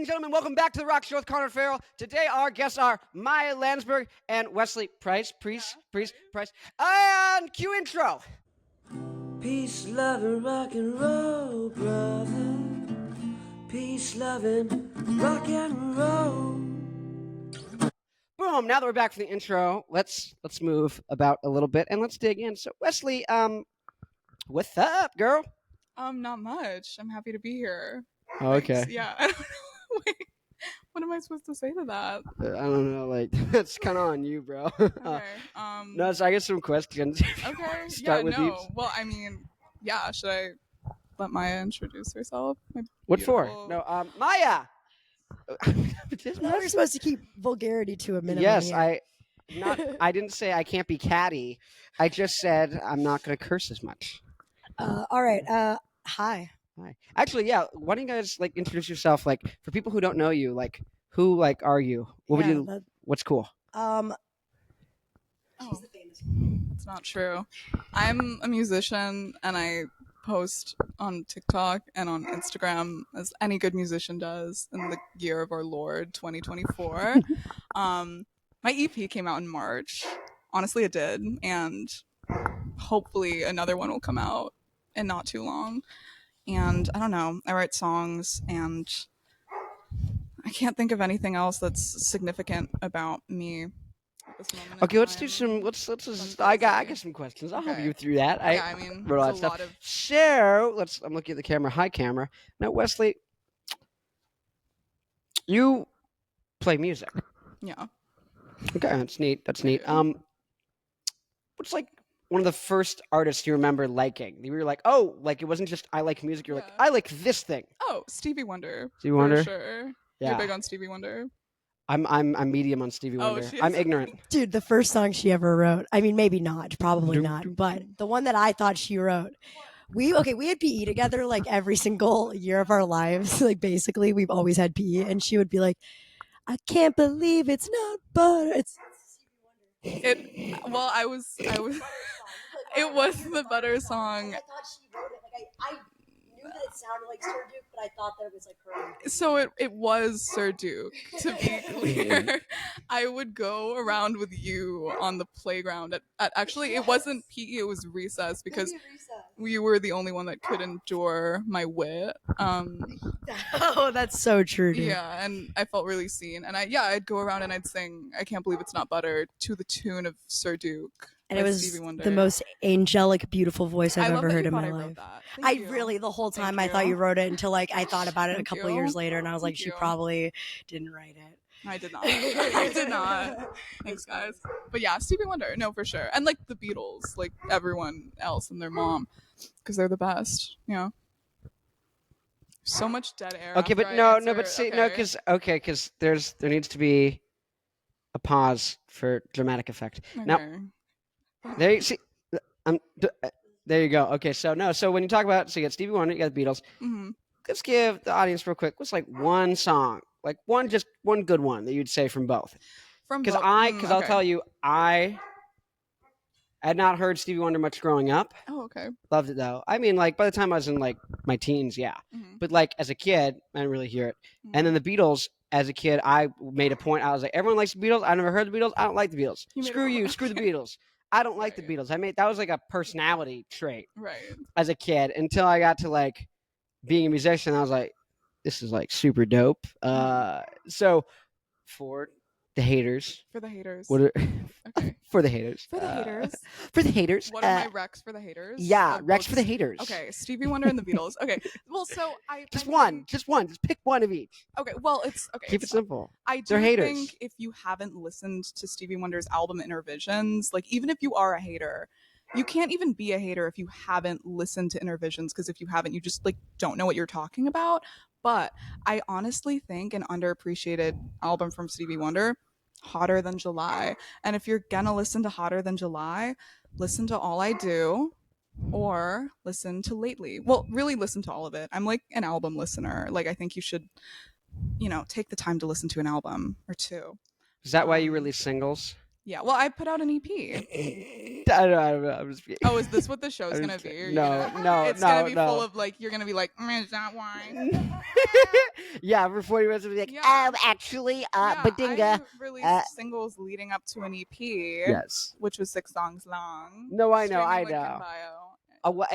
gentlemen, welcome back to the Rock Show with Connor Farrell. Today, our guests are Maya Landsberg and Wesley Preis. And cue intro. Peace, love, and rock and roll, brother. Peace, love, and rock and roll. Boom! Now that we're back from the intro, let's move about a little bit and let's dig in. So, Wesley, what's up, girl? Not much. I'm happy to be here. Oh, okay. Thanks. Yeah. I don't know. Wait, what am I supposed to say to that? I don't know. Like, that's kind of on you, bro. Okay. No, so I get some questions. Okay. Start with these. Well, I mean, yeah. Should I let Maya introduce herself? What for? No, Maya. We're supposed to keep vulgarity to a minimum. Yes, here. I didn't say I can't be catty. I just said I'm not going to curse as much. All right. Hi. Hi. Actually, yeah. Why don't you guys like introduce yourself? Like for people who don't know you, like who like are you? What would you? What's cool? Oh, that's not true. I'm a musician and I post on TikTok and on Instagram as any good musician does in the year of our Lord 2024. My EP came out in March. Honestly, it did, and hopefully another one will come out in not too long. And I don't know, I write songs and I can't think of anything else that's significant about me at this moment. Okay, let's do some. Let's. I got some questions. I'll help you through that. I mean, wrote all that stuff. So I'm looking at the camera. Hi, camera. Now, Wesley, you play music. Yeah. Okay, that's neat. What's like one of the first artists you remember liking? You were like, oh, like it wasn't just I like music. You're like, I like this thing. Oh, Stevie Wonder. Stevie Wonder? For sure. Yeah. You're big on Stevie Wonder? I'm medium on Stevie Wonder. I'm ignorant. Dude, the first song she ever wrote. I mean, maybe not, probably not, but the one that I thought she wrote. We had PE together like every single year of our lives. Like basically, we've always had PE, and she would be like, "I can't believe it's not butter." Well, I was. It was the Butter song. I thought she wrote it. Like I knew that it sounded like Sir Duke, but I thought that it was like her. So it was Sir Duke, to be clear. I would go around with you on the playground at actually it wasn't PE, it was recess because we were the only one that could endure my wit. Oh, that's so true, dude. Yeah, and I felt really seen. And I'd go around and I'd sing I Can't Believe It's Not Butter to the tune of Sir Duke. And it was the most angelic, beautiful voice I've ever heard in my life. I really, the whole time, I thought you wrote it until like I thought about it a couple of years later, and I was like, she probably didn't write it. I did not. I did not. Thanks, guys. But yeah, Stevie Wonder, no, for sure. And like the Beatles, like everyone else and their mom, because they're the best. Yeah. So much dead air. Okay, but because there needs to be a pause for dramatic effect. Okay. Now, there you see, there you go. Okay, so when you talk about, so you got Stevie Wonder, you got the Beatles. Mm-hmm. Let's give the audience real quick. What's like one song, like one good one that you'd say from both? Because I'll tell you, I had not heard Stevie Wonder much growing up. Oh, okay. Loved it though. I mean, like by the time I was in like my teens, yeah. Mm-hmm. But like as a kid, I didn't really hear it. Mm-hmm. And then the Beatles. As a kid, I made a point. I was like, everyone likes the Beatles. I never heard the Beatles. I don't like the Beatles. Screw you. Screw the Beatles. I don't like the Beatles. That was like a personality trait. Right. As a kid, until I got to like being a musician, I was like, this is like super dope. So for the haters. For the haters. Okay. For the haters. For the haters. For the haters. What are my recs for the haters? Yeah, recs for the haters. Okay, Stevie Wonder and the Beatles. Okay, well, so Just one. Just pick one of each. Okay, well, it's okay. Keep it simple. I do think if you haven't listened to Stevie Wonder's album Intervisions, like even if you are a hater, you can't even be a hater if you haven't listened to Intervisions, because if you haven't, you just like don't know what you're talking about. But I honestly think an underappreciated album from Stevie Wonder, Hotter Than July. And if you're gonna listen to Hotter Than July, listen to All I Do or listen to Lately. Well, really listen to all of it. I'm like an album listener. Like I think you should, take the time to listen to an album or two. Is that why you release singles? Yeah. Well, I put out an EP. I don't know. I'm just Oh, is this what the show's I'm gonna just be? kidding. No, It's no, gonna be no. full of like you're gonna be like, is that why? Yeah, for 40 minutes, I'll be like, Yeah. actually, Yeah, Badinga. I released singles leading up to an EP. Yes. Which was 6 songs long. No, I know, Streaming I link in know. bio. Well,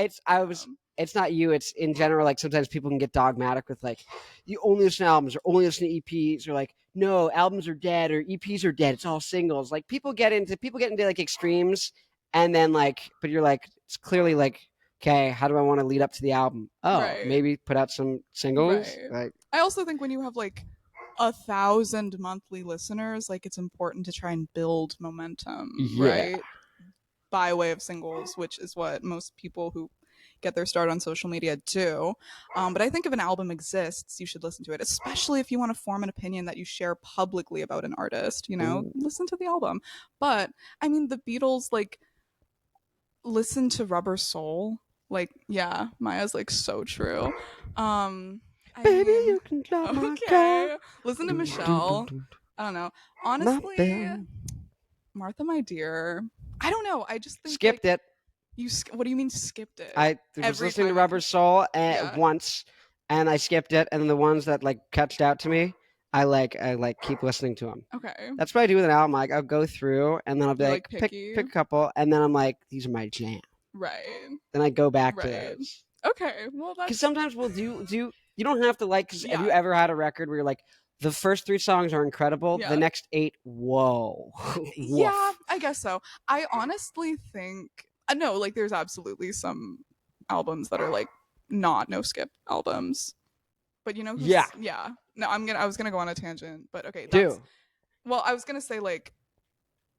it's not you. It's in general. Like sometimes people can get dogmatic with like, you only listen to albums or only listen to EPs or like, no, albums are dead or EPs are dead. It's all singles. Like people get into like extremes, and then like, but you're like, it's clearly like, okay, how do I want to lead up to the album? Oh, Right. maybe put out some singles. Right. Like, I also think when you have like 1,000 monthly listeners, like it's important to try and build momentum, Yeah. right? By way of singles, which is what most people who get their start on social media do. But I think if an album exists, you should listen to it, especially if you want to form an opinion that you share publicly about an artist, listen to the album. But I mean, the Beatles, like, listen to Rubber Soul. Like, yeah, Maya's like so true. Baby, you can drive my car. Okay. Listen to Michelle. I don't know. Honestly, Martha, my dear. I don't know. I just think Skipped it. What do you mean skipped it? I was Every listening to time Rubber Soul once, and I skipped it. And the ones that like catched out to me, I keep listening to them. Okay. That's what I do with an album. Like I'll go through, and then I'll be You're, like, picky. pick a couple, and then I'm like, these are my jam. Right. Then I go back to Right. those. Okay. Well, that's Because sometimes we'll do. You don't have to like. Cause Yeah. Have you ever had a record where you're like, the first 3 songs are incredible. Yeah. The next 8, whoa. Yeah, I guess so. I honestly think no, like there's absolutely some albums that are like not no skip albums. But you know who's, Yeah. Yeah. No, I was gonna go on a tangent, but okay. Do. Well, I was gonna say like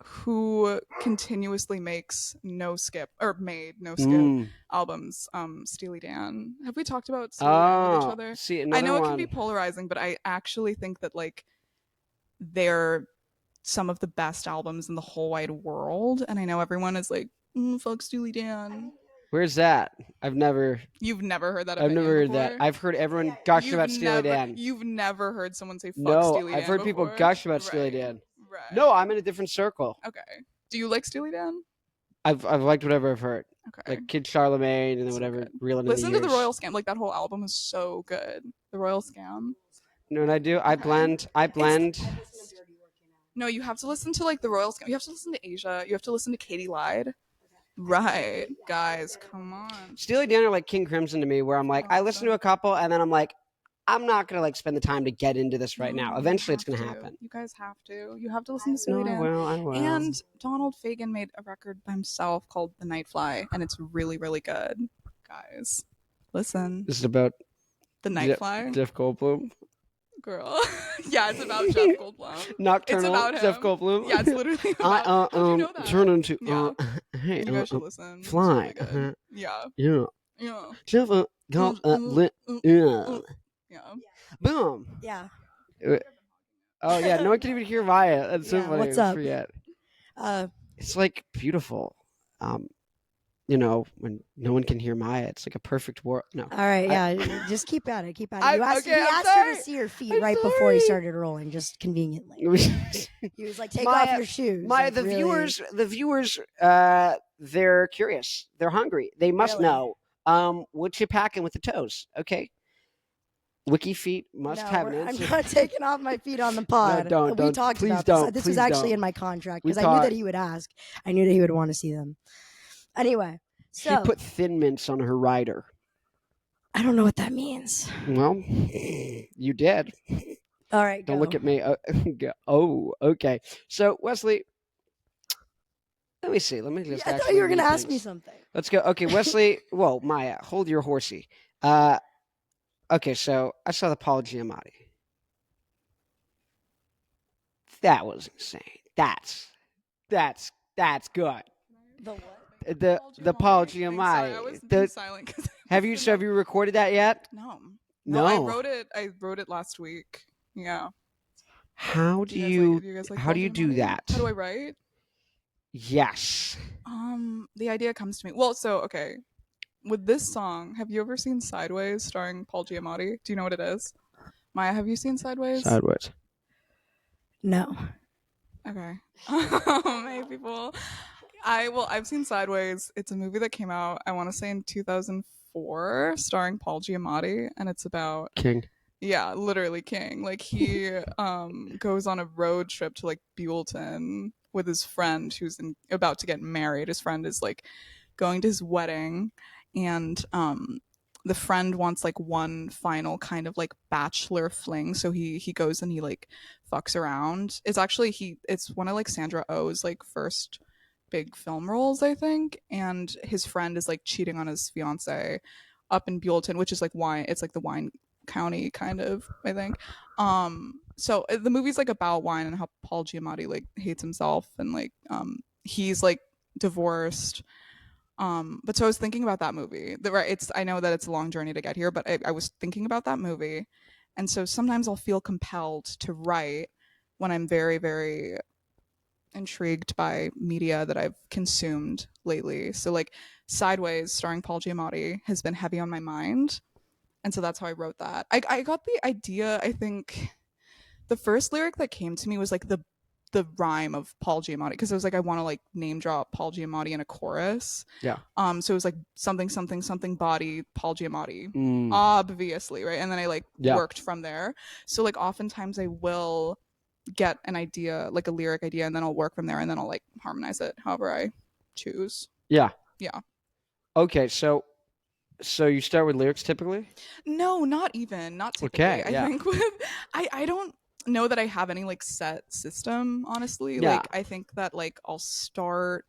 who continuously makes no skip or made no skip albums, Steely Dan. Have we talked about Steely Dan with each other? See, I know one. It can be polarizing, but I actually think that like they're some of the best albums in the whole wide world, and I know everyone is like, fuck Steely Dan. Where's that? You've never heard that? I've never heard before? that. I've heard everyone gush about Steely Dan. You've never heard someone say fuck No, Steely Dan I've heard people before? gush about Right. Steely Dan. Right. No, I'm in a different circle. Okay. Do you like Steely Dan? I've liked whatever I've heard. Okay. Like Kid Charlemagne and then So whatever. good. Reeling Listen in to the the Years. Royal Scam. Like that whole album is so good. The Royal Scam. You know what I do? I blend. No, you have to listen to like the Royal Scam. You have to listen to Asia. You have to listen to Katie Lied. Right, guys, come on. Steely Dan are like King Crimson to me, where I'm like, I listen to a couple and then I'm like, I'm not gonna like spend the time to get into this right now. No, Eventually, you it's gonna have to. happen. You guys have to. You have to listen to Steely No, Dan. I will. And Donald Fagen made a record by himself called The Nightfly, and it's really, really good. Guys, listen. This is about The Nightfly. Jeff Goldblum. Girl. Yeah, it's about Jeff Goldblum. Nocturnal It's about Jeff him. Goldblum. Yeah, it's literally about how'd you know that? Turn into Yeah. hey, You guys should listen. It's fly. really good. Yeah. Yeah. Yeah. Jeff yeah. Yeah. Boom. Yeah. Oh yeah, no one can even hear Maya. That's so Yeah, funny. what's I up? forget. Uh, It's like beautiful. When no one can hear Maya, it's like a perfect world. No. all right, yeah, just keep at it. Keep at it. I'm You asked, okay, he I'm asked her sorry. to see her feet I'm right before he sorry. started rolling, just conveniently. He was like, "Take off Maya- your shoes." Maya, like, the really. viewers, they're curious. They're hungry. They must Really? know. What you packing with the toes? Okay. Wiki feet must No, have an I'm answer. not taking off my feet on the pod. don't, We don't. talked Please about don't. this. This Please was actually don't. in my contract We because I knew talked. that he would ask. I knew that he would want to see them. Anyway, She so put Thin Mints on her rider. I don't know what that means. Well, you did. All right, Don't go. look at me. Oh, okay. So, Wesley, let me see. Let me just. I thought actually you were going to read ask me things. something. Let's go. Okay, Wesley. Whoa, Maya, hold your horsey. Okay, so I saw the Paul Giamatti. That was insane. That's good. The what? The Paul Sorry, I Giamatti. was The- being silent 'cause I have you recorded that yet? No. No. I wrote it last week. Yeah. How do Do you? you guys like How do Paul you do Giamatti? that? How do I write? Yes. The idea comes to me. Well, so okay. With this song, have you ever seen Sideways starring Paul Giamatti? Do you know what it is? Maya, have you seen Sideways? Sideways. No. Okay. Hey people. I've seen Sideways. It's a movie that came out, I want to say in 2004, starring Paul Giamatti, and it's about King. yeah, literally King. Like he goes on a road trip to like Buellton with his friend who's about to get married. His friend is like going to his wedding, and the friend wants like one final kind of like bachelor fling, so he goes and he like fucks around. It's one of like Sandra Oh's like first big film roles, I think, and his friend is like cheating on his fiance up in Buellton, which is like wine. It's like the wine county kind of, I think. So the movie's like about wine and how Paul Giamatti like hates himself, and like he's like divorced. But so I was thinking about that movie. I know that it's a long journey to get here, but I was thinking about that movie, and so sometimes I'll feel compelled to write when I'm very, very intrigued by media that I've consumed lately. So like Sideways, starring Paul Giamatti, has been heavy on my mind, and so that's how I wrote that. I got the idea. I think the first lyric that came to me was like the rhyme of Paul Giamatti, because I was like, I want to like name drop Paul Giamatti in a chorus. Yeah. So it was like something something something body Paul Giamatti, Mm. obviously, right? And then I like Yeah. worked from there. So like oftentimes I will get an idea, like a lyric idea, and then I'll work from there, and then I'll like harmonize it however I choose. Yeah. Yeah. Okay, so you start with lyrics typically? No, not typically. Okay, yeah. I think with I don't know that I have any like set system, honestly. Yeah. Like I think that like I'll start,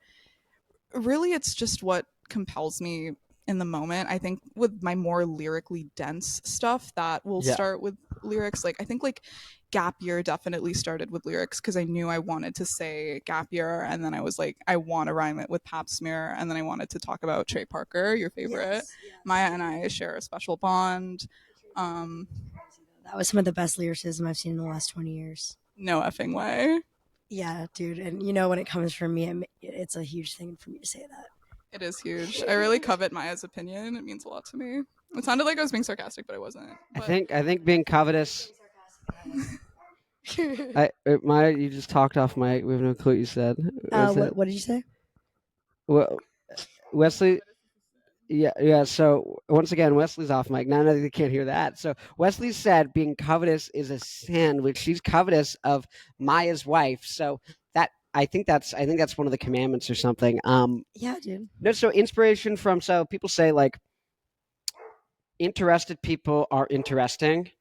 really it's just what compels me in the moment. I think with my more lyrically dense stuff, that will Yeah. start with lyrics. Like I think like Gap Year definitely started with lyrics because I knew I wanted to say Gap Year, and then I was like, I want to rhyme it with Pap Smear, and then I wanted to talk about Trey Parker, your favorite. Yes. Maya and I share a special bond. That was some of the best lyricism I've seen in the last 20 years. No effing way. Yeah, dude. And you know, when it comes from me, it's a huge thing for me to say that. It is huge. I really covet Maya's opinion. It means a lot to me. It sounded like I was being sarcastic, but I wasn't. But I think being covetous. Maya, you just talked off mic. We have no clue what you said. What did you say? Well, Wesley. Yeah. So once again, Wesley's off mic. Now they can't hear that. So Wesley said being covetous is a sin, which she's covetous of Maya's wife. So that I think that's one of the commandments or something. Yeah, dude. No, so inspiration from, so people say like interested people are interesting.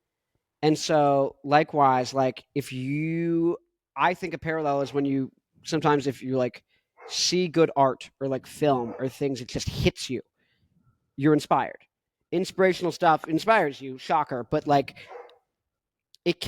And so likewise, like I think a parallel is when you sometimes if you like see good art or like film or things, it just hits you. You're inspired. Inspirational stuff inspires you, shocker, but like it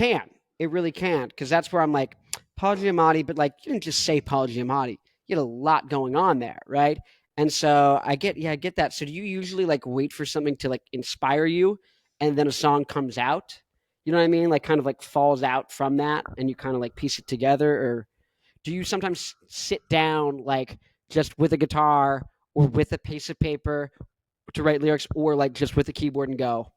really can, because that's where I'm like, Paul Giamatti, but like you didn't just say Paul Giamatti. You had a lot going on there, right? And so I get that. So do you usually like wait for something to like inspire you and then a song comes out? You know what I mean? Like kind of like falls out from that and you kind of like piece it together? Or do you sometimes sit down like just with a guitar or with a piece of paper to write lyrics, or like just with a keyboard and go,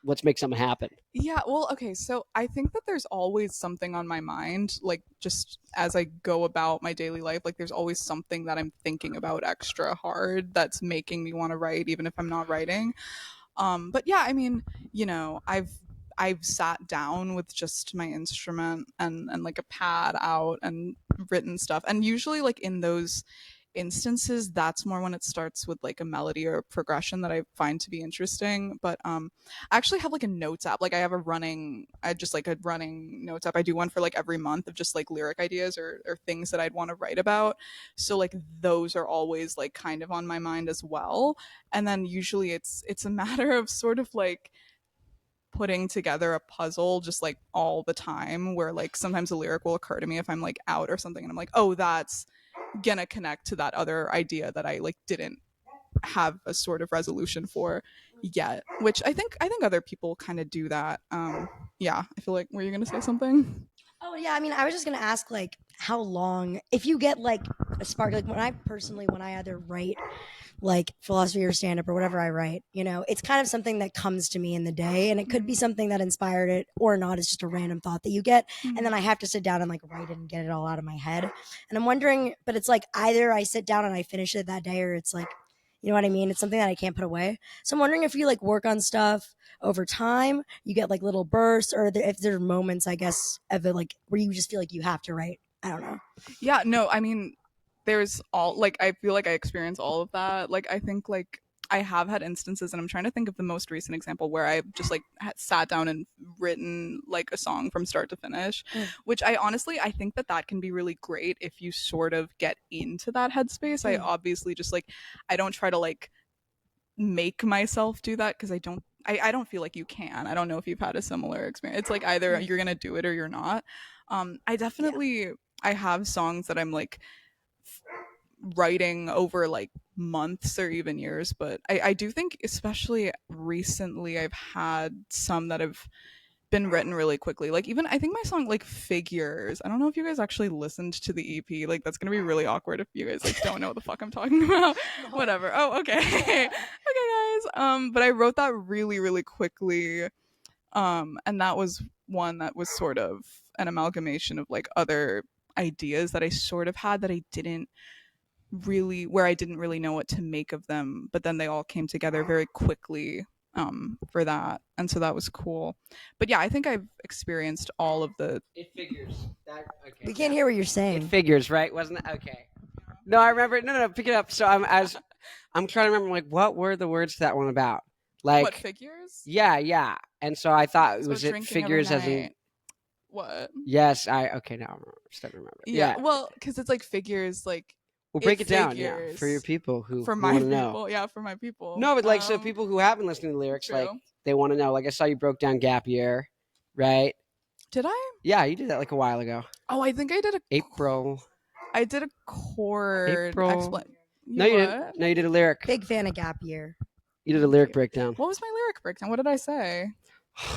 let's make something happen? yeah, well, okay, so I think that there's always something on my mind, like just as I go about my daily life, like there's always something that I'm thinking about extra hard that's making me want to write, even if I'm not writing. But yeah, I mean, you know, I've sat down with just my instrument and like a pad out and written stuff, and usually like in those instances that's more when it starts with like a melody or a progression that I find to be interesting. But I actually have like a notes app. Like I just like a running notes app. I do one for like every month of just like lyric ideas or things that I'd want to write about. So like those are always like kind of on my mind as well. And then usually it's a matter of sort of like putting together a puzzle just like all the time, where like sometimes a lyric will occur to me if I'm like out or something and I'm like, oh, that's gonna connect to that other idea that I like didn't have a sort of resolution for yet, which I think other people kind of do that. Yeah, I feel like, were you gonna say something? Oh yeah, I mean, I was just gonna ask like how long, if you get like a spark, like when I either write like philosophy or stand up or whatever I write, you know, it's kind of something that comes to me in the day, and it could be something that inspired it or not. It's just a random thought that you get. And then I have to sit down and like write it and get it all out of my head. And I'm wondering, but it's like either I sit down and I finish it that day, or it's like, you know what I mean? It's something that I can't put away. So I'm wondering if you like work on stuff over time, you get like little bursts, or if there are moments, I guess, of it like where you just feel like you have to write. I don't know. Yeah, no, I mean, there's all like I feel like I experience all of that. Like I think like I have had instances, and I'm trying to think of the most recent example where I just like sat down and written like a song from start to finish, which I honestly I think that can be really great if you sort of get into that headspace. I obviously just like I don't try to like make myself do that because I don't feel like you can. I don't know if you've had a similar experience. It's like either you're gonna do it or you're not. I definitely I have songs that I'm like writing over like months or even years, but I do think especially recently I've had some that have been written really quickly. Like even I think my song like Figures, I don't know if you guys actually listened to the EP. Like that's gonna be really awkward if you guys like don't know what the fuck I'm talking about. Whatever. Oh, okay. Okay, guys. But I wrote that really, really quickly. And that was one that was sort of an amalgamation of like other ideas that I sort of had that I didn't really know what to make of them, but then they all came together very quickly for that, and so that was cool. But yeah, I think I've experienced all of the It figures. That, okay, We can't hear what you're saying. It figures, right? Wasn't it? Okay. No, I remember. No, pick it up. So I'm trying to remember like what were the words to that one about? Like what figures? Yeah. And so I thought It's was about it drinking figures every as in night. What? yes? Okay, now I'm starting to remember. Yeah. Well, because it's like figures, like Well, break it down, figures. for your people who for my want to people. know. Yeah, for my people. No, but like so people who haven't listened to the lyrics, true. like they want to know. Like I saw you broke down Gap Year, right? Did I? Yeah, you did that like a while ago. Oh, I think I did April. I did a chord April. No, you didn't. No, you did a lyric. Big fan of Gap Year. You did a lyric breakdown. What was my lyric breakdown? What did I say?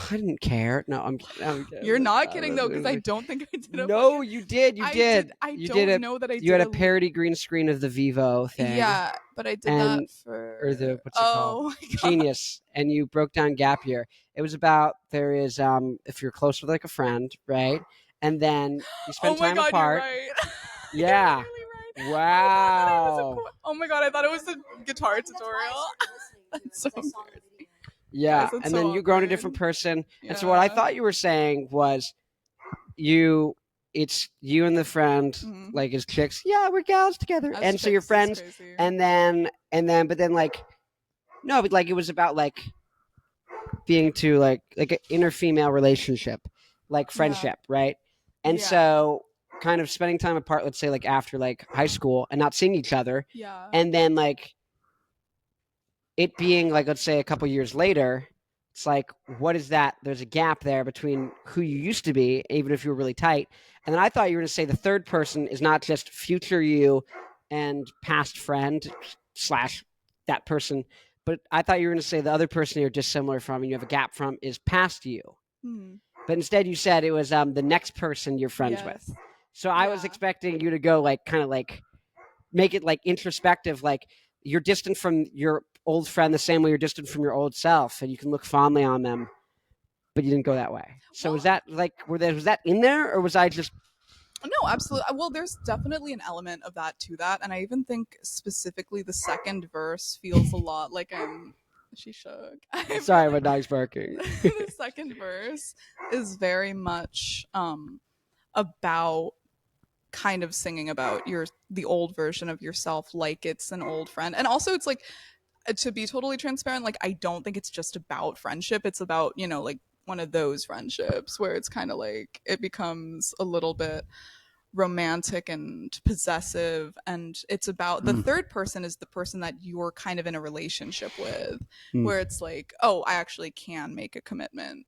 I didn't care. No, I'm kidding. You're not kidding though, because I don't think I did. No, you did. You did. I don't know that I did. You had a parody green screen of the Vivo thing. Yeah, but I did that for the what's it called? Genius. And you broke down Gap Year. It was about there is if you're close with like a friend, right? And then you spend time apart. You're right. Yeah. You're really right. Wow. Oh my god, I thought it was a guitar tutorial. That's so embarrassing. Yeah, and then you grown a different person. Yeah. And so what I thought you were saying was it's you and the friend, like as chicks, yeah, we're gals together. As and chicks, so you're friends, but then like, no, but like it was about like being to like an inner female relationship, like friendship, right? And so kind of spending time apart, let's say like after like high school and not seeing each other. Yeah. And then like, it being like, let's say a couple years later, it's like, what is that? There's a gap there between who you used to be, even if you were really tight. And then I thought you were going to say the third person is not just future you and past friend / that person, but I thought you were going to say the other person you're dissimilar from and you have a gap from is past you. But instead you said it was the next person you're friends with. So I was expecting you to go like kind of like make it like introspective, like you're distant from your old friend the same way you're distant from your old self, and you can look fondly on them, but you didn't go that way. So was that like was that in there, or was I just? No, absolutely. Well, there's definitely an element of that to that, and I even think specifically the second verse feels a lot like she shook. Sorry, my dog's barking. The second verse is very much about kind of singing about the old version of yourself, like it's an old friend, and also it's like, to be totally transparent, like I don't think it's just about friendship. It's about, like one of those friendships where it's kind of like it becomes a little bit romantic and possessive, and it's about the third person is the person that you're kind of in a relationship with, where it's like, oh, I actually can make a commitment,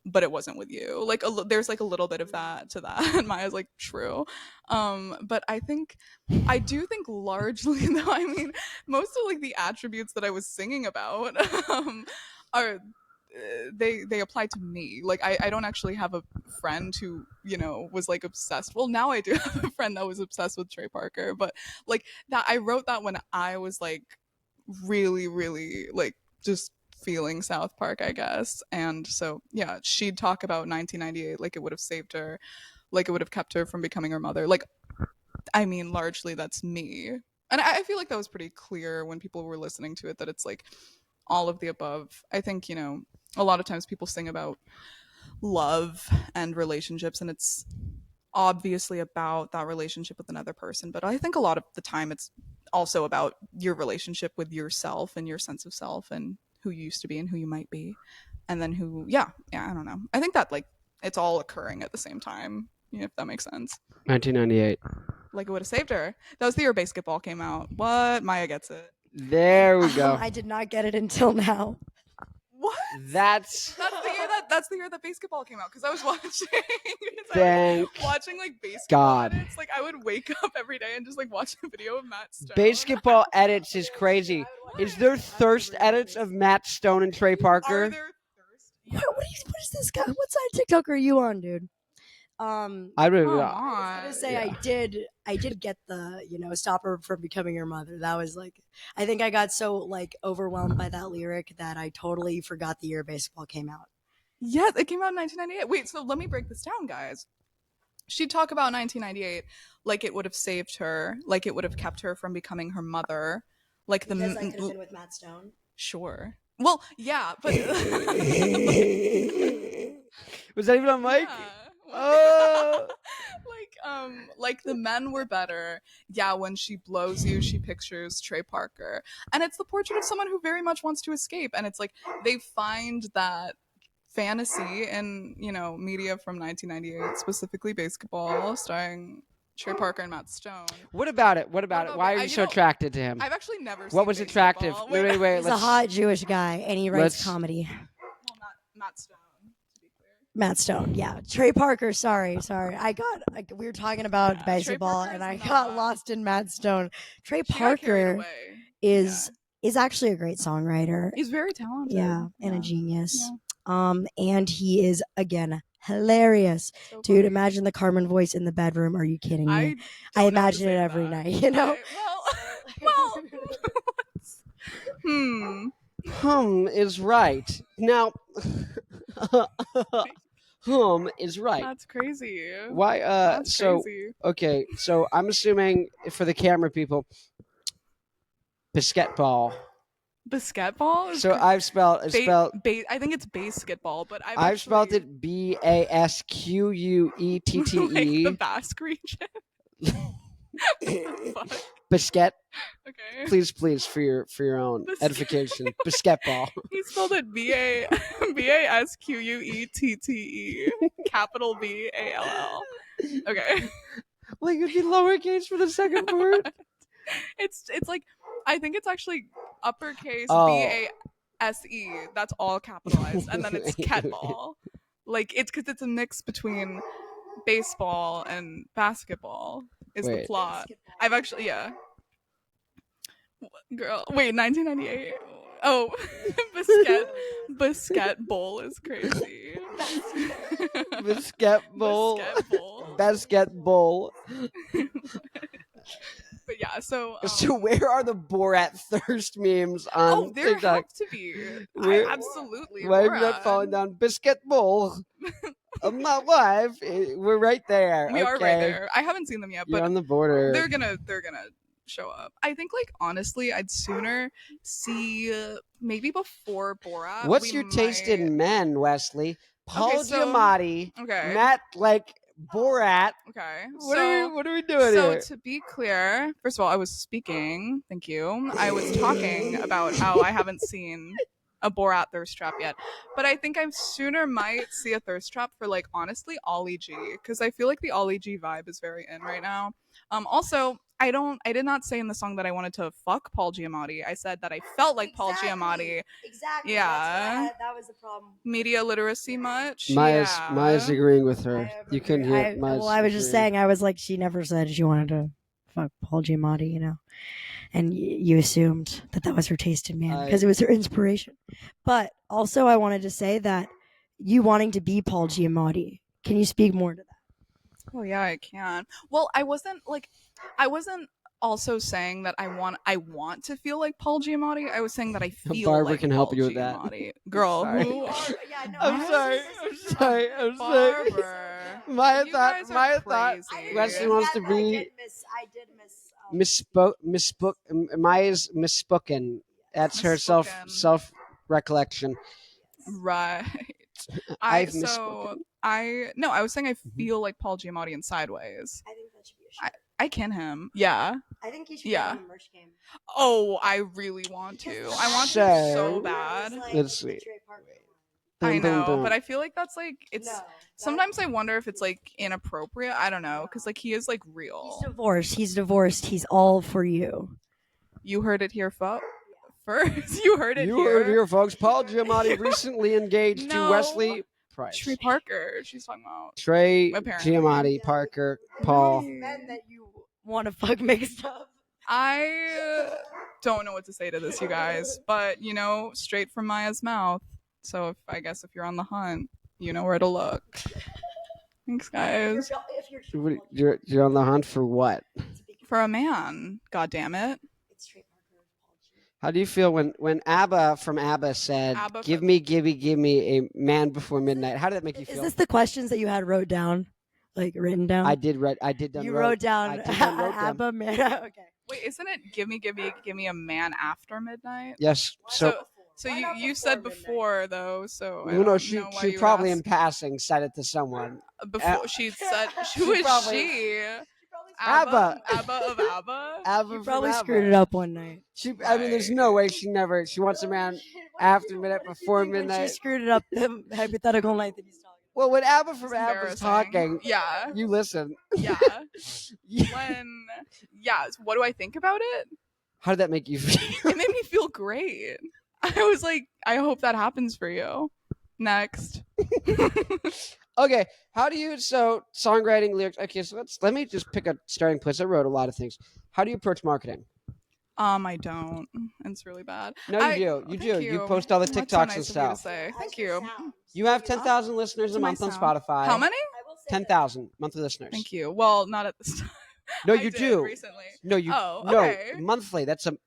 but it wasn't with you. Like there's like a little bit of that to that. And Maya's like, true. But I do think largely though, I mean, most of like the attributes that I was singing about are they apply to me. Like I don't actually have a friend who, was like obsessed. Well, now I do have a friend that was obsessed with Trey Parker, but like that I wrote that when I was like really, really like just feeling South Park, I guess. And so, yeah, she'd talk about 1998 like it would have saved her, like it would have kept her from becoming her mother. Like, I mean, largely that's me. And I feel like that was pretty clear when people were listening to it that it's like all of the above. I think, you know, a lot of times people sing about love and relationships, and it's obviously about that relationship with another person. But I think a lot of the time it's also about your relationship with yourself and your sense of self and who you used to be and who you might be. And then who, yeah, I don't know. I think that like it's all occurring at the same time, if that makes sense. 1998. Like it would have saved her. That was the year Basketball came out. What? Maya gets it. There we go. I did not get it until now. What? That's the year that Basketball came out because I was watching. Watching like Basketball God. edits. Like I would wake up every day and just like watch a video of Matt Stone. Basketball edits is crazy. Is there thirst edits of Matt Stone and Trey Parker? Are there thirst? What is this guy? What side of TikTok are you on, dude? I really Come yeah. on. I was gonna say I did get the stop her from becoming your mother. That was like I think I got so like overwhelmed by that lyric that I totally forgot the year Basketball came out. Yes, it came out in 1998. Wait, so let me break this down, guys. She'd talk about 1998 like it would have saved her, like it would have kept her from becoming her mother, like Because I could have been with Matt Stone. Sure. Well, yeah, but was that even on mic? Yeah. Oh. Like the men were better. Yeah, when she blows you, she pictures Trey Parker. And it's the portrait of someone who very much wants to escape. And it's like they find that fantasy in, media from 1998, specifically Basketball, starring Trey Parker and Matt Stone. What about it? Why are you so attracted to him? I've actually never seen What was attractive? Wait. He's a hot Jewish guy and he writes comedy. Well, Matt Stone. Matt Stone, yeah. Trey Parker, sorry. We were talking about basketball and I got lost in Matt Stone. Trey Parker is actually a great songwriter. He's very talented. Yeah, and a genius. Yeah. And he is, again, hilarious. So dude, imagine the Carmen voice in the bedroom. Are you kidding me? I imagine it every night, Is right. Now is right. That's crazy. Why That's so crazy. Okay, so I'm assuming for the camera people basketball. Basketball? So I've spelled I think it's basketball, but I've spelled it BASQUETTE. Like the Basque region. Basket. Okay. Please, for your own edification. Basketball. He spelled it BASQUETTE. Capital BALL. Okay. Like it'd be lowercase for the second word. It's like I think it's actually uppercase BASE. That's all capitalized, and then it's ketball. Like it's because it's a mix between baseball and basketball. Is the plot? Basketball. I've actually Girl, wait, 1998. Oh, basketball is crazy. Basketball. But yeah, so where are the Borat thirst memes on there TikTok? have to be. Absolutely. Why are you not falling down? Basketball. I'm not live. We're right there. We are right there. I haven't seen them yet, You're but on the border. They're gonna show up. I think, like, honestly, I'd sooner see maybe before Borat. What's your taste in men, Wesley? Paul Giamatti. Okay. Matt, like Borat. Okay. What are we doing here? So to be clear, first of all, I was speaking. Thank you. I was talking about how I haven't seen a Borat thirst trap yet, but I think I sooner might see a thirst trap for, like, honestly, Ollie G, because I feel like the Ollie G vibe is very in right now. Also, I did not say in the song that I wanted to fuck Paul Giamatti. I said that I felt like Paul Giamatti. Exactly. Yeah. That was the problem. Media literacy much? Maya's agreeing with her. You couldn't hear it. I was just saying, I was like, she never said she wanted to fuck Paul Giamatti, and you assumed that was her taste in man because it was her inspiration. But also I wanted to say that you wanting to be Paul Giamatti, can you speak more to that? Oh yeah, I can. Well, I wasn't also saying that I want to feel like Paul Giamatti. I was saying that I feel Barbara like can help Paul you with that. Giamatti. Girl, Sorry. who? Yeah, no, I'm sorry. I'm sorry. Barbara. Maya You thought. guys are Maya thought. crazy. Wesley wants to be I did miss. misspoke. Maya's misspoken. That's her Misspoken. self recollection. Right. I've I was saying I feel like Paul Giamatti in Sideways. I think that should be a shirt. I can him. Yeah. I think you should Yeah. get on the merch game. Oh, I really want to. I want to So, so bad. let's see. I Boom, boom, know, boom. but I feel like that's like sometimes I wonder if it's like inappropriate. I don't know, because like he is like real. He's divorced. He's all for you. You heard it here, first. You heard it You here. heard it here, folks. Paul Giamatti recently engaged to No. Wesley Preis. Trey Parker. She's talking about. Trey Apparently. Giamatti, Parker, Paul. Men that you want to fuck mixed up. I don't know what to say to this, you guys, but you know, straight from Maya's mouth. So I guess if you're on the hunt, you know where to look. Thanks, guys. You're on the hunt for what? For a man, god damn it. How do you feel when ABBA from ABBA said, give me a man before midnight? How did that make you feel? Is this the questions that you had written down? I did done You wrote- wrote down I did done wrote them. ABBA man. Okay. Wait, isn't it give me a man after midnight? Yes. So you said before though, so I no, don't she know why she you probably asked. in passing said it to someone. Before she said she who is probably- she? ABBA. ABBA of ABBA? ABBA You from probably ABBA. screwed it up one night. I mean, there's no way she wants a man after midnight, before When midnight. she screwed it up the hypothetical night that he's talking Well, when ABBA from It's ABBA was embarrassing. talking, Yeah. you listen. Yeah. So what do I think about it? How did that make you feel? It made me feel great. I was like, I hope that happens for you. Next. Okay, how do you songwriting lyrics? Okay, so let me just pick a starting place. I wrote a lot of things. How do you approach marketing? I don't. It's really bad. No, you do. You do. Thank You post all the That's so TikToks nice and of you to stuff. say. Thank you. You have 10,000 listeners a To my month on sound. Spotify. How many? 10,000 monthly listeners. Thank you. Well, not at this time. No, I you did do. recently. No, you. Oh, no, okay. monthly. That's Oh,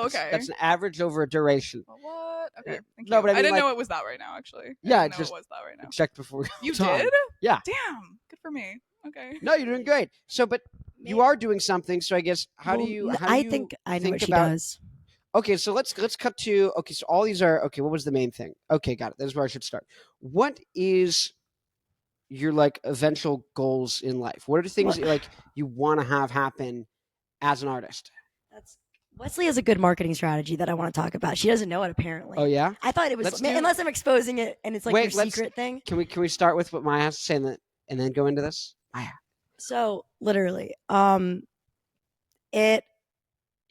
okay. That's an average over a duration. What? Okay. Thank No, you. but I mean, didn't like- know it was that right now. Actually. Yeah, I didn't know just- it was that right now. Check before You time. did? Yeah. Damn. Good for me. Okay. No, you're doing great. So, but you are doing something. So I guess how do you? I think I know think what she about- does. Okay, so let's cut to so all these are okay. What was the main thing? Okay, got it. That's where I should start. What is your eventual goals in life? What are the things that, you want to have happen as an artist? Wesley has a good marketing strategy that I want to talk about. She doesn't know it apparently. Oh yeah. I thought it was unless I'm exposing it and it's Wait, your secret thing. Can we start with what Maya has to say and then go into this? Maya. So literally,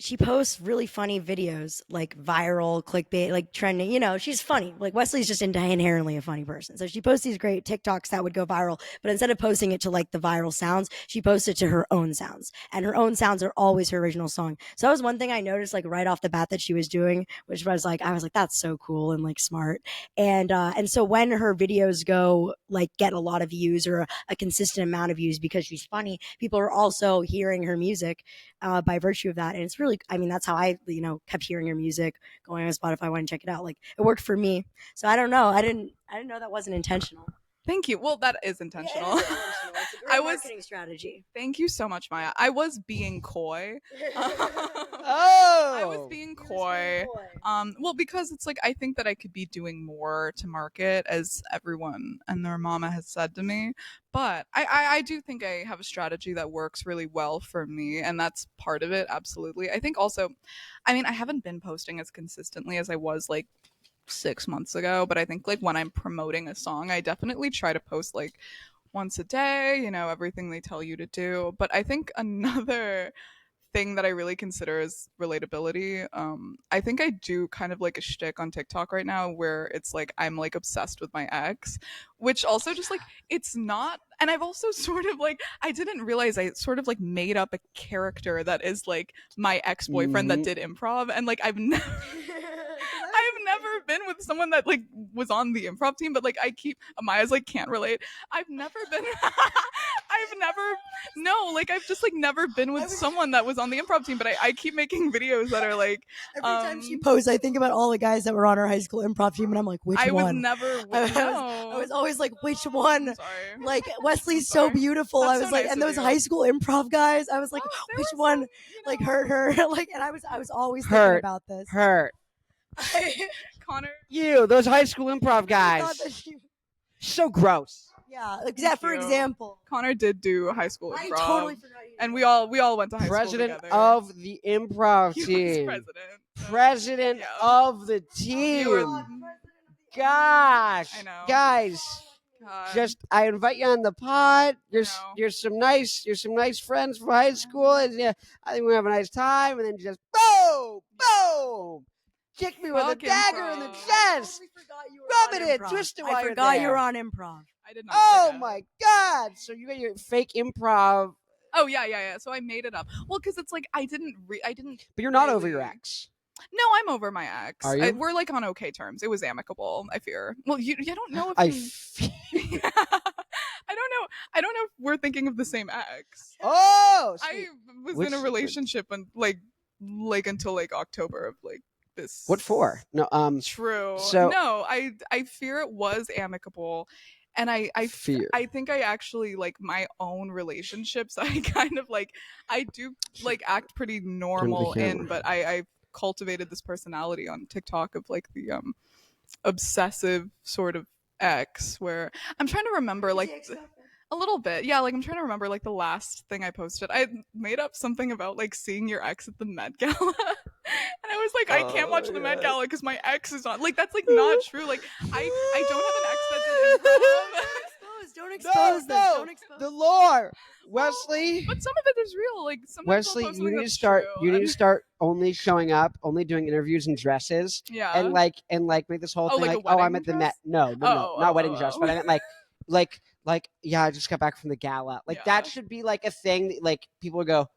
she posts really funny videos, like viral, clickbait, like trending. You know, she's funny. Like Wesley's just inherently a funny person. So she posts these great TikToks that would go viral. But instead of posting it to the viral sounds, she posts it to her own sounds. And her own sounds are always her original song. So that was one thing I noticed right off the bat that she was doing, which was I was like, that's so cool and smart. And so when her videos go get a lot of views or a consistent amount of views because she's funny, people are also hearing her music by virtue of that. And it's really, that's how I, kept hearing her music, going on Spotify, wanting to check it out. It worked for me. So I don't know. I didn't know that wasn't intentional. Thank you. Well, that is intentional. Yeah, it is intentional. It's a great marketing strategy. Thank you so much, Maya. I was being coy. Oh, I was being coy. Well, because it's I think that I could be doing more to market, as everyone and their mama has said to me. But I do think I have a strategy that works really well for me, and that's part of it. Absolutely. I think also, I haven't been posting as consistently as I was 6 months ago, but I think when I'm promoting a song, I definitely try to post once a day, everything they tell you to do. But I think another thing that I really consider is relatability. I think I do kind of a shtick on TikTok right now where it's I'm obsessed with my ex, which also just it's not. And I've also sort of I didn't realize I sort of made up a character that is my ex-boyfriend that did improv, and I've never been with someone that was on the improv team, but I keep Amaya's can't relate. I've never been I've just like never been with someone that was on the improv team, but I keep making videos that are like every time she posts, I think about all the guys that were on our high school improv team, and I'm like, which I one? was never. I was always like, which one? I'm sorry. Like Wesley's so beautiful. That's I was so like, nice and of those you. high school improv guys, I was like, there which were one some, like hurt her? Like, and I was always thinking Hurt. about this. Hurt. Connor. You, those high school improv I guys. thought that she- So gross. yeah, except for you. example. Connor did do high school improv. I totally forgot you. And we all went to high President school together. of the improv He was team. president. President of the team. You were- Gosh. I know. Guys, God. just I invite you on the pod. You're know. some nice friends from high school, and I think we have a nice time. And then just boom, boom, kick me with a Fuck dagger in the improv. chest. Rub it in, twist it while I you're forgot you there. were on improv. I did not. Oh forget. my God! So you got your fake improv, Oh yeah. So I made it up. Well, because it's like I didn't. but you're not over really- your ex. No, I'm over my ex. Are you? We're like on okay terms. It was amicable. I fear. Well, you don't know if I you- feel. I don't know if we're thinking of the same ex. Oh, I sweet. was Which- in a relationship and like until like October of like this. What for? No, True. So- no, I fear it was amicable, and I fear. I think I actually like my own relationships. I kind of like I do like act pretty normal camera. but I cultivated this personality on TikTok of like the obsessive sort of ex where I'm trying to remember like a little bit. Yeah, like I'm trying to remember like the last thing I posted. I made up something about like seeing your ex at the Met Gala. And I was like, I can't watch the Met Gala because my ex is on. Like that's like not true. Like I don't have an ex that did improv. Don't expose this. Don't expose The lore, Wesley. But some of it is real. Like sometimes I'll Wesley, post you something need to that's start. true, You need and- to start only showing up, only doing interviews in dresses, Yeah. and like make this whole Oh, thing like a like, oh, I'm wedding at the dress? Met. No, not wedding dress, but I meant like, yeah, I just got back from the gala. Like that Yeah. should be like a thing that like people would go,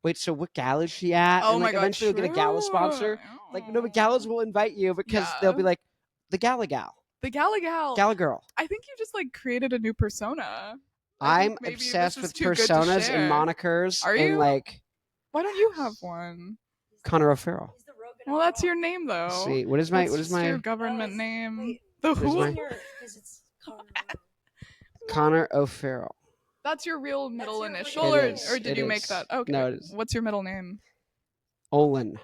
wait, so what gala is she at? Oh and my like God, eventually we'll get a gala sponsor. Like no, but galas will invite you because they'll be Yeah. like the gala gal, The Gala Gal. gala girl. I think you just like created a new persona. I'm maybe obsessed this is with too good to personas and share. monikers. Are And you? like Why don't you have one? Connor O'Farrell. Well, that's your name though. See, what is my That's what is just your my government name? wait. The What is who? my- Connor O'Farrell? That's your real middle your initial, It or, is, or did it you make is. that? Okay. No, it is. What's your middle name? Olin.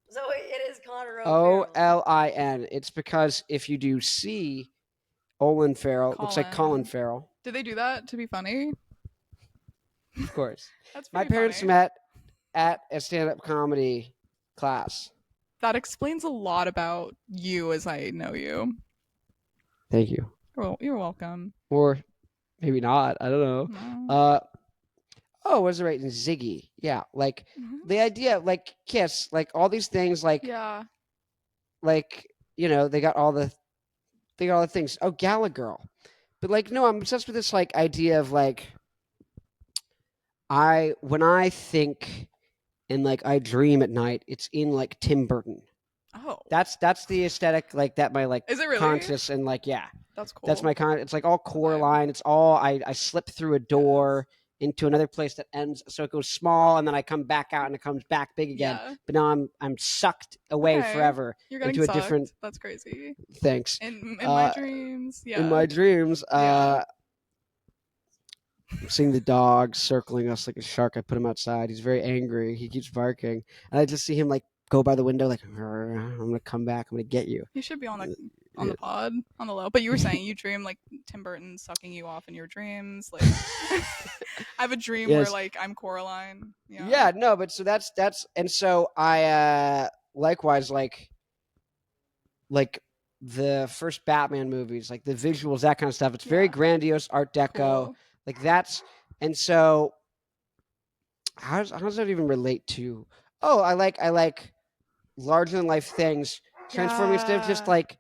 So it is Connor Olin. It's because if you do C, Olin Farrell, looks like Colin Colin. Farrell. Did they do that to be funny? Of course. That's My pretty parents funny. met at a stand-up comedy class. That explains a lot about you as I know you. Thank you. Well, you're welcome. Or maybe not. I don't know. No. Oh, was it right? And Ziggy. Yeah, like Mhm. the idea, like Kiss, like all these things, like Yeah. like they got all the things. Oh, Gala Girl, but like no, I'm obsessed with this like idea of like when I think and like I dream at night, it's in like Tim Burton. Oh. That's the aesthetic like that my like Is it really? conscious and like yeah, That's cool. that's my con. It's like all Coraline. It's all I slip through a door into another place that ends, so it goes small and then I come back out and it comes back big again. Yeah. But now I'm sucked away Okay. forever You're getting into a sucked. different. That's crazy. Thanks. In my Uh, dreams. Yeah. In my dreams, Yeah. I'm seeing the dog circling us like a shark. I put him outside. He's very angry. He keeps barking, and I just see him like go by the window, like I'm gonna come back. I'm gonna get you. You should be on the pod on the low. But you were saying you dream like Tim Burton sucking you off in your dreams. Like I have a dream Yes. where like I'm Coraline. Yeah, no, but so that's and so I likewise like the first Batman movies, like the visuals, that kind of stuff. It's very Yeah. grandiose Art Deco. Cool. Like that's and so how does that even relate to? Oh, I like larger than life things transforming instead of just Yeah. like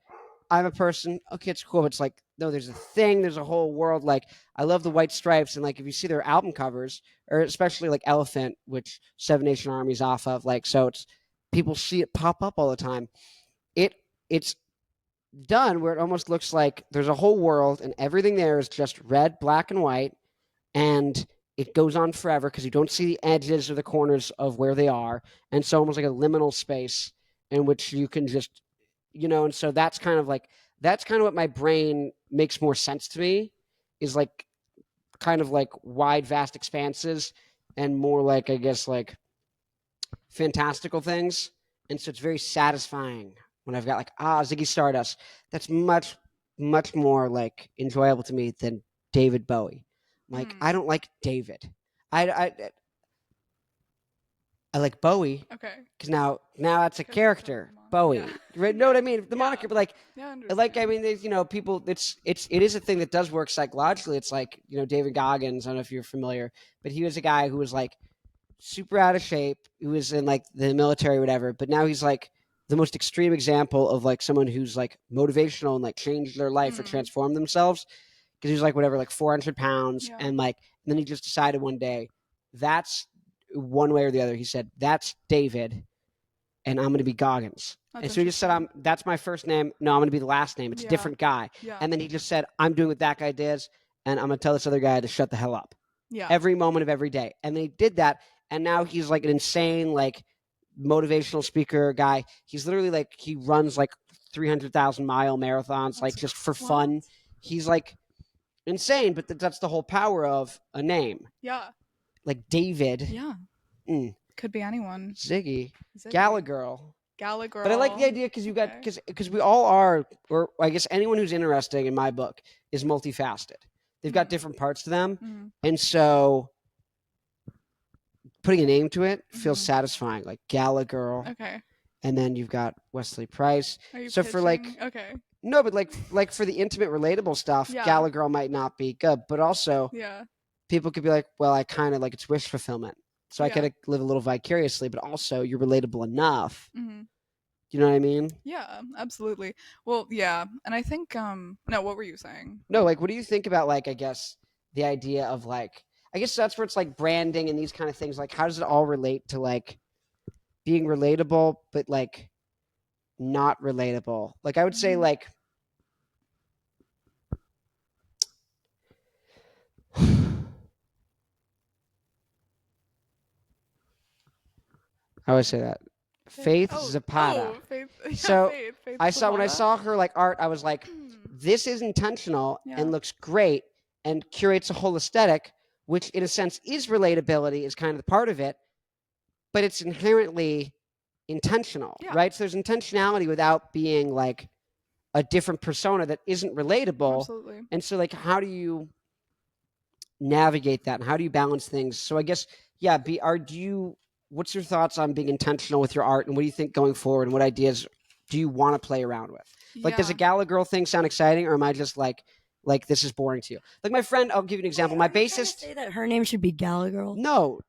I'm a person. Okay, it's cool. But it's like no, there's a thing. There's a whole world. Like I love the White Stripes, and like if you see their album covers, or especially like Elephant, which Seven Nation Army's off of, like so it's people see it pop up all the time. It's done where it almost looks like there's a whole world and everything there is just red, black, and white, and it goes on forever because you don't see the edges or the corners of where they are, and so almost like a liminal space in which you can just, and so that's kind of what my brain makes more sense to me, is like kind of like wide, vast expanses, and more like, I guess, like fantastical things. And so it's very satisfying when I've got like, Ziggy Stardust. That's much, much more like enjoyable to me than David Bowie. Like, I don't like David. I like Bowie Okay. because now that's a character, Bowie. Yeah. Right? Know what I mean? The Yeah. moniker, but like, Yeah, I mean, there's, people. It is a thing that does work psychologically. It's like, David Goggins. I don't know if you're familiar, but he was a guy who was like super out of shape. He was in like the military or whatever, but now he's like the most extreme example of like someone who's like motivational and like changed their life or transformed themselves, because he was like whatever, like 400 pounds, and then he just decided one day, that's one way or the other. He said, that's David, and I'm going to be Goggins. And so he just said, that's my first name. No, I'm going to be the last name. It's a different guy. Yeah. And then he just said, I'm doing what that guy does, and I'm going to tell this other guy to shut the hell up. Yeah. Every moment of every day. And they did that. And now he's like an insane, like motivational speaker guy. He's literally like, he runs like 300,000-mile marathons, like just for fun. He's like insane, but that's the whole power of a name. Yeah. Like David. Yeah. Could be anyone. Ziggy. Gallagher. Gallagher. But I like the idea because you got, because we all are, or I guess anyone who's interesting in my book is multifaceted. They've got different parts to them. And so putting a name to it feels satisfying, like Gallagher. Okay. And then you've got Wesley Preis. Are you so pitching? For like, okay. No, but like for the intimate, relatable stuff, Gallagher might not be good, but also people could be like, well, I kind of like, it's wish fulfillment. So I could live a little vicariously, but also you're relatable enough. You know what I mean? Yeah, absolutely. Well, yeah. And I think, no, what were you saying? No, like, what do you think about, like, I guess, the idea of, like, I guess that's where it's like branding and these kind of things. Like, how does it all relate to, like, being relatable, but, like, not relatable? Like, I would say, like, I always say that. Faith Zapata. Faith. Yeah, so Faith I saw, when I Zapata. saw her like art, I was like, this is intentional and looks great and curates a whole aesthetic, which in a sense is relatability, is kind of the part of it, but it's inherently intentional, right? So there's intentionality without being like a different persona that isn't relatable. Absolutely. And so like, how do you navigate that and how do you balance things? So I guess, what's your thoughts on being intentional with your art, and what do you think going forward, and what ideas do you want to play around with? Like, does a Gallagher thing sound exciting, or am I just like this is boring to you? Like my friend, I'll give you an example. My bassist. Say that her name should be Gallagher. No.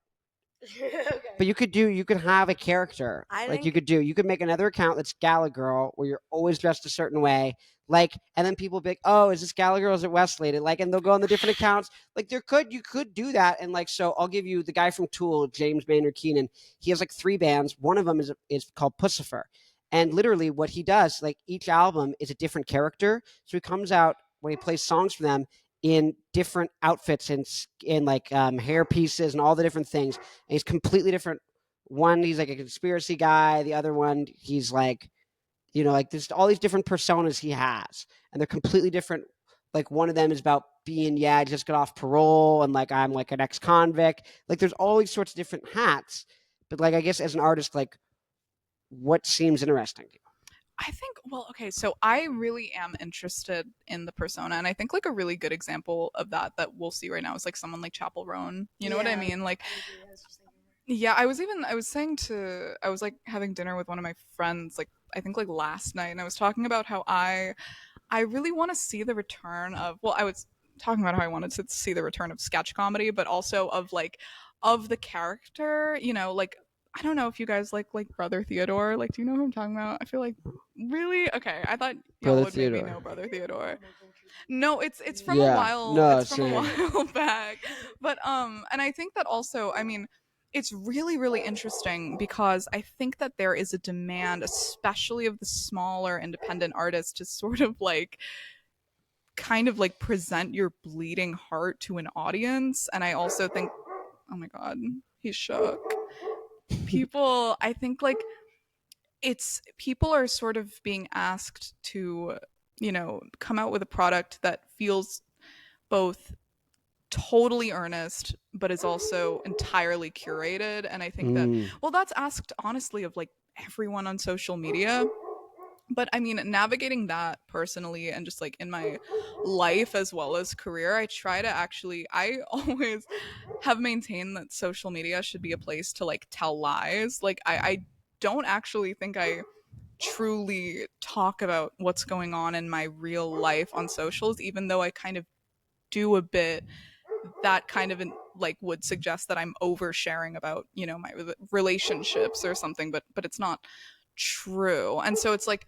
Okay. But you could have a character. You could make another account that's Gallagher, where you're always dressed a certain way. Like, and then people be like, oh, is this Gallagher or is it Wesley? And they'll go on the different accounts. Like, you could do that. And like, so I'll give you the guy from Tool, James Maynard Keenan. He has like 3 bands. One of them is called Pussifer. And literally what he does, like each album is a different character. So he comes out when he plays songs for them in different outfits and in like hair pieces and all the different things. And he's completely different. One, he's like a conspiracy guy. The other one, he's like, like there's all these different personas he has, and they're completely different. Like one of them is about being, I just got off parole, and like I'm like an ex-convict. Like there's all these sorts of different hats. But like, I guess as an artist, like what seems interesting to you? I think, so I really am interested in the persona, and I think like a really good example of that we'll see right now is like someone like Chapel Roan. You know what I mean? Like, I was like having dinner with one of my friends, like I think like last night, and I was talking about how I really want to see the return of, I was talking about how I wanted to see the return of sketch comedy, but also of the character, like, I don't know if you guys like Brother Theodore. Like, do you know who I'm talking about? I feel like, really? Okay, I thought y'all would maybe know Brother Theodore. No, it's from a while. No, it's from a while back. But and I think that also, I mean, it's really, really interesting because I think that there is a demand, especially of the smaller independent artists, to sort of like kind of like present your bleeding heart to an audience. And I also think, oh my God, he's shook. People, I think like people are sort of being asked to, come out with a product that feels both totally earnest but is also entirely curated. And I think that, well, that's asked honestly of like everyone on social media. But I mean, navigating that personally and just like in my life as well as career, I always have maintained that social media should be a place to like tell lies. Like, I don't actually think I truly talk about what's going on in my real life on socials, even though I kind of do a bit. That kind of like would suggest that I'm oversharing about, my relationships or something, but it's not true. And so it's like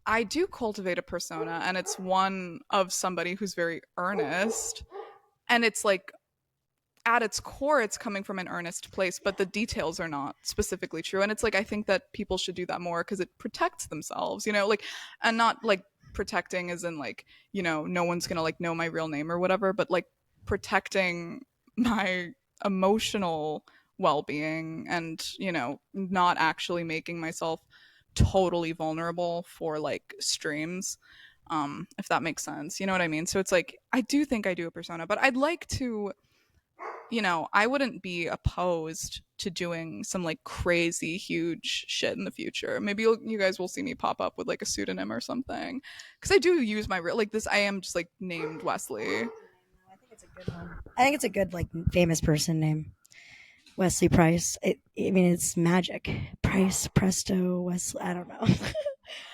I do cultivate a persona, and it's one of somebody who's very earnest, and it's like at its core it's coming from an earnest place, but the details are not specifically true. And it's like I think that people should do that more because it protects themselves, like, and not like protecting as in like, no one's gonna like know my real name or whatever, but like protecting my emotional well-being and, not actually making myself totally vulnerable for like streams, if that makes sense, you know what I mean? So it's like I do think I do a persona, but I'd like to, I wouldn't be opposed to doing some like crazy huge shit in the future. Maybe you guys will see me pop up with like a pseudonym or something, because I do use my real, like this, I am just like named Wesley. I think it's a good one. I think it's a good like famous person name. Wesley Preis. I mean, it's magic. Price, Presto, Wesley. I don't know.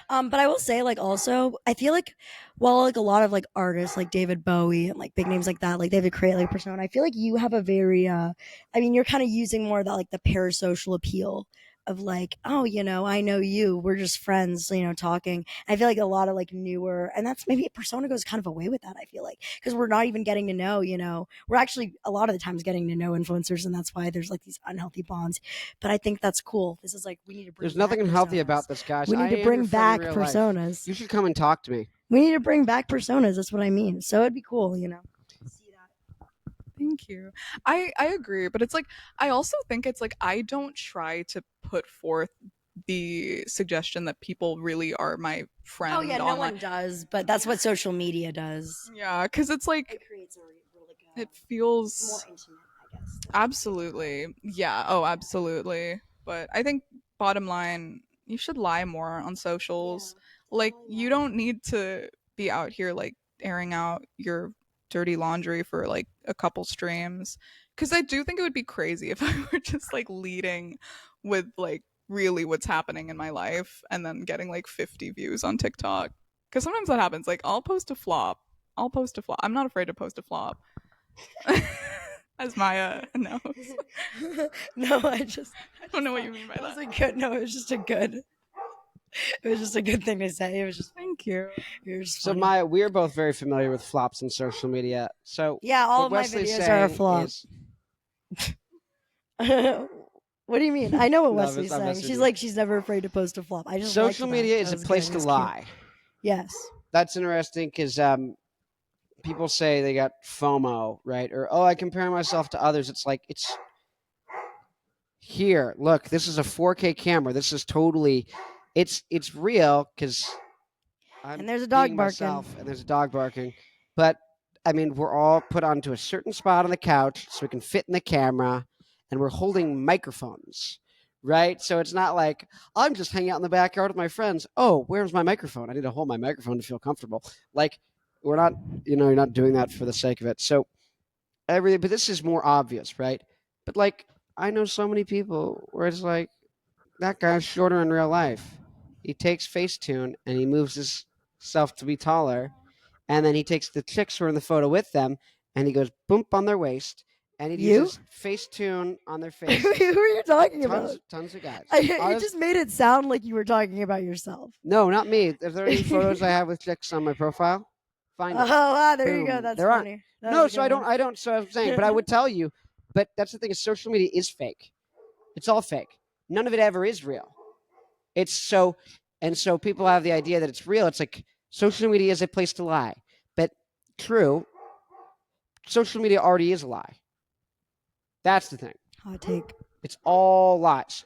But I will say, like, also, I feel like while like a lot of like artists, like David Bowie and like big names like that, like they have to create like persona. I feel like you have a very, I mean, you're kind of using more of that like the parasocial appeal of like, oh, I know you. We're just friends, talking. I feel like a lot of like newer, and that's maybe persona goes kind of away with that. I feel like because we're not even getting to know, we're actually a lot of the times getting to know influencers, and that's why there's like these unhealthy bonds. But I think that's cool. This is like we need to bring. There's nothing back unhealthy personas. about this, guys. We need to bring back personas. You should come and talk to me. We need to bring back personas. That's what I mean. So it'd be cool, See that. Thank you. I agree, but it's like I also think it's like I don't try to put forth the suggestion that people really are my friend. Oh yeah, no one does, but that's what social media does. Yeah, because it's like it creates a really good, it feels more intimate, I guess. Absolutely. Yeah. Oh, absolutely. But I think bottom line, you should lie more on socials. Like you don't need to be out here like airing out your dirty laundry for like a couple streams, because I do think it would be crazy if I were just like leading with like really what's happening in my life and then getting like 50 views on TikTok, because sometimes that happens. Like I'll post a flop. I'm not afraid to post a flop. As Maya knows. No, I don't know what you mean by that. It was good. No, it was just a good. It was just a good thing to say. It was just thank you. So Maya, we're both very familiar with flops in social media. So yeah, all of my videos are a flop. What do you mean? I know what Wesley's saying. She's like she's never afraid to post a flop. I just social media is a place to lie. Yes, that's interesting because people say they got FOMO, right? Or I compare myself to others. It's like it's here. Look, this is a 4K camera. This is totally. It's real because and there's a dog barking. And there's a dog barking. But I mean, we're all put onto a certain spot on the couch so we can fit in the camera, and we're holding microphones, right? So it's not like I'm just hanging out in the backyard with my friends. Oh, where's my microphone? I need to hold my microphone to feel comfortable. Like we're not, you're not doing that for the sake of it. So but this is more obvious, right? But like I know so many people where it's like that guy's shorter in real life. He takes Facetune and he moves himself to be taller, and then he takes the chicks who are in the photo with them and he goes boom on their waist, and he uses Facetune on their face. Who are you talking about? Tons of guys. You just made it sound like you were talking about yourself. No, not me. Is there any photos I have with chicks on my profile? Find it. Oh, wow, there you go. That's funny. No, so I don't. So I'm saying, but I would tell you. But that's the thing: is social media is fake. It's all fake. None of it ever is real. It's so people have the idea that it's real. It's like social media is a place to lie. But true, social media already is a lie. That's the thing. Hot take. It's all lies.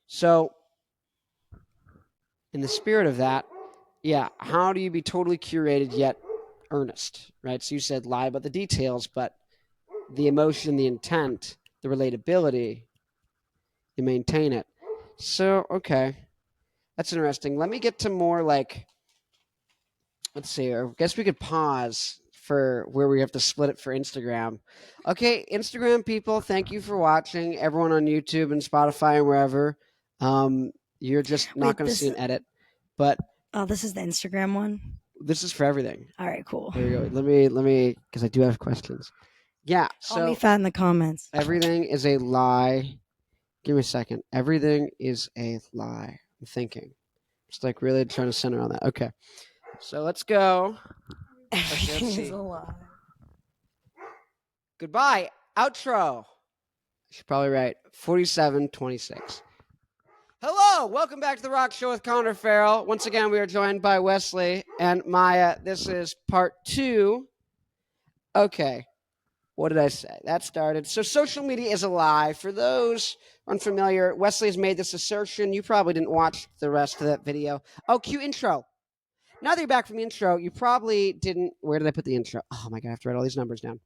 So, in the spirit of that, yeah, how do you be totally curated yet earnest, right? So you said lie about the details, but the emotion, the intent, the relatability, you maintain it. So, okay. That's interesting. Let me get to more like, let's see, I guess we could pause for where we have to split it for Instagram. Okay, Instagram people, thank you for watching. Everyone on YouTube and Spotify and wherever. You're just not going to see an edit, but Oh, this is the Instagram one. this is for everything. All right, cool. There we go. Let me, because I do have questions. Yeah, Call me so fat in the comments. everything is a lie. Give me a second. Everything is a lie. I'm thinking. Just like really trying to center on that. Okay. So let's go. Everything see. is a lie. Goodbye. Outro. She's probably right. 47:26. Hello. Welcome back to the Rock Show with Connor Farrell. Once again, we are joined by Wesley and Maya. This is part 2. Okay. What did I say? That started. So social media is a lie. For those unfamiliar, Wesley has made this assertion. You probably didn't watch the rest of that video. Oh, cue intro. Now that you're back from the intro, you probably didn't. Where did I put the intro? Oh my God, I have to write all these numbers down.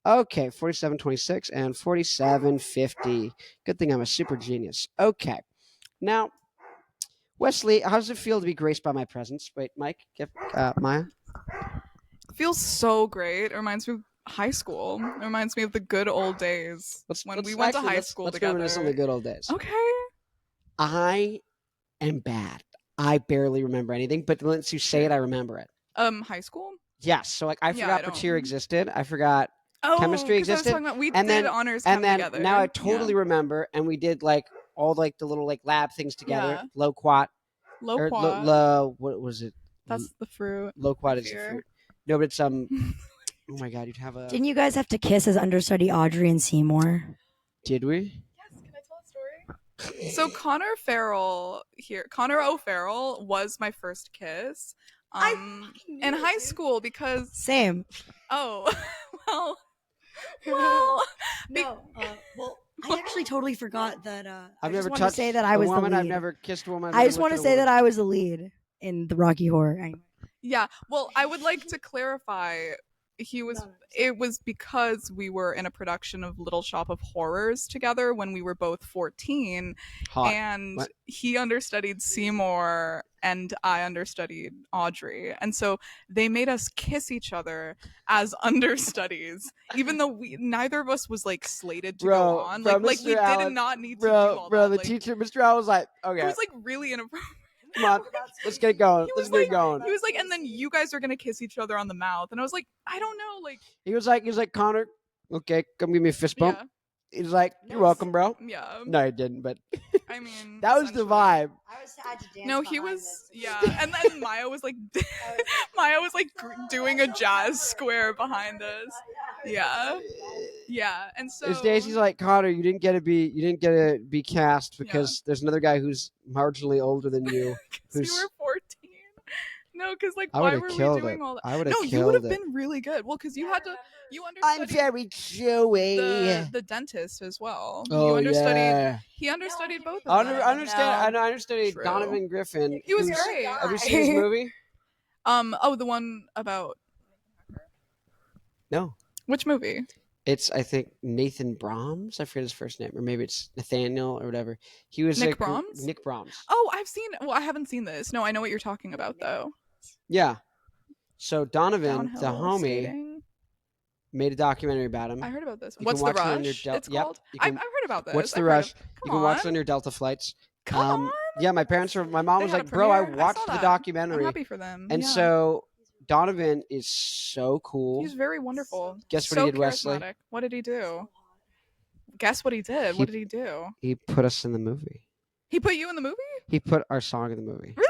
Okay, 47:26 and 47:50. Good thing I'm a super genius. Okay. Now, Wesley, how does it feel to be graced by my presence? Wait, Mike, give Maya. It feels so great. It reminds me of high school. It reminds me of the good old days when we went to high school let's together. Let's reminisce on the good old days. Okay. I am bad. I barely remember anything, but once you say it, I remember it. High school? Yes. So like I forgot Patir existed. I forgot chemistry 'cause I was existed. talking about, we and did then honors and then together. now I totally remember, and we did like all like the little like lab things together. Yeah. Loquat. Loquat. What was it? That's the fruit. Loquat is the fruit. No, but it's Oh my God, you'd have a. Didn't you guys have to kiss as understudy Audrey and Seymour? Did we? Yes, can I tell a story? So Connor O'Farrell was my first kiss. In high school because Same. well No. I actually totally forgot that. I've I never just want touched to say that I was a woman. the lead. I've never kissed a woman. I just want to say that I was the lead in the Rocky Horror. Anyway. Yeah, well, I would like to clarify. It was because we were in a production of Little Shop of Horrors together when we were both 14. Hot. And What? he understudied Seymour and I understudied Audrey. And so they made us kiss each other as understudies, even though neither of us was like slated to go on. Like we did not need to do all that. The teacher, Mr. Al was like, okay. It was like really inappropriate. Come on, let's get going. Let's get going. He was like, and then you guys are gonna kiss each other on the mouth, and I was like, I don't know, like. He was like, Connor, okay, come give me a fist bump. Yeah. He's like, you're welcome, bro. Yeah. No, he didn't, but I mean, that was the vibe. I was sad to dance. No, he was, yeah, and then Maya was like, doing a jazz square behind us. Yeah. And so Stacey's like, Connor, you didn't get to be cast because there's another guy who's marginally older than you. You were 14. No, because like, I why would've were we killed doing it. all that? I would have No, killed you would have it. been really good. Well, because you understudied. I'm very chewy. The dentist as well. Oh, you understudied. yeah. He understudied both I of them. understand. I understudied True. Donovan Griffin. He was who's- great. Have you seen his movie? The one about No. which movie? It's, I think, Nathan Brahms. I forget his first name, or maybe it's Nathaniel or whatever. He was Nick Brahms? Nick Brahms. Oh, I haven't seen this. No, I know what you're talking about though. Yeah. So Donovan, Downhill the homie, skating. made a documentary about him. I heard about this. You What's can the watch it on rush? your It's yep, called. you can- I've heard about this. What's the I've heard rush? of- You can watch it on your Delta flights. Come on. Yeah, my parents my mom They was had a like, bro, I premiere. I watched saw the that. documentary. I'm happy for them. And yeah. so Donovan is so cool. He's very wonderful. Guess what so he did, Wesley? charismatic. What did he do? Guess what he did? What did he do? He put us in the movie. He put you in the movie? He put our song in the movie. Really?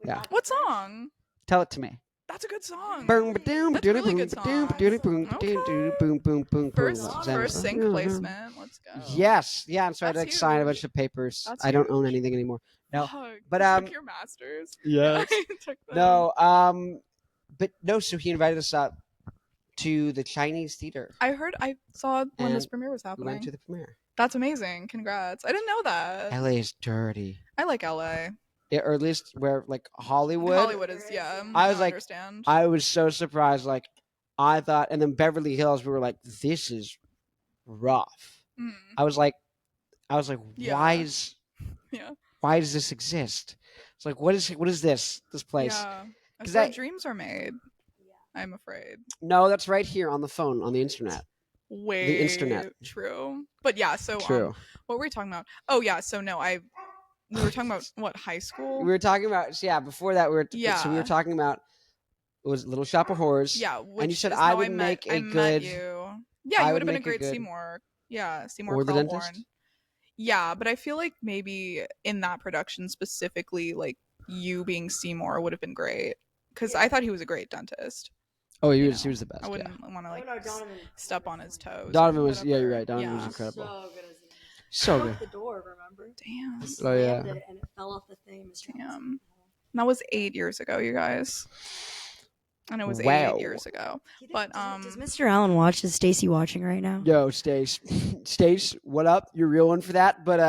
Yeah. What song? Tell it to me. That's a good song. Boom, ba-doom, That's a really ba-doom, good ba-doom, song. ba-doom, ba-doom, Okay. ba-doom, boom, boom, boom, First boom. sync placement. Let's go. Yes, yeah, and so I had to That's like sign a huge. bunch of papers. That's I don't own huge. anything anymore. No, Fuck, but you took your masters. yes. I took them. No, but no, so he invited us out to the Chinese theater. I saw when this And premiere was We happening. went to the premiere. That's amazing. Congrats. I didn't know that. LA is dirty. I like LA. Yeah, or at least where like Hollywood. Hollywood is, yeah. I was like, understand. I was so surprised. Like, I thought, and then Beverly Hills, we were like, this is rough. Mm. I was like, Yeah. why does this exist? It's like, what is this place? Yeah. That's 'Cause where that- dreams are made. I'm afraid. No, that's right here on the phone, on the internet. Way internet. True. But yeah, so True. what were we talking about? Oh yeah, so no, we were talking about what, high school? We were talking about, before that, so we were Yeah. talking about, it was Little Shop of Horrors. Yeah, and you said is I how would met- make a I met good. you. Yeah, I you would would have been a make a great good- Seymour. Yeah, Seymour Or the Krelborn. dentist? Yeah, but I feel like maybe in that production specifically, like you being Seymour would have been great because I thought he was a great dentist. Oh, he you was know. the best. I wouldn't want to like step on his toes. Donovan or was. Yeah, you're whatever. right. Donovan was Yeah. incredible. So good as the So broke good. the door, remember? Damn. Oh, yeah. Slammed it and it fell off the thing. Mr. Damn. That was 8 years ago, you guys. And it was Wow. 8 years ago. But does Mr. Allen watch? Is Stacy watching right now? Yo, Stace, what up? You're real one for that, but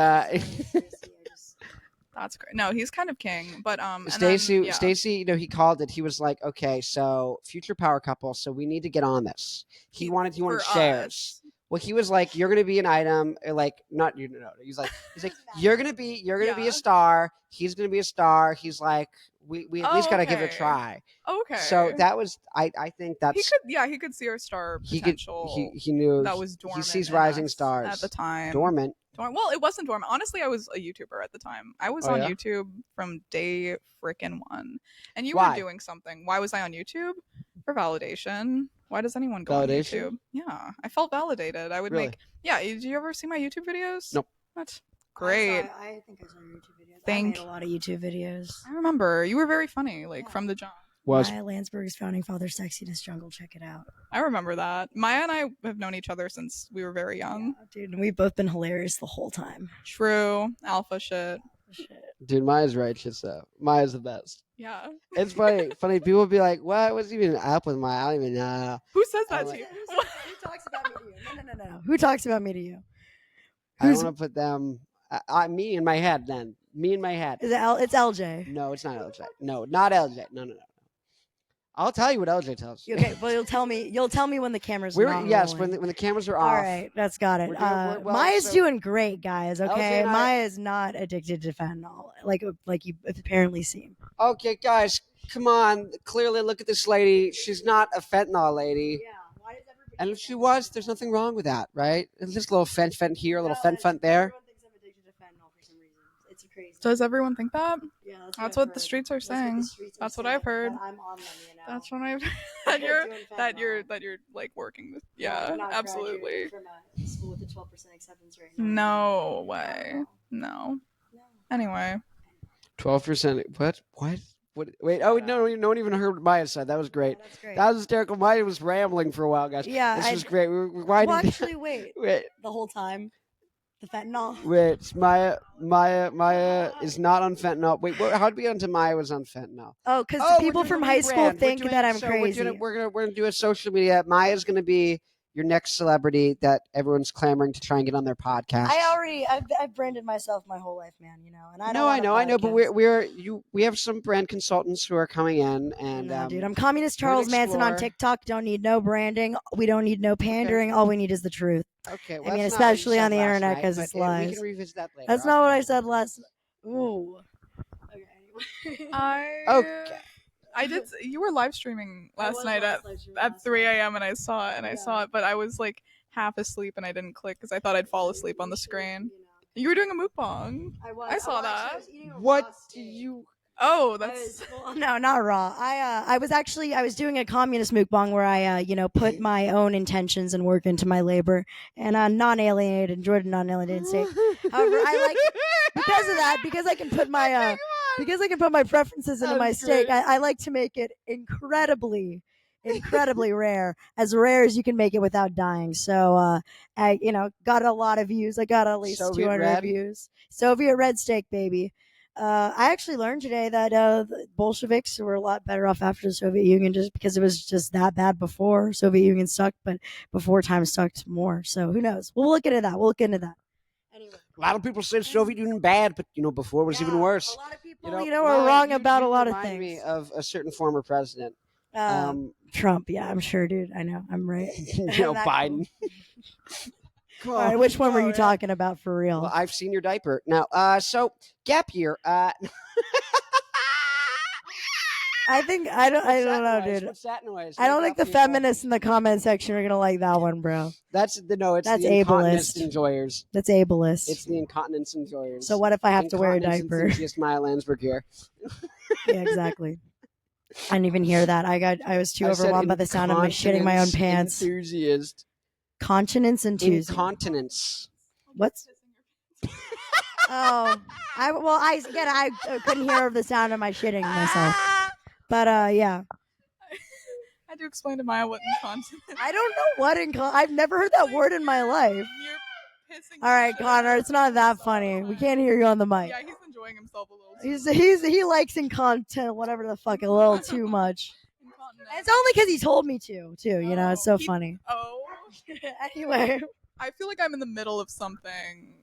that's great. No, he's kind of king. But and Stacy, then, yeah. Stacy, he called it. He was like, okay, so future power couple, so we need to get on this. He wanted for shares. us. Well, he was like, you're gonna be an item, like not you. No, he's like, you're gonna be Yeah. a star. He's gonna be a star. He's like, we at least gotta give it a okay. try. Okay. So that was, I think that's he could see our star he potential. he knew that was dormant. He sees in rising us stars at the time. dormant. Well, it wasn't dormant. Honestly, I was a YouTuber at the time. I was Oh, on yeah? YouTube from day frickin' one. And you Why? were doing something. Why was I on YouTube? For validation. Why does anyone go Validation? on YouTube? Yeah, I felt validated. I would Really? make. Yeah, did you ever see my YouTube videos? Nope. That's great. I think I saw your YouTube videos. Thank- I made a lot of YouTube videos. I remember you were very funny, like Yeah. from the jump. Was Maya Landsberg's Founding Father Sexiness Jungle. Check it out. I remember that. Maya and I have known each other since we were very young. Yeah, dude, and we've both been hilarious the whole time. True. Alpha shit. Shit. dude, Maya's righteous though. Maya's the best. Yeah. It's funny. People will be like, "What? What's even up with Maya?" I don't even know. Who says that like- to you? Who talks about me to you? No. Who talks about me to you? I don't Who's- want to put them. Me in my head. Then me in my head. Is it it's LJ. No, it's not LJ. No, not LJ. No. I'll tell you what LJ tells. Okay, well you'll tell me when the cameras are not Yes, rolling. when the cameras are All off. right, that's got it. We're doing- well, Maya's so- doing great, guys. Okay, and I- Maya's not addicted to fentanyl, like you apparently seem. Okay, guys, come on. Clearly, look at this lady. She's not a fentanyl lady. Yeah. Why does everybody? And if she was, there's nothing wrong with that, right? It's just a little fent here, a little fent there. Everyone thinks I'm addicted to fentanyl for some reason. It's crazy. Does everyone think that? Yeah, That's I've what the heard. streets are That's what the saying. streets are That's what saying, I've heard. but I'm on them, you know. That's what I've I'm that doing that you're like working with. I'm Yeah, not absolutely. graduating from a school with a 12% acceptance rate. No. No way. No. No. Anyway. 12%. What? Wait. Oh, no one even heard what Maya said. That was great. Yeah, that's great. That was hysterical. Maya was rambling for a while, guys. Yeah, This I- was great. We're winding Well, down. actually, wait. Wait. The whole time, the fentanyl. Wait, Maya is not on fentanyl. Wait, how'd we get onto Maya was on fentanyl? Oh, because Oh, people we're doing from a high school rebrand. think that I'm crazy. We're gonna do a social media. Maya's gonna be your next celebrity that everyone's clamoring to try and get on their podcast. I've branded myself my whole life, man. You know, and I don't No, want I a know, but podcast. we have some brand consultants who are coming in, and No, dude, I'm communist we're gonna Charles Manson on explore- TikTok. Don't need no branding. We don't need no pandering. All we need is the truth. okay. I Well, mean, that's not what you especially said on the last internet, night, 'cause but it's we lies. can revisit that later. That's not what I said last. Ooh. Okay. Anyway. Okay. I did. You were live streaming I last was night live streaming at last 3 night. a.m. and I saw it and I saw it, but I was like half asleep and I didn't click because I thought I'd fall asleep on the screen. You were doing a mukbang. I saw that. What do you? Oh, that's No, not raw. I was doing a communist mukbang where I put my own intentions and work into my labor and non-alienated enjoyed a non-alienated state. However, I like because of that because I can put my preferences into That my was steak. great. I like to make it incredibly rare as you can make it without dying. So I got a lot of views. I got at least Soviet 200 red? views. Soviet red steak, baby. I actually learned today that the Bolsheviks were a lot better off after the Soviet Union, just because it was just that bad before. Soviet Union sucked, but before times sucked more. So who knows? We'll look into that. Anyway. A lot of people say the Soviet Union bad, but before it was even worse. A lot of people, Maya, are wrong about you a lot of remind me things. of a certain former president. Trump, yeah, I'm sure, dude. I know, I'm right. Biden. All right, which one were you talking about for real? Well, I've seen your diaper. Now, so gap year. I don't know, dude. What's that noise? I don't think the feminists in the comment section are gonna like that one, bro. That's the That's the incontinence ableist. enjoyers. That's ableist. It's the incontinence enjoyers. So what if I have to wear a diaper? Just Maya Landsberg here. Yeah, exactly. I didn't even hear that. I was too overwhelmed by the sound of my shitting my own pants. Enthusiast. Continence and Tuesday. Incontinence. What's? Oh, I couldn't hear the sound of my shitting myself. But yeah. I had to explain to Maya what incontinence. I don't know what I've never heard that word in my life. You're pissing. All right, Connor, it's not that funny. We can't hear you on the mic. Yeah, he's enjoying himself a little. He likes incontinent, whatever the fuck, a little too much. It's only because he told me to, too. It's so funny. Oh. Anyway, I feel like I'm in the middle of something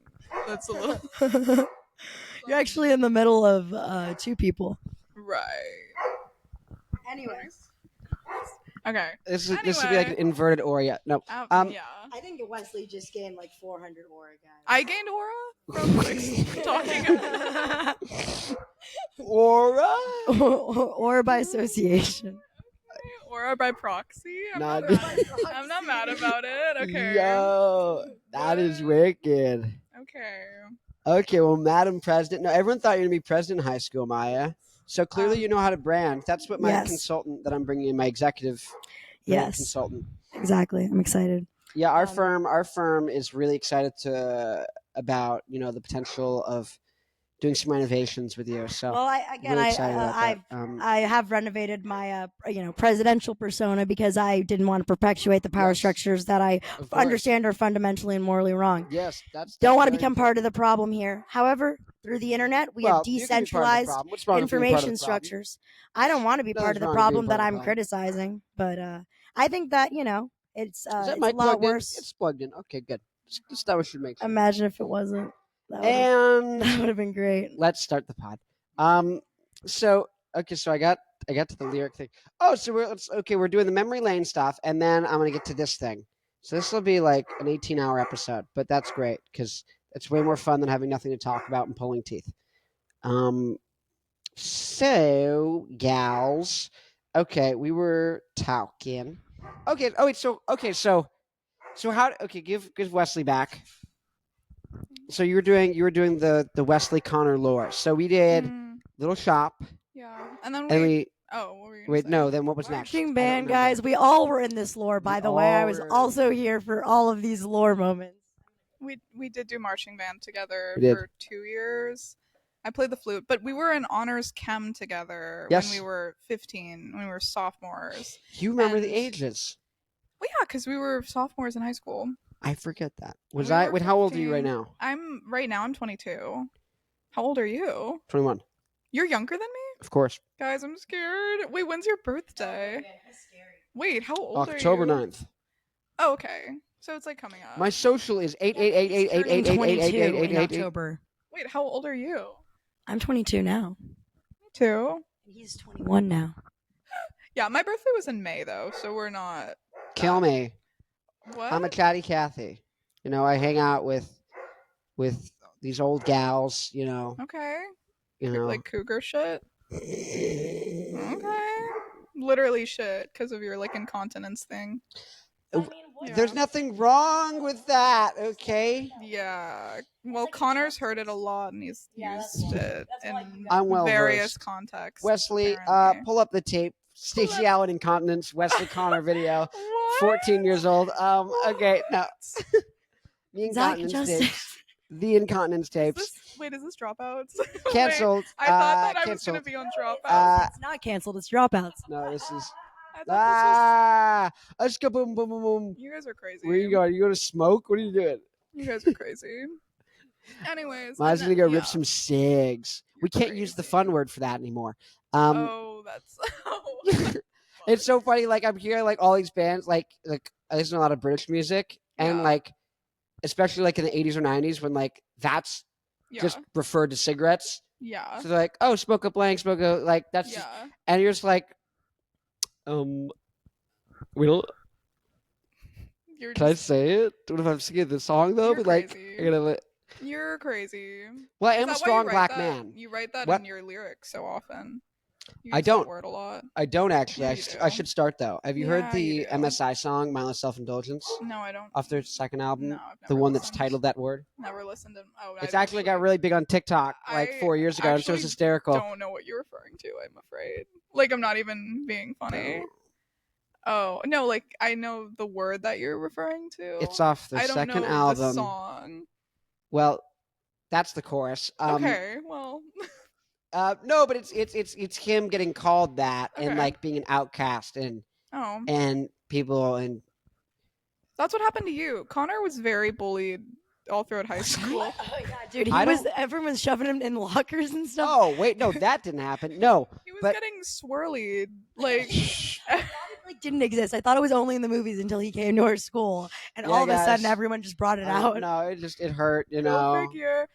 that's a little. You're actually in the middle of two people. Right. Anyway. Okay. This would be like an inverted aura. No. Yeah. I think Wesley just gained like 400 aura, guys. I gained aura from talking about Aura? Or by association. Aura by proxy? I'm not mad about it. Okay. Yo, that is wicked. Okay. Okay, well, Madam President. No, everyone thought you were going to be president in high school, Maya. So clearly you know how to brand. That's what my consultant that I'm bringing in, my executive consultant. Exactly. I'm excited. Yeah, our firm is really excited about the potential of doing some renovations with you. So well, I have renovated my presidential persona because I didn't want to perpetuate the power structures that I understand are fundamentally and morally wrong. Yes, don't want to become part of the problem here. However, through the internet, we have decentralized information structures. I don't want to be part of the problem that I'm criticizing, but I think that it's a lot worse. It's plugged in. Okay, good. Just that should make sense. Imagine if it wasn't. That would have been great. Let's start the pod. So I got to the lyric thing. Oh, so we're doing the memory lane stuff, and then I'm gonna get to this thing. So this will be like an 18-hour episode, but that's great because it's way more fun than having nothing to talk about and pulling teeth. So gals, okay, we were talking. Okay. Oh wait. So how? Okay, give Wesley back. So you were doing the Wesley Connor lore. So we did Little Shop. Yeah, and then we. Oh, what were you wait, say? no. Then what was next? Marching band, guys. We all were in this lore. By the way, I was also here for all of these lore moments. We did do marching band together for 2 years. I played the flute, but we were in honors chem together when we were 15, when we were sophomores. You remember the ages? Well, yeah, because we were sophomores in high school. I forget that. Wait, how old are you right now? I'm 22. How old are you? 21. You're younger than me? Of course. Guys, I'm scared. Wait, when's your birthday? Oh, that's scary. Wait, how old are you? October 9th. Oh, okay. So it's like coming up. My social is 88888888888 in October. Wait, how old are you? I'm 22 now. Me too. He's 21 now. Yeah, my birthday was in May though, so we're not. Kill me. What? I'm a chatty Cathy. I hang out with these old gals. Okay. Like cougar shit. Okay. Literally shit because of your incontinence thing. There's nothing wrong with that, okay? Yeah. Well, Connor's heard it a lot, and he's used it in various contexts. Wesley, apparently. pull up the tape. Stacey Allen Incontinence, Wesley Connor video. 14 years old. Okay, no. The incontinence tapes. The incontinence tapes. Wait, is this Dropouts? Canceled. I thought that I was going to be on Dropouts. It's not canceled. It's Dropouts. No, this is. Let's go boom, boom, boom, boom. You guys are crazy. Where you going? You going to smoke? What are you doing? You guys are crazy. Anyways, Mine's and gonna then- go rip yeah. some cigs. We can't use the crazy. fun word for that anymore. Oh, that's. It's so funny. Like I'm hearing like all these bands. Like I listen to a lot of British music, and Yeah. like especially like in the 80s or 90s when like that's Yeah. just referred to cigarettes. Yeah. So they're like, oh, smoke a blank, smoke a like that's just, Yeah. and you're just like, we don't. You're Can I just. say it? What if I'm singing the song though? You're But like, crazy. you're gonna. You're crazy. Well, I Is am a that why you strong write black that? man. You write that What? in your lyrics so often. You I use that don't. word a lot. I don't actually. Yeah, I, you I do. should start though. Have you Yeah, heard you the do. MSI song "Mindless Self Indulgence" No, I don't. off their second album? No, I've The never one that's listened. titled that word. Never listened to. Oh, It's I've actually got really big on TikTok like I 4 years ago, and so it's actually hysterical. Don't know what you're referring to. I'm afraid. Like I'm not even being funny. Oh no, like I know the word that you're referring to. It's off their I don't second know album. the song. Well, that's the chorus. Okay, well. No, but it's him getting called that and Okay. like being an outcast Oh, and people and that's what happened to you. Connor was very bullied all throughout high school. Oh yeah, dude. I Everyone was shoving him in lockers and stuff. oh wait, no, that didn't happen. No, He was but getting swirlied. Like, I thought it like didn't exist. I thought it was only in the movies until he came to our school, and Yeah, all of a sudden guys. everyone just brought it out. No, it hurt, you go know. figure.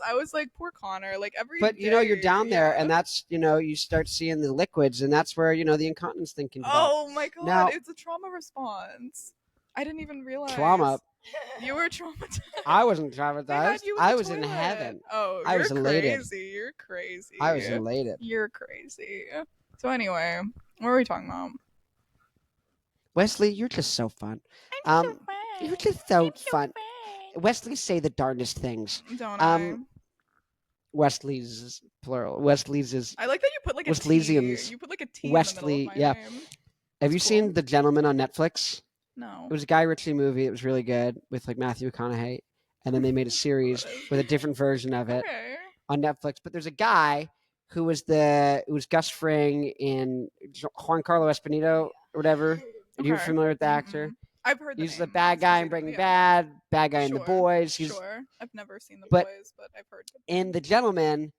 I was like, poor Connor. Like every But you know, you're day, down there, yeah. and that's you start seeing the liquids, and that's where the incontinence thing can develop. Oh my god, Now- it's a trauma response. I didn't even realize. Trauma. You were traumatized. I wasn't They had traumatized. you in I the was in toilet. heaven. Oh, I you're was elated. crazy. You're crazy. I was elated. You're crazy. So anyway, what were we talking about? Wesley, you're just so fun. I'm so You're fun. just so I'm so fun. fun. Wesley say the darndest things. Don't I? Wesley's is plural. Wesley's is. I like that you put like a T. Wesleysians. You put like a T Wesley, in the middle yeah. of my name. Have That's you cool. seen The Gentleman on Netflix? No. It was a Guy Ritchie movie. It was really good with like Matthew McConaughey, and then they made a series with a different version of it Okay. on Netflix. But there's a guy who was Gus Fring in Juan Carlo Esposito or whatever. You're Okay. familiar with the actor? Mhm. I've heard the He's the name, bad guy in Esposito, Breaking yeah. Bad guy in The Sure, Boys. He's Sure. I've never seen the but boys, but I've heard. Good in things. The Gentleman.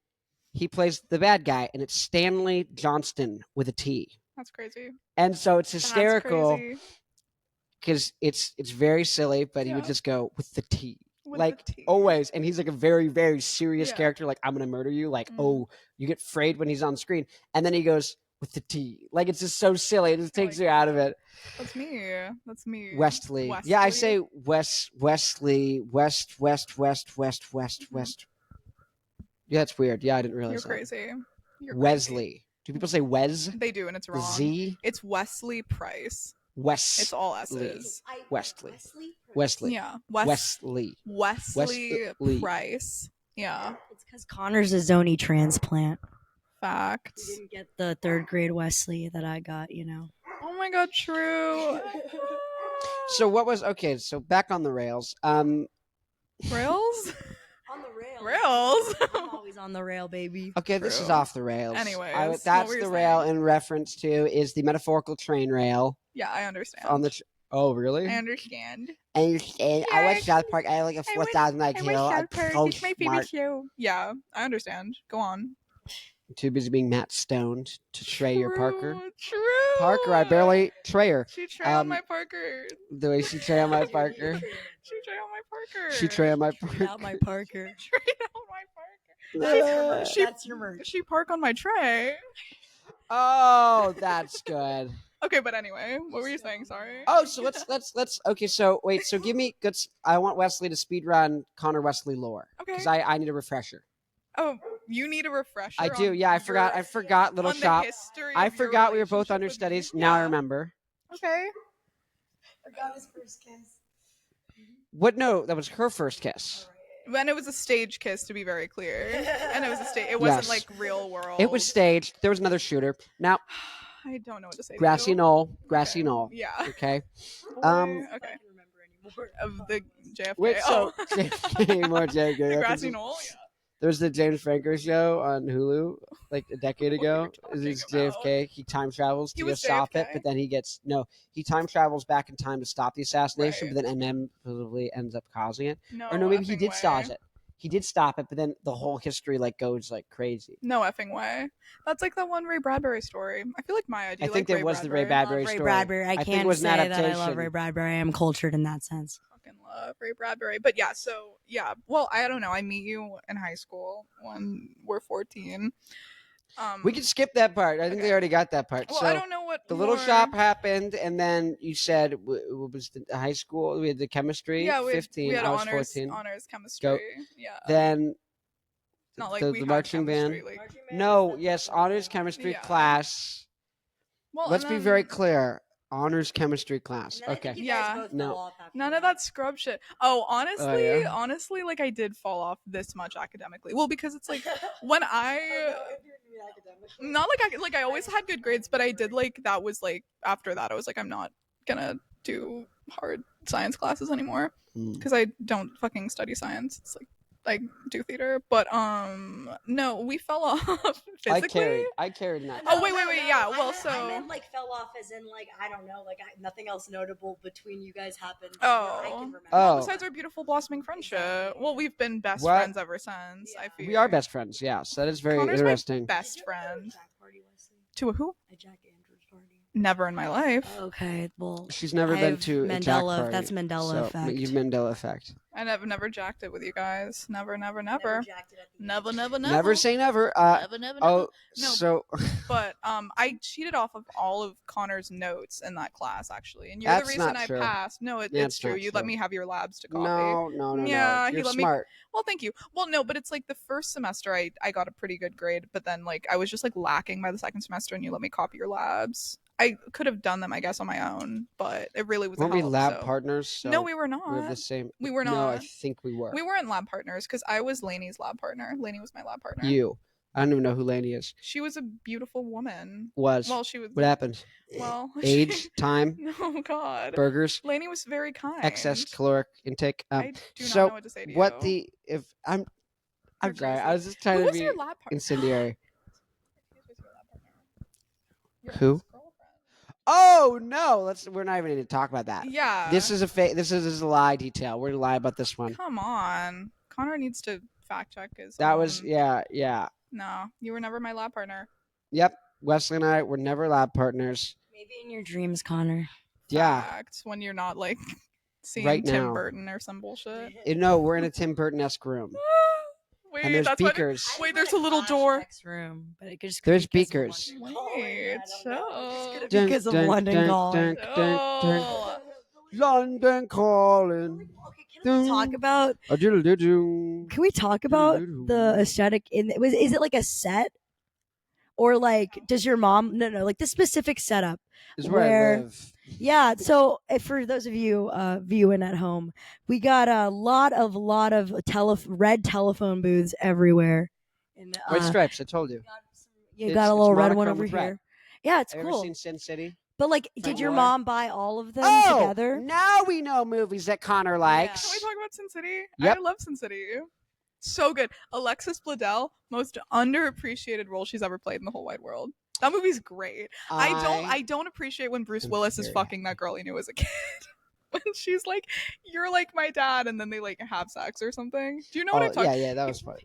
He plays the bad guy, and it's Stanley Johnston with a T. That's crazy. And so it's That's hysterical crazy. because it's very silly, but he would Yeah. just go with the T. With Like the T. always, and he's like a very, very serious Yeah. character. Like I'm gonna murder you. Like Mm. oh, you get afraid when he's on screen, and then he goes with the T. Like it's just so silly. It just takes like you out of it. That's me. That's me. Wesley. Yeah, I say Wesley? Wesley. West. Yeah, it's weird. Yeah, I didn't realize You're that. crazy. You're Wesley. crazy. Do people say Wes? They do, and it's The wrong. Z. It's Wesley Preis. Wes. It's all S's. Wesley. Wesley. Yeah. Wesley. Wesley Wesley. Price. Yeah. It's because Connor's a Zoni transplant. Facts. He didn't get the third grade Wesley that I got. Oh my god, true. So what was okay? So back on the rails. Rails? On the rail. Rails? I'm always on the rail, baby. Okay, this is True. off the rails. Anyways, what that's were you the rail saying? in reference to is the metaphorical train rail Yeah, I understand. on the. Oh really? I understand. And I went Yes. South Park. I had like a I went- 4,000 like I went hill. I'm South Park. so It's my favorite smart. show. Yeah, I understand. Go on. Too busy being Matt Stoned to tray your Parker. True. Parker, I barely tray her. She tray on Um, my Parker. The way she tray on my Parker. She tray on my Parker. She tray on my Straight Parker. out my Parker. Tray on my Parker. She- That's your merch. She park on my tray. Oh, that's good. Okay, but anyway, what were you saying? Sorry. Oh, so let's. Okay, so wait. So give me good. I want Wesley to speed run Connor Wesley lore Okay. because I need a refresher. Oh, you need a refresher. I do. on Yeah, I forgot. your- I forgot. Little on the shop. history I of your forgot we were both relationship under with me. studies. Now I Yeah. remember. Okay. I got his first kiss. What? No, that was her first kiss. When it was a stage kiss, to be very clear, and it was a stage. It wasn't Yes. like real world. It was staged. There was another shooter. Now, I don't know what to say. to grassy you. knoll. Grassy Okay. knoll. Yeah. Okay. Okay. I can't remember anymore. Of the JFK. Wait. So oh. JFK, more JFK. the grassy references. knoll. Yeah. There was the James Franco show on Hulu like a decade What are ago. you It's talking about? JFK. He time travels He to go was stop it, JFK? but then he time travels back in time to stop the assassination, Right. but then inevitably ends up causing it. No. Or no, maybe he effing did way. stop it. he did stop it, but then the whole history like goes like crazy. No effing way. That's like the one Ray Bradbury story. I feel like Maya. Do I you think like there was the Bradbury? Ray Bradbury Ray story. Bradbury. I think can it was an say that I love adaptation. Ray Bradbury. I am cultured in that sense. Fucking love Ray Bradbury. But yeah, so yeah. Well, I don't know. I meet you in high school when we're 14. We can skip that part. I think Okay. they already got that part. Well, so I don't know what the more... little shop happened, and then you said what was the high school? We had the chemistry. Yeah, 15. we had I was honors, 14. honors chemistry. Yeah. Then Not like the we had marching chemistry, band. like... No, yes, honors chemistry Yeah. class. Well, Let's and be then- very clear. Honors chemistry class. And then I Okay. think you Yeah. guys both No. fell off after None of that scrub shit. Oh, honestly, yeah? honestly, like I did fall off this much academically. Well, because it's like when I not like I always had good grades, but I did like that was like after that I was like I'm not gonna do hard science classes anymore Mm. because I don't fucking study science. It's like I do theater, but no, we fell off physically. I carried in that. Oh, wait, yeah, well, I so- meant like fell off as in like I don't know, like nothing else notable between you guys happened. Oh. I can remember. Oh. Besides our beautiful blossoming friendship. Well, we've been best What? friends ever since. I feel We are best friends. Yes, that is very Connor's interesting. my best friend. Jack party, Wesley. To a who? A Jack Andrews party. Never in my life. Okay, well, She's never I been have to a Jack Mandela. party. That's Mandela so, effect. You Mandela effect. I never jacked it with you guys. Never. Never jacked it at the Never, end. never. Never say never. Never. Oh, No. so But I cheated off of all of Connor's notes in that class actually, and you're That's the reason not I true. passed. No, it's That's true. not You let true. me have your labs to copy. no. Yeah, he You're let me- smart. Well, thank you. Well, no, but it's like the first semester I got a pretty good grade, but then like I was just like lacking by the second semester, and you let me copy your labs. I could have done them, I guess, on my own, but it really was. Weren't a we help, lab so. partners? So No, we were not. We have the same. We were No, I not. think we were. We weren't lab partners because I was Lainey's lab partner. Lainey was my lab partner. You. I don't even know who Laney is. She was a beautiful woman. Was. Well, she was. What happened? Well, Age, time, Oh God. burgers, Lainey was very kind. excess caloric intake. I do not so know what to say to what you. the if I'm You're sorry. crazy. I was just trying Who to was be your lab partner? incendiary. Your Who? ex-girlfriend. Oh no! We're not even going to talk about that. Yeah. This is a lie detail. We're gonna lie about this one. Come on. Connor needs to fact check his. That was own- yeah. No, you were never my lab partner. Yep. Wesley and I were never lab partners. Maybe in your dreams, Connor. Yeah. Facts, when you're not like seeing Right Tim now. Burton or some bullshit. No, we're in a Tim Burton-esque room, Wait, and there's that's what. beakers. Wait, there's a little door. Next room, but it could just There's be because beakers. of London calling, Wait, I don't know. It's gonna be Dun, because of dun, London dun, calling. dun, dun, dun. Oh. London calling. Okay, can we talk about? A-doodle-doo-doo. Can we talk about the aesthetic? Is it like a set, or like does your mom? No, like the specific setup. Is where I where- live. Yeah. So for those of you viewing at home, we got a lot of red telephone booths everywhere. And, White stripes. I told you. you It's- got a it's little red one monochrome over with red. here. Yeah, it's Have you cool. ever seen Sin City? But like, Frank did your Miller? mom buy all of them Oh, together? now we know movies that Connor likes. Can we talk about Sin City? Yep. I love Sin City. So good. Alexis Bledel, most underappreciated role she's ever played in the whole wide world. That movie's great. I don't appreciate when Bruce am Willis is very fucking that girl he knew as a kid. When she's like, "You're like my dad," and then they like have sex or something. Do you know what I'm talking? Yeah, that was fun.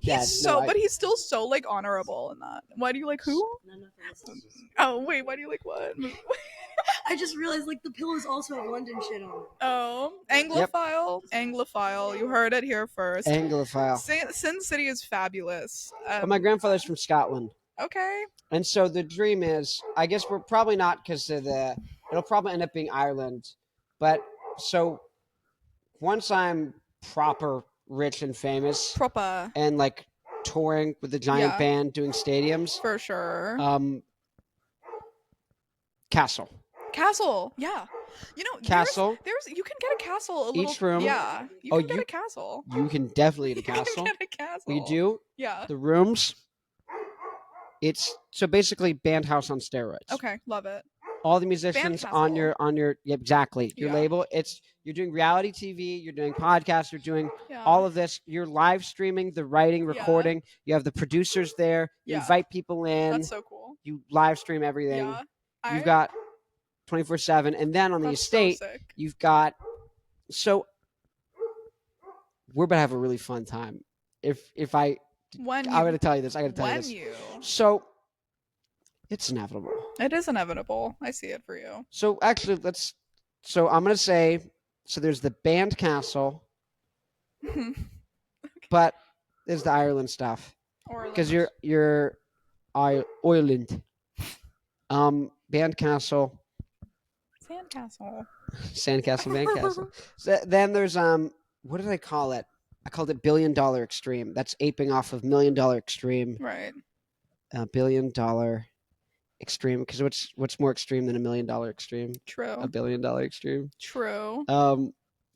But he's still so like honorable in that. Why do you like who? Oh wait, why do you like what? I just realized like the pillow's also a London shit on it. Oh, Anglophile. You heard it here first. Anglophile. Sin City is fabulous. But my grandfather's from Scotland. Okay. And so the dream is, I guess we're probably not because of it'll probably end up being Ireland. But so once I'm proper rich and famous Proper. and like touring with the giant Yeah. band doing stadiums, For sure. castle. Castle. Yeah. You know, Castle. There's you can get a castle a little. Each room. Yeah. You Oh, can get you- a castle. You can definitely get a You castle. can get a castle. We do. Yeah. The rooms. It's so basically band house on steroids. Okay. Love it. All the musicians on castle. your yeah, exactly your Yeah. label. You're doing reality TV, you're doing podcasts, you're doing Yeah. all of this. You're live streaming, the writing, Yeah. recording. You have the producers there. You Yeah. invite people in. That's so cool. You live stream everything. Yeah. You've got 24/7, and then on the That's estate, so sick. you've got. So we're about to have a really fun time. if I When I'm you, gonna tell you this. I gotta tell you when this. you, So it's inevitable. it is inevitable. I see it for you. So actually, So I'm gonna say. So there's the band castle, but there's the Ireland stuff because you're Ireland. Band castle, Sandcastle. sandcastle, band castle. So then there's what did I call it? I called it $1 billion extreme. That's aping off of $1 million extreme. Right. $1 billion extreme because what's more extreme than $1 million extreme? True. $1 billion extreme. True. And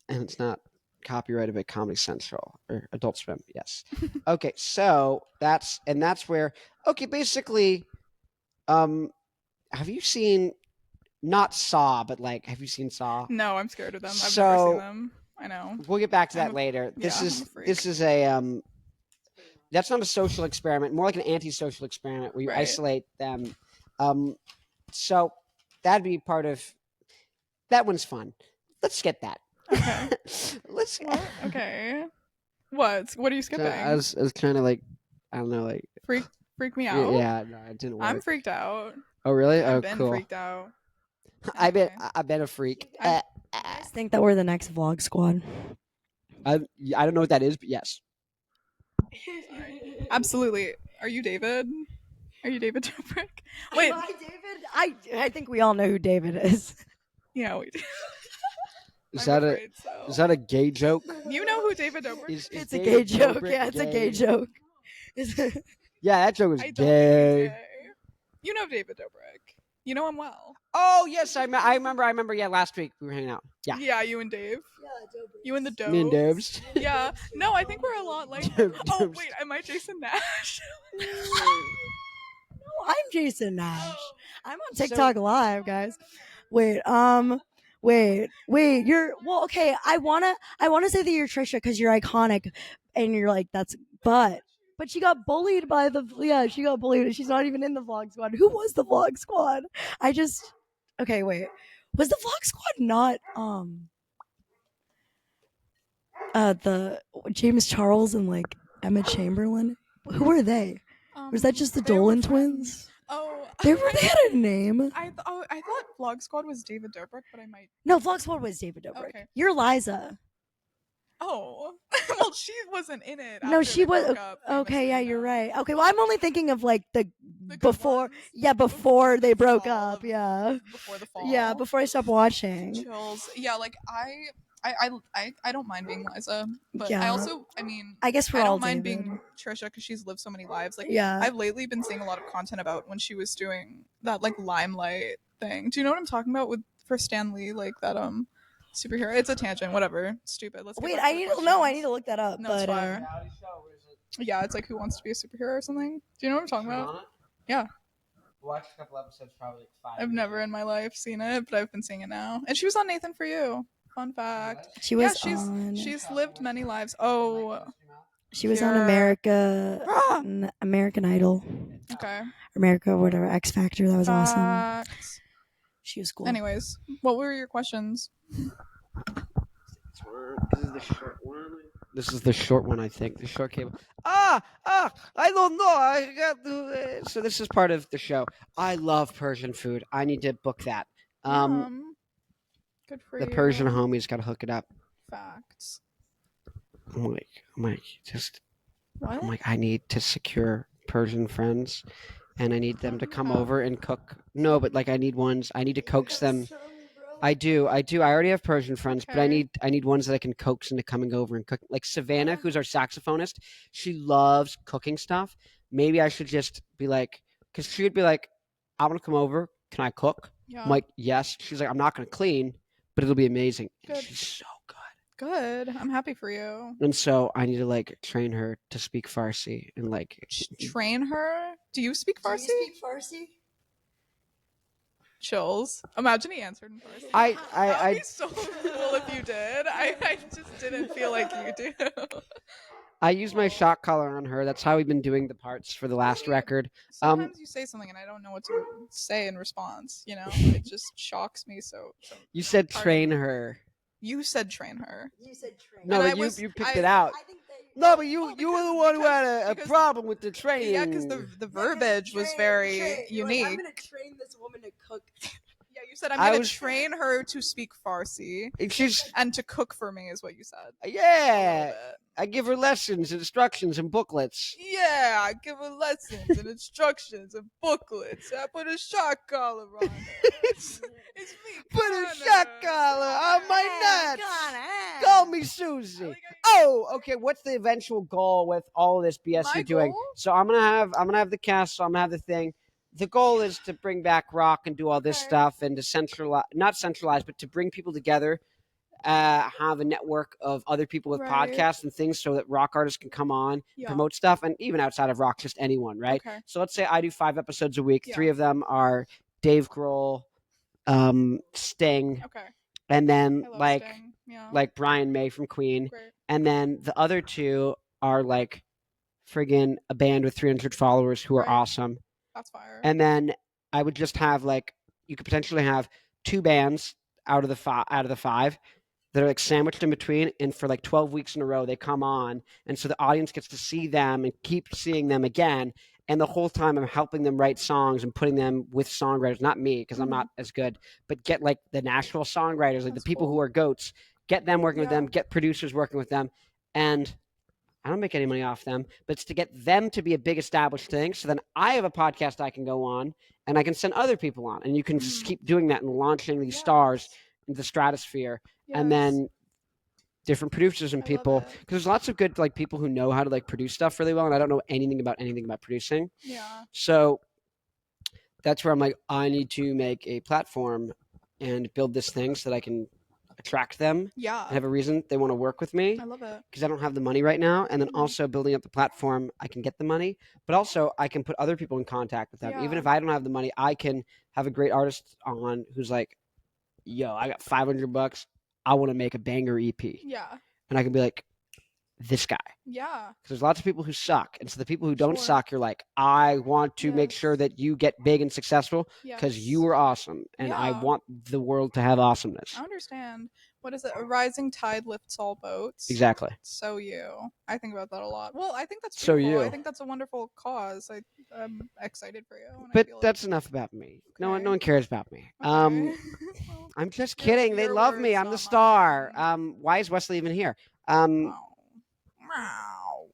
it's not copyrighted by Comedy Central or Adult Swim. Yes. Okay, so that's where basically, have you seen not Saw, but like have you seen Saw? No, I'm scared of them. I've never So- seen them. I know. We'll get back to that I'm a- later. This yeah, is I'm a freak. this is a that's not a social experiment, more like an anti-social experiment where you Right. isolate them. So that'd be part of that one's fun. Let's skip that. Okay. Let's. What? Okay. What? What are you So skipping? I was kind of like, I don't know, like Freak me out. yeah, no, it didn't work. I'm freaked out. Oh really? I've Oh been cool. freaked out. I've been Anyway. a freak. I- I guys think that we're the next vlog squad. I don't know what that is, but yes. Sorry. Absolutely. Are you David? Are you David Dobrik? Wait. Am I David? I think we all know who David is. Yeah, we do. Is I'm that afraid so. is that a gay joke? You know who David Dobrik is? It's a gay David joke. Dobrik Yeah, it's a gay joke. Is- Yeah, that joke was I don't gay. think he's gay. You know David Dobrik. You know him well. Oh yes, I remember. Yeah, last week we were hanging out. Yeah, Yeah, you and Dave. You and the Dobes. me and Dobes. Yeah. No, I think we're a lot like. Oh Dobes. wait, am I Jason Nash? No, I'm Jason Nash. I'm on TikTok Live, guys. Wait, you're well. Okay, I wanna say that you're Trisha because you're iconic, and you're like that's but she got bullied by she got bullied. She's not even in the vlog squad. Who was the vlog squad? Okay, wait. Was the vlog squad not the James Charles and like Emma Chamberlain? Who were they? Was that just the They were Dolan friends. twins? Oh, They had a name. I thought Vlog Squad was David Dobrik, but I might. No, Vlog Squad was David Dobrik. Okay. You're Liza. Oh, well, she wasn't in it. No, after she they was. broke up, Okay, yeah, famously, you're though. right. Okay, well, I'm only thinking of like the good before. ones? Yeah, before they broke Fall up. of- Yeah, Before the fall. yeah, before I stopped watching. Chills. Yeah, like I don't mind being Liza, but Yeah. I also, I mean, I guess we're I all don't mind David. being Trisha because she's lived so many lives. Like, Yeah. I've lately been seeing a lot of content about when she was doing that like limelight thing. Do you know what I'm talking about with for Stan Lee, like that superhero? It's a tangent, whatever. Stupid. Let's get Wait, back to I the need questions. to look that up. No, it's but fire. Yeah, it's like Who Wants to Be a Superhero or something. Do you know what I'm talking about? Yeah. Watched a couple episodes, probably like 5. I've never in my life seen it, but I've been seeing it now. And she was on Nathan For You. Fun fact. she was yeah, she's lived many lives. Oh, she was on pure- American Idol, okay. America, whatever, X Factor. That was awesome. Facts. She was cool. Anyways, what were your questions? This is the short one. This is the short one, I think. The short cable. I don't know. I got to. So this is part of the show. I love Persian food. I need to book that. Good for The you. Persian homies got to hook it up. Facts. I'm like, What? I need to secure Persian friends, and I need them to come over and cook. No, but like I need to coax them. I do. I already have Persian friends, but I Okay. need ones that I can coax into coming over and cook. Like Savannah, who's our saxophonist, she loves cooking stuff. Maybe I should just be like, because she would be like, I want to come over. Can I cook? Yeah. I'm like, yes. She's like, I'm not going to clean, but it'll be amazing. And Good. she's so good. Good. I'm happy for you. And so I need to like train her to speak Farsi and like Train her. Do you speak Farsi? Farsi? Chills. Imagine he answered in Farsi. I That'd be so cool if you did. I just didn't feel like you do. I use my shock collar on her. That's how we've been doing the parts for the last record. Sometimes you say something and I don't know what to say in response. You know, it just shocks me. So You said Pardon? train her. you said train her. You said train. No, And but I was- you picked I- it out. I think that No, but you Well, were the one who had a because- problem with the training. Yeah, because the verbiage was very unique. I'm gonna train this woman to cook. Yeah, you said I'm I gonna was- train her to speak Farsi She's and to cook for me is what you said. A yeah. little bit. I give her lessons, instructions, and booklets. Yeah, I give her lessons and instructions and booklets. I put a shock collar on her. It's me. Put a Connor. shock collar on my nuts. Call me Susie. I like how you- Oh, okay. What's the eventual goal with all of this BS My you're doing? goal? So I'm gonna have the cast. So I'm gonna have the thing. The goal is to bring back rock and do all this Okay. stuff and to not centralize, but to bring people together. Have a network of other people with Right. podcasts and things so that rock artists can come on, Yeah. promote stuff, and even outside of rock, just anyone, right? Okay. So let's say I do 5 episodes a week. Yeah. 3 of them are Dave Grohl, Sting, Okay. and then I love like Sting. Yeah. like Brian May from Queen, Great. and then the other 2 are like friggin' a band with 300 followers who are Right. awesome. That's fire. And then I would just have like you could potentially have 2 bands out of the 5 that are like sandwiched in between, and for like 12 weeks in a row they come on, and so the audience gets to see them and keep seeing them again, and the whole time I'm helping them write songs and putting them with songwriters, not me because I'm not as good, but get like the Nashville songwriters, like That's the people cool. who are goats, get them working with Yeah. them, get producers working with them, and I don't make any money off them, but it's to get them to be a big established thing. So then I have a podcast I can go on and I can send other people on, and you can just keep doing that and launching these stars into the stratosphere. And Yes. then different producers and I love people, it. because there's lots of good like people who know how to like produce stuff really well, and I don't know anything about producing. Yeah. So that's where I'm like, I need to make a platform and build this thing so that I can attract them Yeah. and have a reason they want to work with me, I love it. because I don't have the money right now. And then Mhm. also building up the platform, I can get the money, but also I can put other people in contact with them. Even Yeah. if I don't have the money, I can have a great artist on who's like, yo, I got $500. I want to make a banger EP. Yeah. And I can be like, this guy. Yeah. Because there's lots of people who suck. And so the people who don't Sure. suck, you're like, I want to make sure Yes. that you get big and successful because you Yes. are awesome. And I Yeah. want the world to have awesomeness. I understand. What is it? A rising tide lifts all boats. Exactly. So you. I think about that a lot. Well, I think that's So beautiful. I you. think that's a wonderful cause. I'm excited for you. And I But feel that's enough about me. No Okay. one cares about me. like, okay. Well, I'm just Your- kidding. They your love me. words, I'm the not star. mine. Why is Wesley even here? wow. Wow.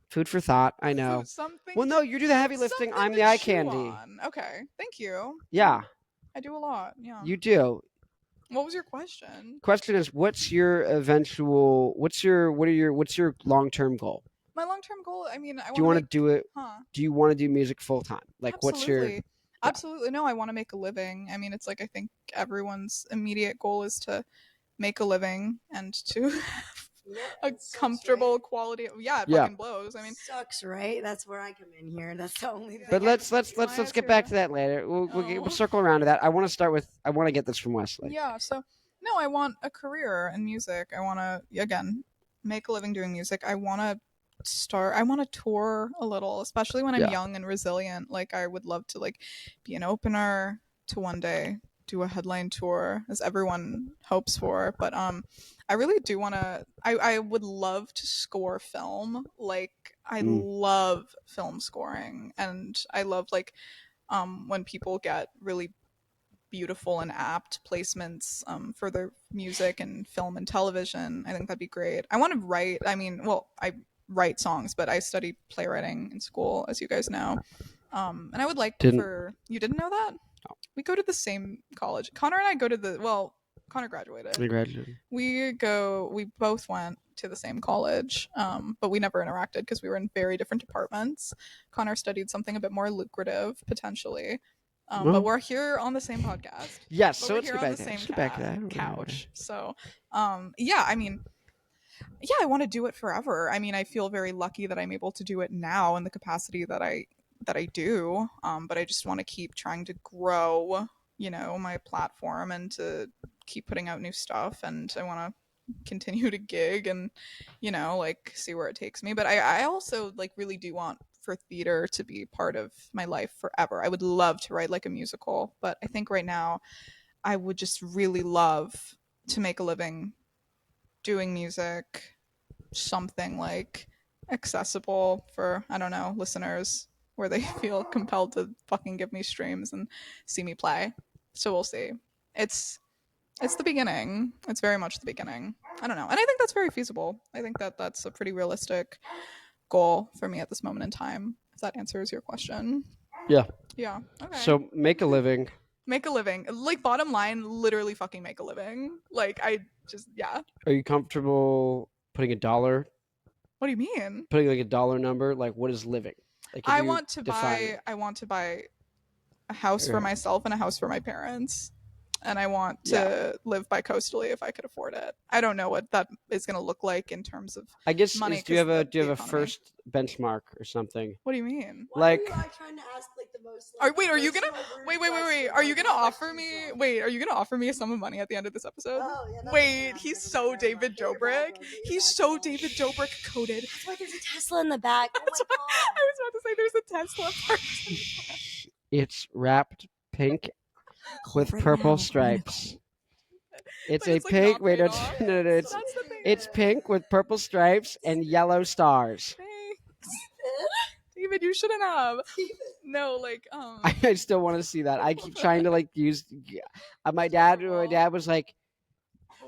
Food for thought. I know. Something. Well, no, you do the heavy lifting. something I'm to the eye chew candy. on. Okay. Thank you. Yeah, I do a lot. Yeah. you do. What was your question? Question is, what's your long-term goal? My long-term goal. I mean, I Do you want to make, do it? Huh. Do you want to do music full time? Like, Absolutely. Absolutely. No, I want to make a living. I mean, it's like I think everyone's immediate goal is to make a living and to have a comfortable quality. Yeah, it Yeah. fucking blows. I mean, Sucks, right? That's where I come in here. That's the only thing. But let's Why get is back your- to that later. We'll Oh. circle around to that. I want to get this from Wesley. yeah. So no, I want a career in music. I want to again make a living doing music. I want to tour a little, especially when I'm Yeah. young and resilient. Like I would love to like be an opener to one day do a headline tour as everyone hopes for. But I really do want to I would love to score film. Like I love film scoring, and I love like when people get really beautiful and apt placements for their music and film and television. I think that'd be great. I want to write. I mean, well, I write songs, but I studied playwriting in school, as you guys know. And I would like you didn't know that? No. We go to the same college. Connor and I go to Connor graduated. Congratulations. We both went to the same college, but we never interacted because we were in very different departments. Connor studied something a bit more lucrative, potentially. But we're here on the same podcast. Yes, But so we're let's here get on back the to same that. Get back to that. couch. So, yeah, I mean, yeah, I want to do it forever. I mean, I feel very lucky that I'm able to do it now in the capacity that I do. But I just want to keep trying to grow, my platform and to keep putting out new stuff. And I want to continue to gig and, like see where it takes me. But I also like really do want for theater to be part of my life forever. I would love to write like a musical, but I think right now I would just really love to make a living doing music something like accessible for, I don't know, listeners where they feel compelled to fucking give me streams and see me play. So we'll see. It's the beginning. It's very much the beginning. I don't know. And I think that's very feasible. I think that that's a pretty realistic goal for me at this moment in time, if that answers your question. Yeah. Yeah. Okay. So make a living. Make a living. Like, bottom line, literally fucking make a living. Like, I just, yeah. Are you comfortable putting a dollar? What do you mean? Putting like a dollar number? Like, what is living? Like, I want to buy a house for myself and a house for my parents. And I want to live bi-coastally if I could afford it. I don't know what that is going to look like in terms of I guess money. do you have a first benchmark or something? What do you mean? Like, Why are you trying to ask like the most? Wait, are you gonna wait? Are you gonna offer me? Wait, are you gonna offer me a sum of money at the end of this episode? Oh, yeah, wait, he's so David Dobrik. He's so David Dobrik coded. That's why there's a Tesla in the back. Oh my god! I was about to say there's a Tesla person. It's wrapped pink with purple stripes. It's a pink. Wait, no, it's pink with purple stripes and yellow stars. Thanks. David, you shouldn't have. No, like I still want to see that. I keep trying to like use. My dad was like,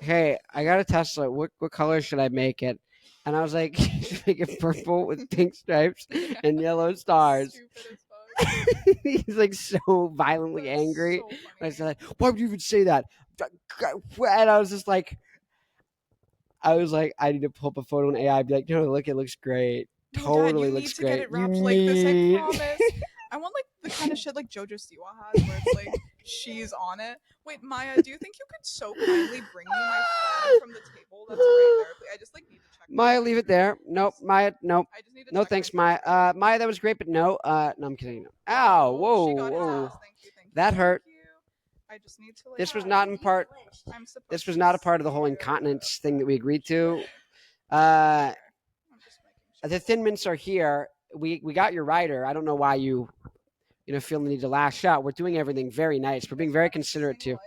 "Hey, I got a Tesla. What color should I make it?" And I was like, "Make it purple with pink stripes and yellow stars." He's like so violently angry. So I said, "Why would you even say that?" And I was just like, I need to pull up a photo on AI. Be like, "No, look, it looks great. Totally looks great." Get it wrapped like this, I promise. I want like the kind of shit like JoJo Siwa has, where it's like she's on it. Wait, Maya, do you think you could so kindly bring me my phone from the table that's right there? I just like need to check. Maya, leave it there. Nope, Maya, nope. I just need to No, check thanks, my Maya. Maya, that was great, but no. No, I'm kidding. Ow, whoa, She got his whoa. ass. Thank you. That hurt. Thank you. I just need to like. This was not in part. I'm supposed This was to not a part of the whole see incontinence thing that we agreed to. I'm just making sure. The Thin Mints are here. We got your rider. I don't know why you feel the need to lash out. We're doing everything very nice. We're being very considerate too.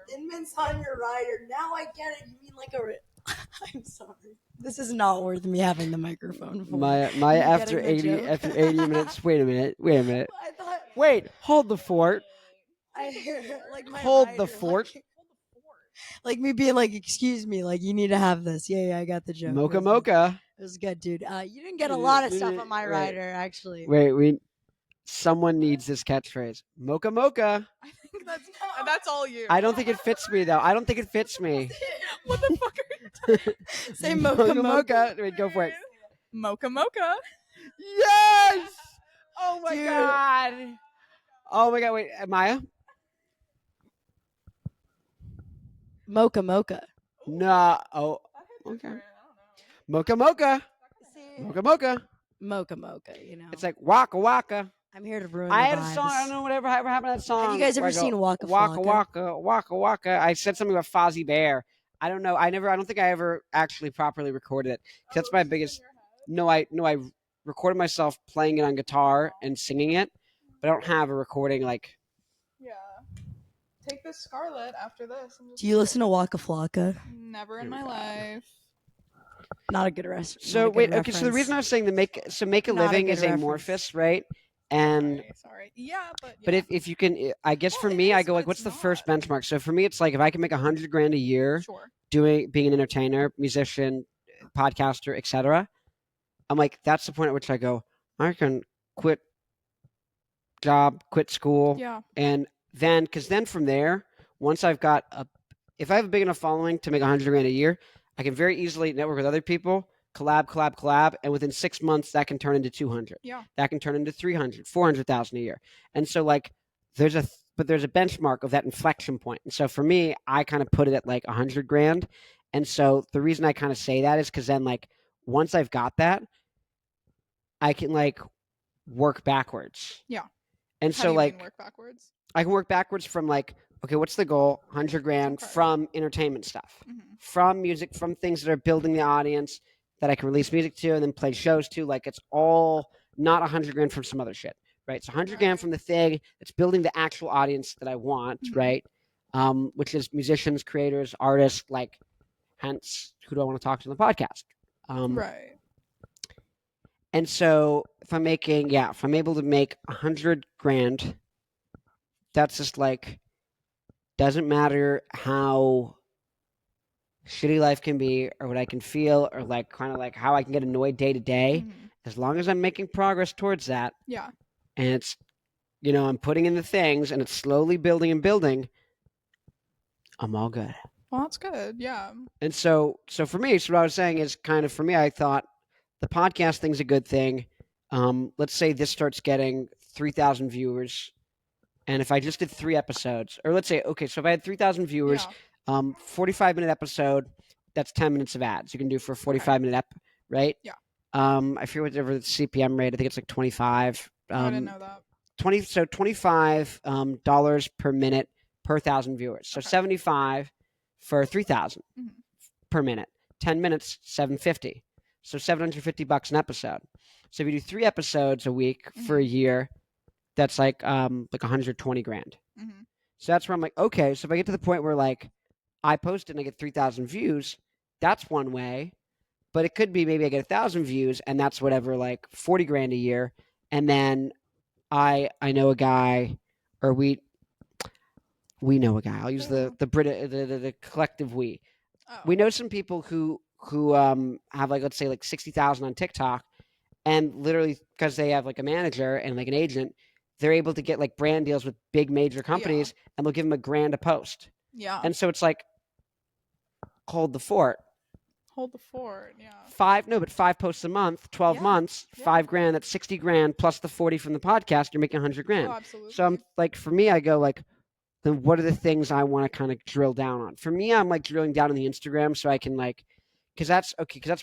Thin Mints on your rider. Now I get it. You mean like a? I'm sorry. This is not worth me having the microphone for. Maya, after 80 minutes. Wait a minute. I thought. Wait, hold the fort. Like my Hold rider, the fort. Like me being like, excuse me, like you need to have this. Yeah, I got the joke. Mocha. It was good, dude. You didn't get a lot of stuff on my rider, actually. Wait, someone needs this catchphrase. Mocha. I think that's all you. I don't think it fits me though. What the fuck are you doing? Say mocha. Wait, go for it. Mocha. Yes! Oh my Dude. god. Oh my god, wait, Maya? Mocha. No. Oh, okay. Mocha. Mocha. You know. It's like waka. I'm here to ruin. I the had a vibes. song. I don't know whatever happened to that song. Have you guys ever where I go, seen Waka Flocka? Waka? I said something about Fozzie Bear. I don't know. I don't think I ever actually properly recorded it. That's my biggest. No, I recorded myself playing it on guitar and singing it, but I don't have a recording like. Yeah. Take this Scarlet after this. Do you listen to Waka Flocka? Never in my life. Not a good rest. So wait, okay. So the reason I was saying make a Not a living good is reference. amorphous, right? And Sorry. Yeah, but. but if you can, I guess for Well, it me, I is, go but like, what's it's the not. first benchmark? So for me, it's like if I can make $100,000 a year Sure. being an entertainer, musician, podcaster, etc. I'm like, that's the point at which I go, I can quit job, quit school, Yeah. and then from there, once I've got if I have a big enough following to make $100,000 a year, I can very easily network with other people, collab, and within 6 months that can turn into 200. Yeah. That can turn into 300, 400,000 a year. And so like there's a benchmark of that inflection point. And so for me, I kind of put it at like $100,000. And so the reason I kind of say that is because then like once I've got that, I can like work backwards. Yeah. And How so do you like mean work backwards? I can work backwards from like, okay, what's the goal? $100,000 Okay. from entertainment stuff, Mhm. from music, from things that are building the audience that I can release music to and then play shows to. Like it's all not $100,000 from some other shit, right? It's $100,000 from the thing that's building the actual audience that I want, Mhm. right? Which is musicians, creators, artists, like hence who do I want to talk to on the podcast, Right. And so if I'm able to make 100 grand, that's just like, doesn't matter how shitty life can be or what I can feel or like kind of like how I can get annoyed day to day, as long as I'm making progress towards that. Yeah. And it's, I'm putting in the things and it's slowly building and building, I'm all good. Well, that's good. Yeah. And so for me, so what I was saying is kind of for me, I thought the podcast thing's a good thing. Let's say this starts getting 3,000 viewers. And if I just did 3 episodes, or let's say, okay, so if I had 3,000 viewers, 45-minute episode, that's 10 minutes of ads you can do for a 45-minute ep, right? Yeah. I forget whatever the CPM rate, I think it's like 25. I didn't know that. $25 dollars per minute per 1,000 viewers. So 75 for 3,000 per minute. 10 minutes, $750. So $750 an episode. So if you do 3 episodes a week for a year, that's like 120 grand. So that's where I'm like, okay, so if I get to the point where like I post it and I get 3,000 views, that's one way. But it could be maybe I get 1,000 views and that's whatever, like 40 grand a year. And then I know a guy, or we know a guy. I'll use the collective we. Oh. We know some people who have like, let's say like 60,000 on TikTok, and literally because they have like a manager and like an agent, they're able to get like brand deals with big major companies, and they'll give them $1,000 a post. Yeah. And so it's like, hold the fort. Hold the fort. Yeah. 5 posts a month, 12 months, $5,000. That's 60 grand plus the 40 from the podcast. You're making 100 grand. Oh, absolutely. So I'm like, for me, I go like, then what are the things I want to kind of drill down on? For me, I'm like drilling down on the Instagram so I can like, because that's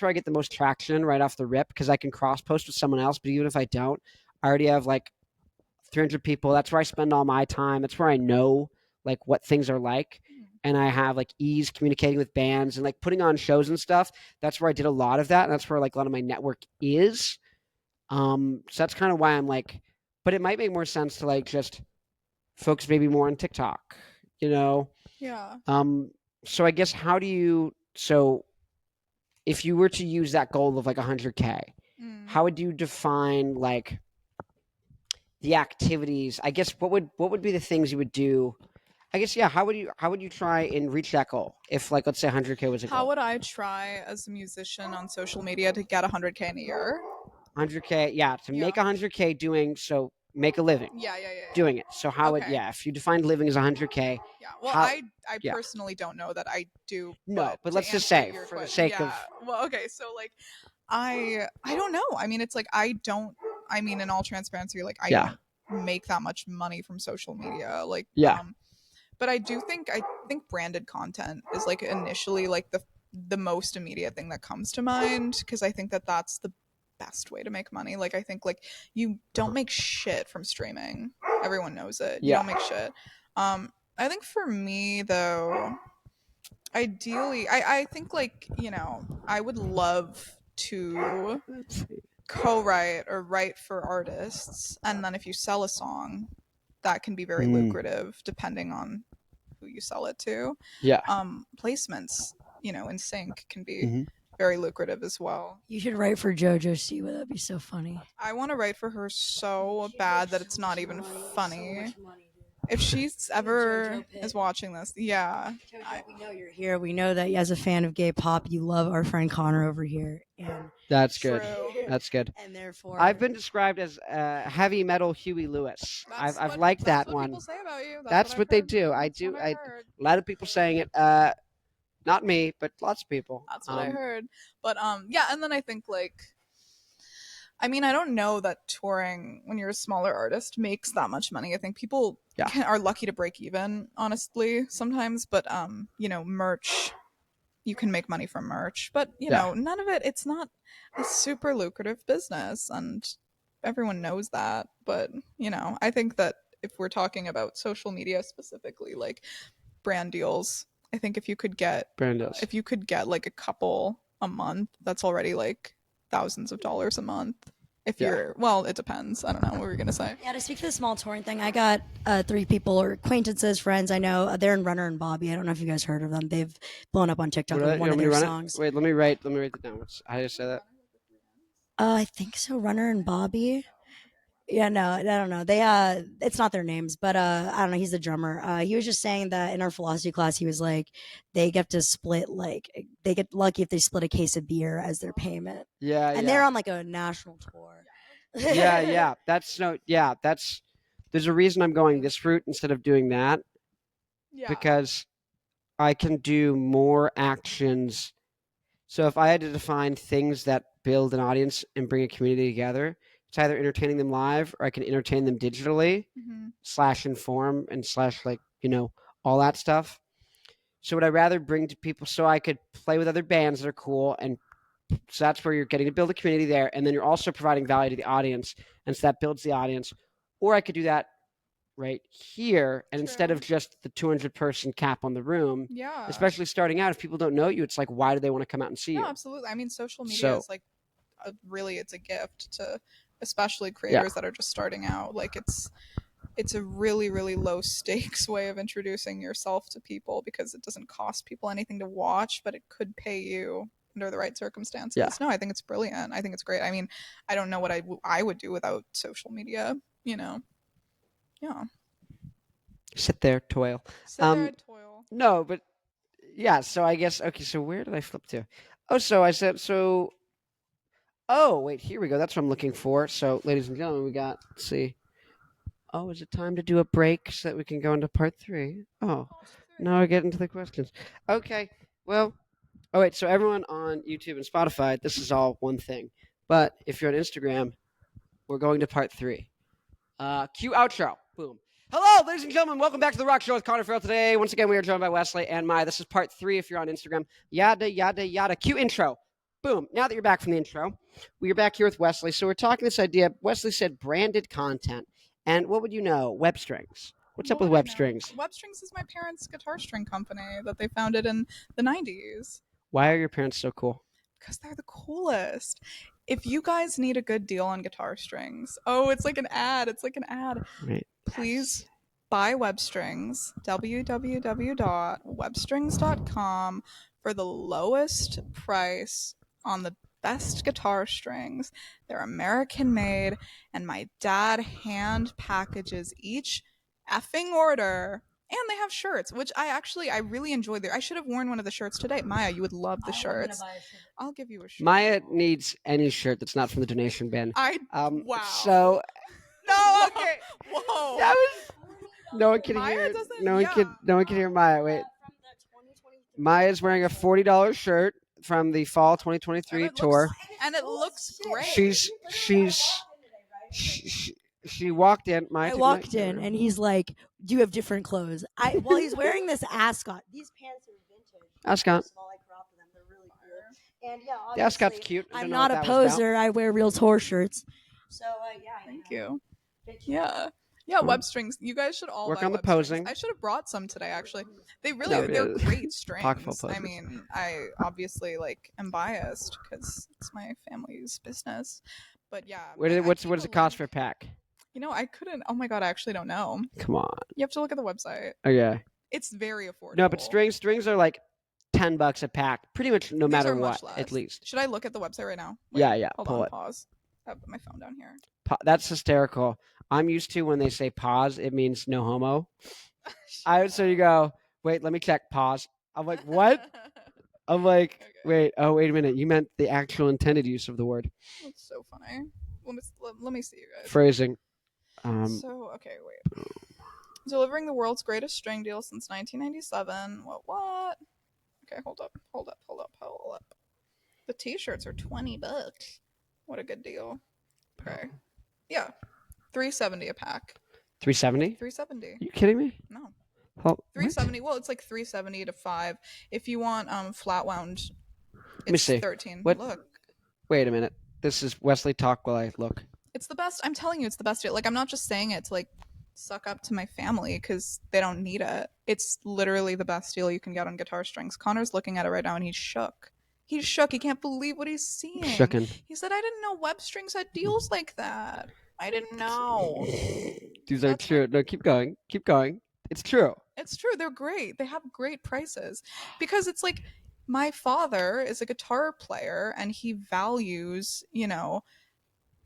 where I get the most traction right off the rip, because I can cross post with someone else. But even if I don't, I already have like 300 people. That's where I spend all my time. That's where I know like what things are like. And I have like ease communicating with bands and like putting on shows and stuff. That's where I did a lot of that. And that's where like a lot of my network is. So that's kind of why I'm like, but it might make more sense to like just focus maybe more on TikTok, Yeah. So I guess so if you were to use that goal of like 100K, how would you define like the activities? I guess what would be the things you would do? I guess, how would you try and reach that goal if like, let's say 100K was a goal? How would I try as a musician on social media to get 100K in a year? 100K, make 100K doing, so make a living. Yeah. Doing it. So how would, if you defined living as 100K. Yeah. Well, I personally don't know that I do. No, but let's just say for the sake of. Well, okay. So like, I don't know. I mean, it's like, in all transparency, like I don't make that much money from social media. Like, but I think branded content is like initially like the most immediate thing that comes to mind, because I think that that's the best way to make money. Like I think like you don't make shit from streaming. Everyone knows it. You don't make shit. I think for me though, ideally, I think like, I would love to co-write or write for artists, and then if you sell a song, that can be very lucrative depending on who you sell it to. Placements, in sync can be very lucrative as well. You should write for JoJo Siwa. That'd be so funny. I want to write for her so bad that it's not even funny. If she's ever is watching this, we know you're here. We know that as a fan of gay pop, you love our friend Connor over here. And that's good. That's good. And therefore, I've been described as heavy metal Huey Lewis. I've liked that one. That's what people say about you. That's what they do. I do. A lot of people saying it. Not me, but lots of people. That's what I heard. But and then I think like, I don't know that touring when you're a smaller artist makes that much money. I think people are lucky to break even, honestly, sometimes. But merch, you can make money from merch, but none of it. It's not a super lucrative business, and everyone knows that. But I think that if we're talking about social media specifically, like brand deals, I think if you could get like a couple a month, that's already like thousands of dollars a month. If Yeah. you're, well, it depends. I don't know what we're gonna say. Yeah, to speak to the small touring thing, I got 3 people or acquaintances, friends I know. They're in Runner and Bobby. I don't know if you guys heard of them. They've blown up on TikTok with one of their songs. Wait, let me write that down. How do you say that? I think so. Runner and Bobby. Yeah, no, I don't know. They it's not their names, but I don't know. He's the drummer. He was just saying that in our philosophy class, he was like, they get to split they get lucky if they split a case of beer as their payment. Yeah, and they're on like a national tour. yeah. That's there's a reason I'm going this route instead of doing that. Yeah. Because I can do more actions. So if I had to define things that build an audience and bring a community together, it's either entertaining them live or I can entertain them digitally / inform and / all that stuff. So would I rather bring to people so I could play with other bands that are cool, and so that's where you're getting to build a community there, and then you're also providing value to the audience, and so that builds the audience. Or I could do that right here, and instead of just the 200-person cap on the room, especially starting out, if people don't know you, it's like, why do they want to come out and see you? No, absolutely. I mean, social media is like it's a gift to especially creators that are just starting out. Like it's a really, really low stakes way of introducing yourself to people because it doesn't cost people anything to watch, but it could pay you under the right circumstances. No, I think it's brilliant. I think it's great. I mean, I don't know what I would do without social media, Yeah. Sit there, toil. No, but yeah, so I guess, okay, so where did I flip to? Oh, wait, here we go. That's what I'm looking for. So, ladies and gentlemen, let's see. Oh, is it time to do a break so that we can go into part 3? Oh, now I get into the questions. Okay, well, wait, so everyone on YouTube and Spotify, this is all one thing. But if you're on Instagram, we're going to part 3. Cue outro. Boom. Hello, ladies and gentlemen. Welcome back to The Rock Show with Connor Farrell today. Once again, we are joined by Wesley and Maya. This is part 3 if you're on Instagram. Yada, yada, yada. Cue intro. Boom. Now that you're back from the intro, we are back here with Wesley. So we're talking this idea. Wesley said branded content. And what would you know? Web strings. What's up with web strings? Web strings is my parents' guitar string company that they founded in the 90s. Why are your parents so cool? Because they're the coolest. If you guys need a good deal on guitar strings, it's like an ad. Right. Please buy web strings, www.webstrings.com, for the lowest price on the best guitar strings. They're American made, and my dad hand packages each effing order. And they have shirts, which I really enjoy. I should have worn one of the shirts today. Maya, you would love the shirts. I'll give you a shirt. Maya needs any shirt that's not from the donation bin. Wow. So no, okay. Whoa. That was no one can hear. No one can hear Maya. Wait. Maya's wearing a $40 shirt from the fall 2023 tour, and it looks great. She walked in. I walked in, and he's like, "Do you have different clothes?" Well, he's wearing this ascot. These pants are vintage. Ascot. Small, I cropped them. They're really cool. And yeah, the ascot's cute. I'm not a poser. I wear real tour shirts. So Thank you. Yeah, web strings. You guys should all work buy on the web posing. Strings. I should have brought some today. Actually, they're great strings. I mean, I obviously am biased because it's my family's business. But yeah. What does it cost for a pack? I couldn't. Oh my god, I actually don't know. Come on. You have to look at the website. Okay. It's very affordable. No, but strings are like $10 a pack, pretty much no matter what, at least. Should I look at the website right now? Wait, yeah. Hold on, pause. I have my phone down here. That's hysterical. I'm used to when they say pause, it means no homo. So you go, wait, let me check, pause. I'm like, what? I'm like, okay. Wait a minute. You meant the actual intended use of the word. That's so funny. Let me see you guys. Phrasing. Okay, wait. Delivering the world's greatest string deal since 1997. What? Okay, hold up. The t-shirts are $20. What a good deal. Okay. Yeah. $370 a pack. $370? $370. You kidding me? No. Oh, $370. Well, it's like $370 to $5. If you want flat wound, Let me see. $13. What? Look. Wait a minute. This is Wesley talk while I look. It's the best. I'm telling you, it's the best deal. I'm not just saying it to suck up to my family because they don't need it. It's literally the best deal you can get on guitar strings. Connor's looking at it right now and he's shook. He's shook. He can't believe what he's seeing. Shooken. He said, I didn't know web strings had deals like that. I didn't know. These are true. No, keep going. Keep going. It's true. It's true. They're great. They have great prices. Because it's like, my father is a guitar player and he values,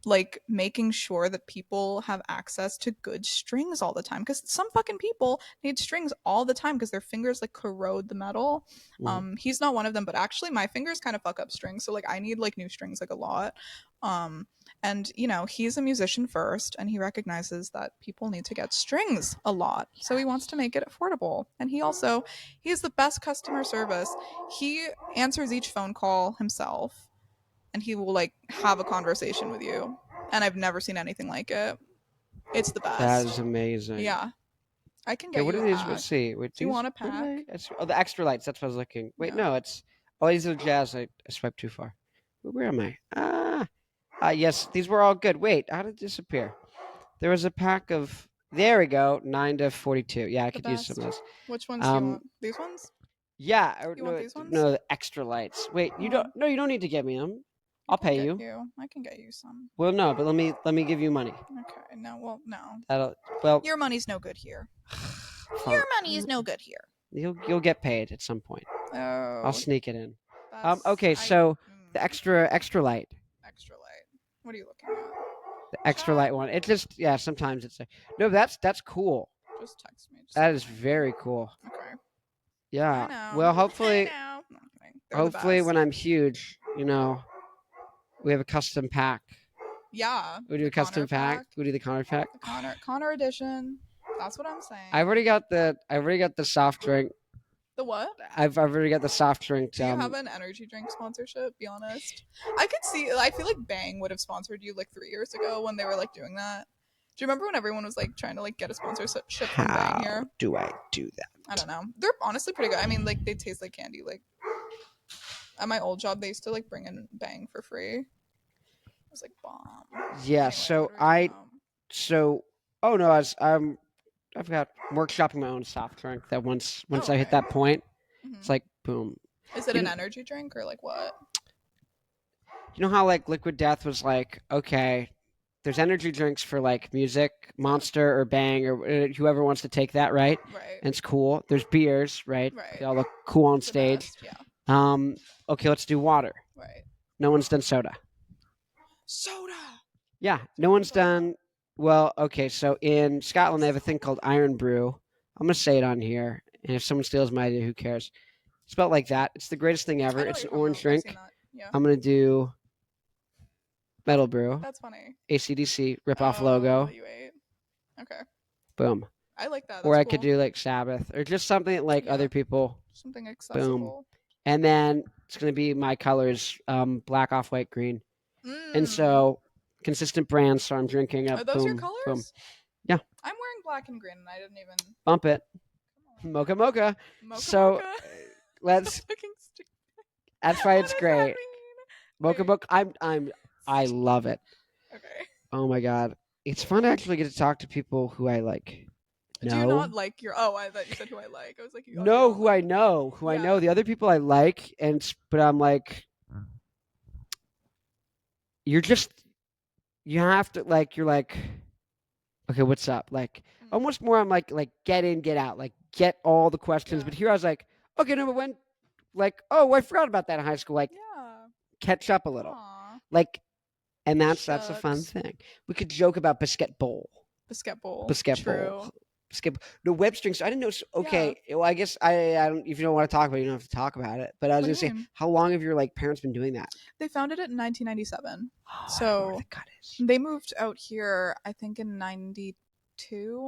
like making sure that people have access to good strings all the time, because some fucking people need strings all the time because their fingers like corrode the metal. He's not one of them, but actually my fingers kind of fuck up strings, so like I need like new strings like a lot. And he's a musician first, and he recognizes that people need to get strings a lot, so he wants to make it affordable. And he has the best customer service. He answers each phone call himself, and he will like have a conversation with you, and I've never seen anything like it. It's the best. That is amazing. Yeah, I can get what you are a these? pack. Let's see. Wait, Do you want a pack? Oh, the extra lights. That's what I was looking. Wait, Yeah. no, it's these are jazz. I swiped too far. Where am I? Yes, these were all good. Wait, how did it disappear? There was a pack of. There we go. 9 to 42. Yeah, I could use some of those. Which ones do you want? These ones? Yeah. You want these ones? No, the extra lights. Wait, you don't. No, you don't need to get me them. I'll pay you. I can get you some. Well, no, but let me give you money. Okay. No. Well, no. Well, your money's no good here. fine. Your money is no good here. You'll get paid at some point. Oh. I'll sneak it in. Okay, so the extra light. Extra light. What are you looking at? The extra light one. It just sometimes it's no. That's cool. Just text me. That is very cool. Okay. Yeah. I know. Well, hopefully, I know. hopefully when I'm huge, we have a custom pack. Yeah. We do a custom pack. We do the Connor pack. The Connor edition. That's what I'm saying. I've already got the soft drink. The what? I've already got the soft drink. Do you have an energy drink sponsorship? Be honest. I feel like Bang would have sponsored you like 3 years ago when they were like doing that. Do you remember when everyone was like trying to like get a sponsorship from Bang here? Do I do that? I don't know. They're honestly pretty good. I mean, like they taste like candy. Like at my old job, they used to like bring in Bang for free. It was like bomb. Yeah. Anyway, oh no, I've got workshopping my own soft drink. That once I hit that point, it's like boom. Is it an energy drink or like what? You know how like Liquid Death was like, okay, there's energy drinks for like music, Monster or Bang or whoever wants to take that, right? Right. And it's cool. There's beers, right? Right. They all look cool on stage. Best, yeah. Okay, let's do water. Right. No one's done soda. Soda. Yeah, no one's done. Well, okay, so in Scotland they have a thing called Iron Brew. I'm gonna say it on here, and if someone steals my idea, who cares? It's spelled like that. It's the greatest thing ever. It's an orange drink. Yeah. I'm gonna do Metal Brew. That's funny. AC/DC rip-off logo. You ate. Okay. Boom. I like that. Or I cool. could do like Sabbath, or just something like other people. Something accessible. Boom. And then it's gonna be my colors: black, off white, green. And so consistent brands. So I'm drinking Are those your colors? Boom. Yeah. I'm wearing black and green, and I didn't even bump it. Mocha mocha. So let's. That's why it's great. Mocha mocha. I love it. Okay. Oh my god, it's fun to actually get to talk to people who I like. Do you not like your? Oh, I thought you said who I like. I was like, I know. Who I know. The other people I like, but I'm like, you have to like. You're like, okay, what's up? Like, almost more. I'm like get in, get out. Like, get all the questions. But here I was like, okay, no, but when, like, oh, I forgot about that in high school. Like, catch up a little. Aww. Like, and that's a fun thing. We could joke about biscuit bowl. No, web strings. I didn't know. Okay, well, I guess I don't. If you don't want to talk about it, you don't have to talk about it. But I was gonna say, how long have your like parents been doing that? They founded it in 1997. So they moved out here, I think, in 92.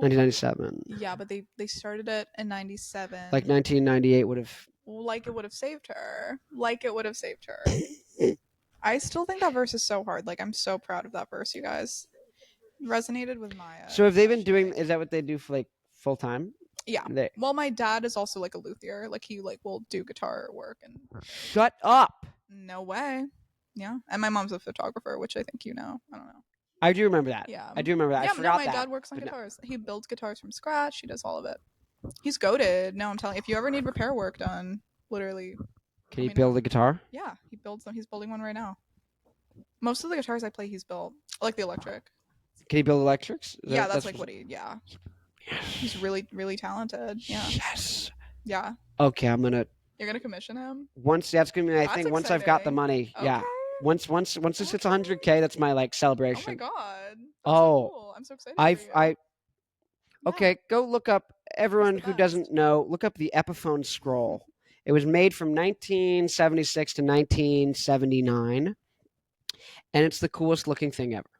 1997. Yeah, but they started it in 97. Like 1998 would have. Like it would have saved her. I still think that verse is so hard. Like I'm so proud of that verse, you guys. Resonated with Maya. So have they been doing? Is that what they do for like full time? Yeah. Well, my dad is also like a luthier. Like he like will do guitar work and. Shut up. No way. Yeah, and my mom's a photographer, which I think you know. I don't know. I do remember that. Yeah. I do remember that. Yeah, I forgot my dad works on guitars. He builds guitars from scratch. He does all of it. He's goated. No, I'm telling you, if you ever need repair work done, literally Can he build a guitar? Yeah, he builds them. He's building one right now. Most of the guitars I play, he's built. Like the electric. Can he build electrics? Yeah, that's like what he. Yeah. He's really, really talented. Yeah. Yes. Yeah. Okay, I'm gonna. You're gonna commission him. Once that's gonna be my That's thing. Once I've got the exciting. money, yeah. Okay. Once this hits Okay. 100K, that's my like Oh celebration. my god. That's Oh, so cool. I'm so excited for you. Okay, go look up. Everyone the who best? doesn't know, look up the Epiphone scroll. It was made from 1976 to 1979, and it's the coolest looking thing ever.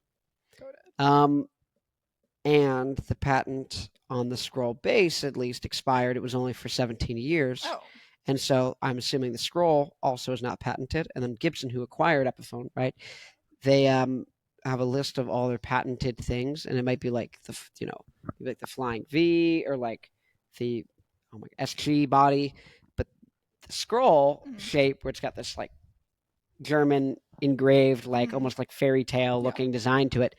Goated. And the patent on the scroll base, at least, expired. It was only for 17 years. Oh. And so I'm assuming the scroll also is not patented. And then Gibson, who acquired Epiphone, right? They have a list of all their patented things, and it might be like like the flying V or like the SG body, but the scroll shape where it's got this like German engraved, like almost like fairy tale looking design to it,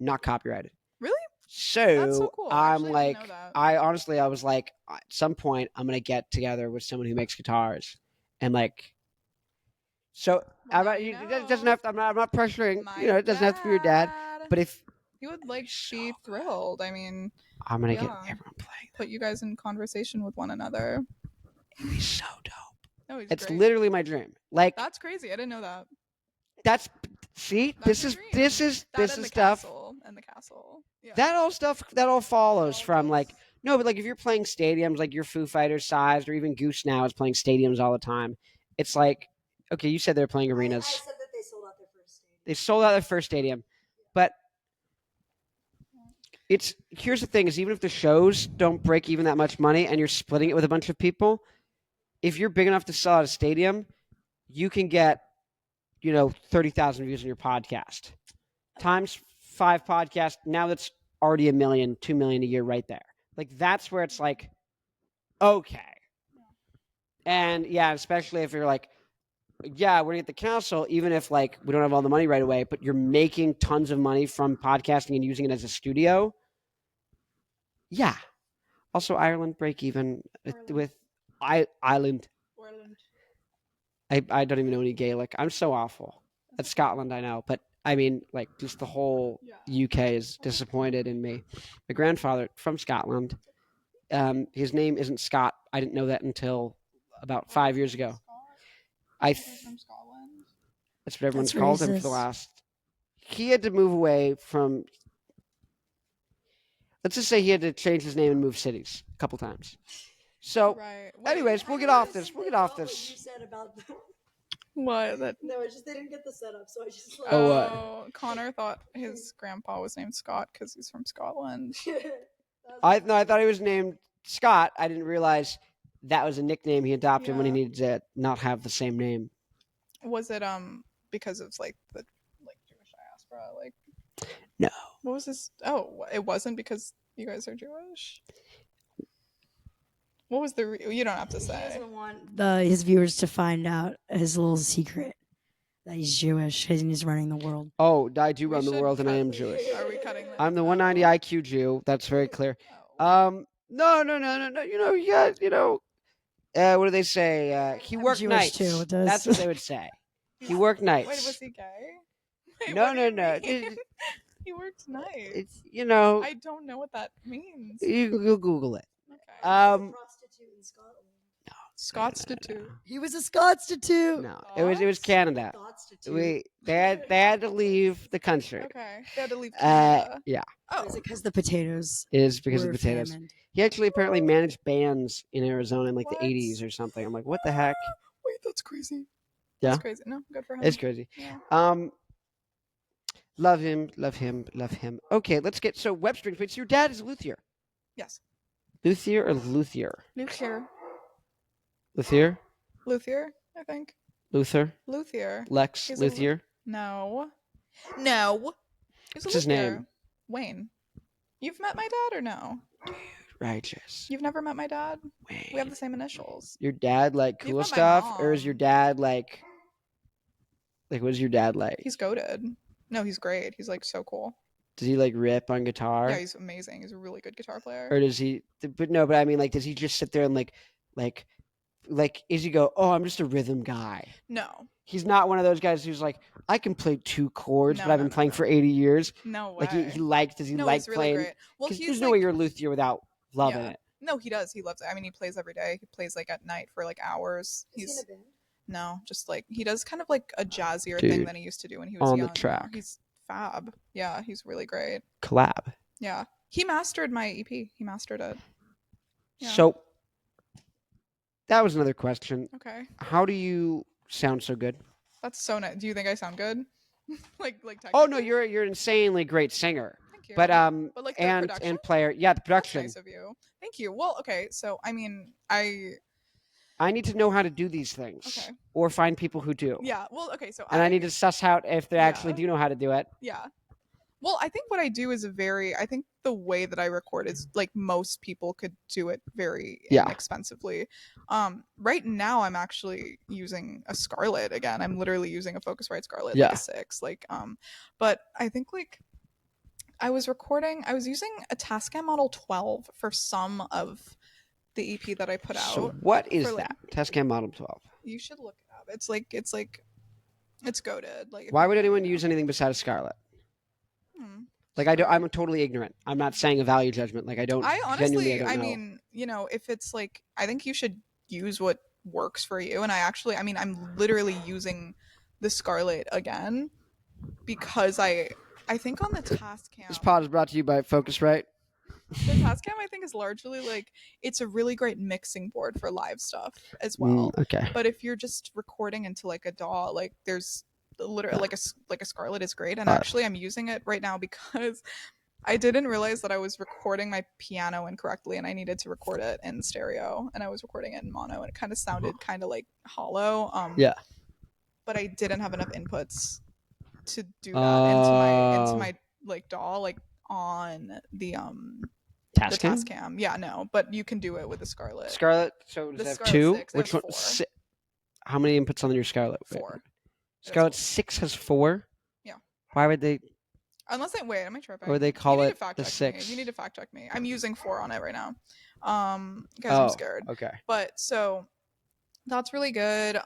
not copyrighted. Really? So, That's so cool. I'm Actually, I like, didn't know that. I was like, at some point, I'm gonna get together with someone who makes guitars, and like, so Well, now it you doesn't know. have to. I'm not pressuring. My It doesn't have to be your dad. But if you would like be thrilled, I mean, I'm gonna get everyone playing, put you guys in conversation with one another. it'd be so dope. No, he's It's great. literally my dream. Like That's crazy. I didn't know that. that's see, That's this your is dream. this is That this and is the stuff. Castle, and the castle. Yeah. That all follows all from does. like no, but like if you're playing stadiums like your Foo Fighters sized, or even Goose now is playing stadiums all the time. It's like, okay, you said they're playing arenas. I said that they sold out their first stadium. They sold out their first stadium, but here's the thing: is even if the shows don't break even that much money, and you're splitting it with a bunch of people, if you're big enough to sell out a stadium, you can get 30,000 views on your podcast times 5 podcasts. Now that's already $1 million, $2 million a year right there. Like that's where it's like, okay. And yeah, especially if you're like, yeah, we're at the council, even if like we don't have all the money right away, but you're making tons of money from podcasting and using it as a studio. Yeah. Also, Ireland break even with Ireland. I don't even know any Gaelic. I'm so awful. At Scotland, I know, but I mean, like, just the whole UK is disappointed in me. My grandfather from Scotland. His name isn't Scott. I didn't know that until about 5 years ago. From Scotland. That's what everyone's called him for the last. He had to move away from. Let's just say he had to change his name and move cities a couple times. So, anyways, we'll get off this. We'll get off this. You said about the... What? No, it's just they didn't get the setup, so I just. Like... Oh, Connor thought his grandpa was named Scott because he's from Scotland. I thought he was named Scott. I didn't realize that was a nickname he adopted when he needed to not have the same name. Was it because of like the Jewish diaspora? Like no. What was this? Oh, it wasn't because you guys are Jewish. What was the? You don't have to say. He doesn't want his viewers to find out his little secret that he's Jewish and he's running the world. Oh, I do run the world, and I am Jewish. Are we cutting this? I'm the 190 IQ Jew. That's very clear. No. What do they say? He worked Jewish nights. too, it does. That's what they would say. He worked nights. Wait, was he gay? Wait, no. He worked nights. It's I don't know what that means. You'll Google it. Okay. Prostitute in Scotland. No, Scottstitute. He was a Scottstitute. No, it was Canada. They had to leave the country. Okay, they had to leave Canada. Yeah. Oh, Is it because the potatoes? It is because of were potatoes. famine? He actually apparently managed bands in Arizona in like the 80s or something. I'm like, what the heck? Wait, that's crazy. Yeah. That's crazy. No, good for him. It's crazy. Yeah. Love him. Okay, let's get web strings. Wait, so your dad is luthier? Yes. Luthier or luthier? Luthier. Luthier? Luthier, I think. Luther? Luthier. Lex He's Luthier? No. What's his name? Wayne. You've met my dad or no? Righteous. You've never met my dad? Wayne. We have the same initials. Your dad like You've cool met my stuff, or is mom. your dad like what's your dad like? He's goated. No, he's great. He's like so cool. Does he like rip on guitar? Yeah, he's amazing. He's a really good guitar player. Or does he? But I mean, like, does he just sit there and like like, is he go, oh, I'm just a rhythm guy? No. He's not one of those guys who's like, I can play 2 chords, No, but I've no, been no, playing no. for 80 years. No way. Like, does he no, like he's really playing? great. Well, Because he's there's like, no way you're a luthier without loving Yeah. it. No, he does. He loves it. I mean, he plays every day. He plays like at night for like hours. Is he in a band? No, just like he does kind of like a jazzier Dude, thing than he used to do when he was on the young. track. He's fab. Yeah, he's really great. Collab. Yeah, he mastered my EP. He mastered it. Yeah. So that was another question. Okay, How do you sound so good? that's so nice. Do you think I sound good? like Oh no, technically? you're an insanely great singer. Thank you. But like the and production? player. Yeah, the That's production. nice of you. Thank you. Well, okay. So I mean, I need to know how to do these things. Okay. Or find people who do. yeah. Well, okay. So And I need to suss out if they actually Yeah. do know how to do it. Yeah. Well, I think what I do is I think the way that I record is like most people could do it very Yeah. inexpensively. Right now I'm actually using a Scarlett again. I'm literally using a Focusrite Scarlett, like Yeah. a 6. But I think like I was using a Tascam Model 12 for some of the EP that I put out. So what is for, like- that? Tascam Model 12. You should look it up. It's goated. Like if Why you would really anyone know. use anything besides Scarlett? Hmm. Like I'm totally ignorant. I'm not saying a value judgment. Like I don't I genuinely honestly, I I don't know. mean, if it's like, I think you should use what works for you. And I'm literally using the Scarlett again because I think on the Tascam, This pod is brought to you by Focusrite. the Tascam I think is largely like, it's a really great mixing board for live stuff as well. Okay. But if you're just recording into like a DAW, like there's literally like a Scarlett is great. And Alright. actually I'm using it right now because I didn't realize that I was recording my piano incorrectly and I needed to record it in stereo and I was recording it in mono and it kind of sounded kind of like hollow. Yeah. But I didn't have enough inputs to do that into my like DAW like on the Tascam? Tascam. Yeah, no, but you can do it with the Scarlett. Scarlett. So does The it have Scarlett 2? 6, it Which has one? 4. How many inputs on your Scarlett? 4. Scarlett 6 has 4. Yeah. Why would they? Unless I wait, am I tripping? Or they call you need it to fact the check 6. Me. You need to fact check me. I'm using 4 on it right now. Because Oh, I'm scared. Okay. But so that's really good.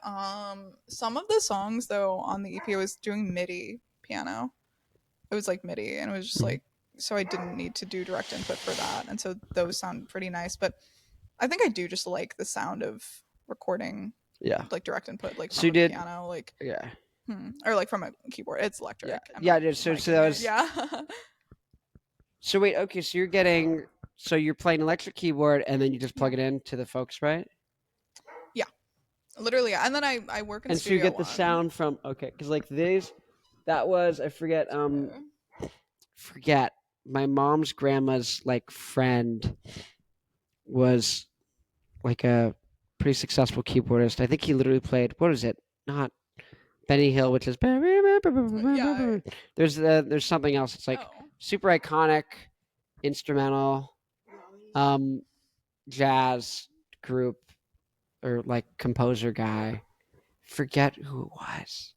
Some of the songs though on the EP I was doing MIDI piano. It was like MIDI and it was just Mhm. like, so I didn't need to do direct input for that. And so those sound pretty nice. But I think I do just like the sound of recording Yeah. like direct input, like So from you a did- piano, like Yeah. or like from a keyboard. It's electric. Yeah. I'm Yeah, not it is. So liking that it. was- yeah. So wait, okay, so you're playing electric keyboard and then you just plug it into the Focusrite? Literally, and then I work in And so you Studio get the One. sound from because like that was I forget my mom's grandma's like friend was like a pretty successful keyboardist. I think he literally played what is it? Not Benny Hill, which is Yeah. there's something else. It's like Oh. super iconic instrumental jazz group or like composer guy. Forget who it was.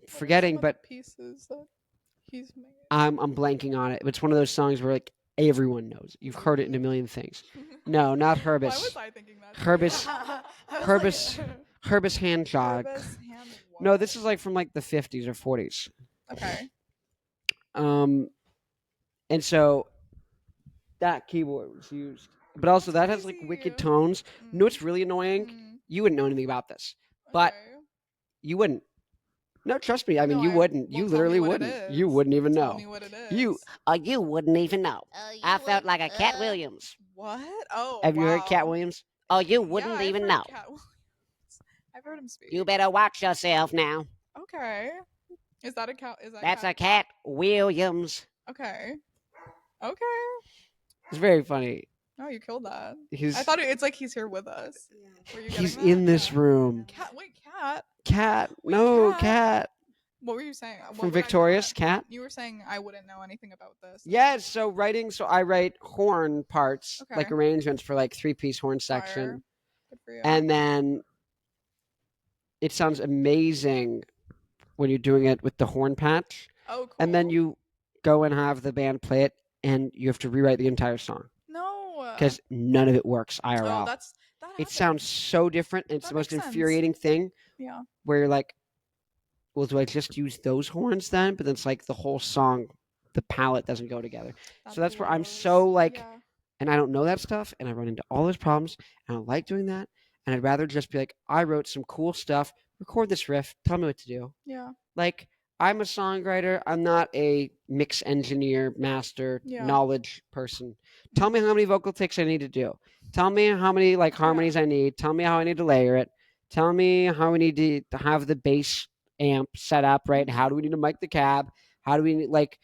Forgetting, Some of the but pieces that he's made. I'm blanking on it. It's one of those songs where like everyone knows. You've heard it in a million things. No, not Why Herbis. was I thinking that? Herbis. I was Herbis. like- Herbis hand jog. Herbis hand No, what? this is like from like the 50s or 40s. Okay. And so that keyboard was used, but also that has like wicked Crazy. tones. You know what's really annoying? Mm, You wouldn't know anything about this. but- okay. You wouldn't. No, trust me. I mean, No, you wouldn't. well, You tell me literally what it wouldn't. You is. wouldn't even Tell know. me what it is. You wouldn't even know. I felt like a Cat Williams. What? Oh, Have you heard Cat wow. Williams? Oh, you Yeah, wouldn't I've even heard know. Cat Williams. I've heard him speak. You better watch yourself now. Okay. Is that a cat? Is that That's a Cat Williams. Okay. Okay. It's very funny. No, you killed that. He's I thought it's like he's here with us. Were you he's getting that? in this Yeah. room. Cat. Wait, cat. Cat. Wait, No, Cat? Cat. What were you saying? What From would I Victorious, not- Cat. You were saying I wouldn't know anything about this. Yes, so I write horn parts, like Okay. arrangements for like 3-piece horn section. Fire. Good for you. And then it sounds amazing when you're doing it with the horn patch. oh, cool. And then you go and have the band play it and you have to rewrite the entire song no. because none of it works Oh, IRL. that it sounds so different. And it's That the most makes sense. infuriating thing Yeah. where you're like, well, do I just use those horns then? But then it's like the whole song, the palette doesn't go together. So that's where I'm so like, Yeah. and I don't know that stuff, and I run into all those problems, and I don't like doing that. And I'd rather just be like, I wrote some cool stuff, record this riff, tell me what to do. Yeah. Like, I'm a songwriter. I'm not a mix engineer, master, knowledge person. Tell me how many vocal takes I need to do. Tell me how many like harmonies I need. Tell me how I need to layer it. Tell me how we need to have the bass amp set up, right? How do we need to mic the cab? How do we like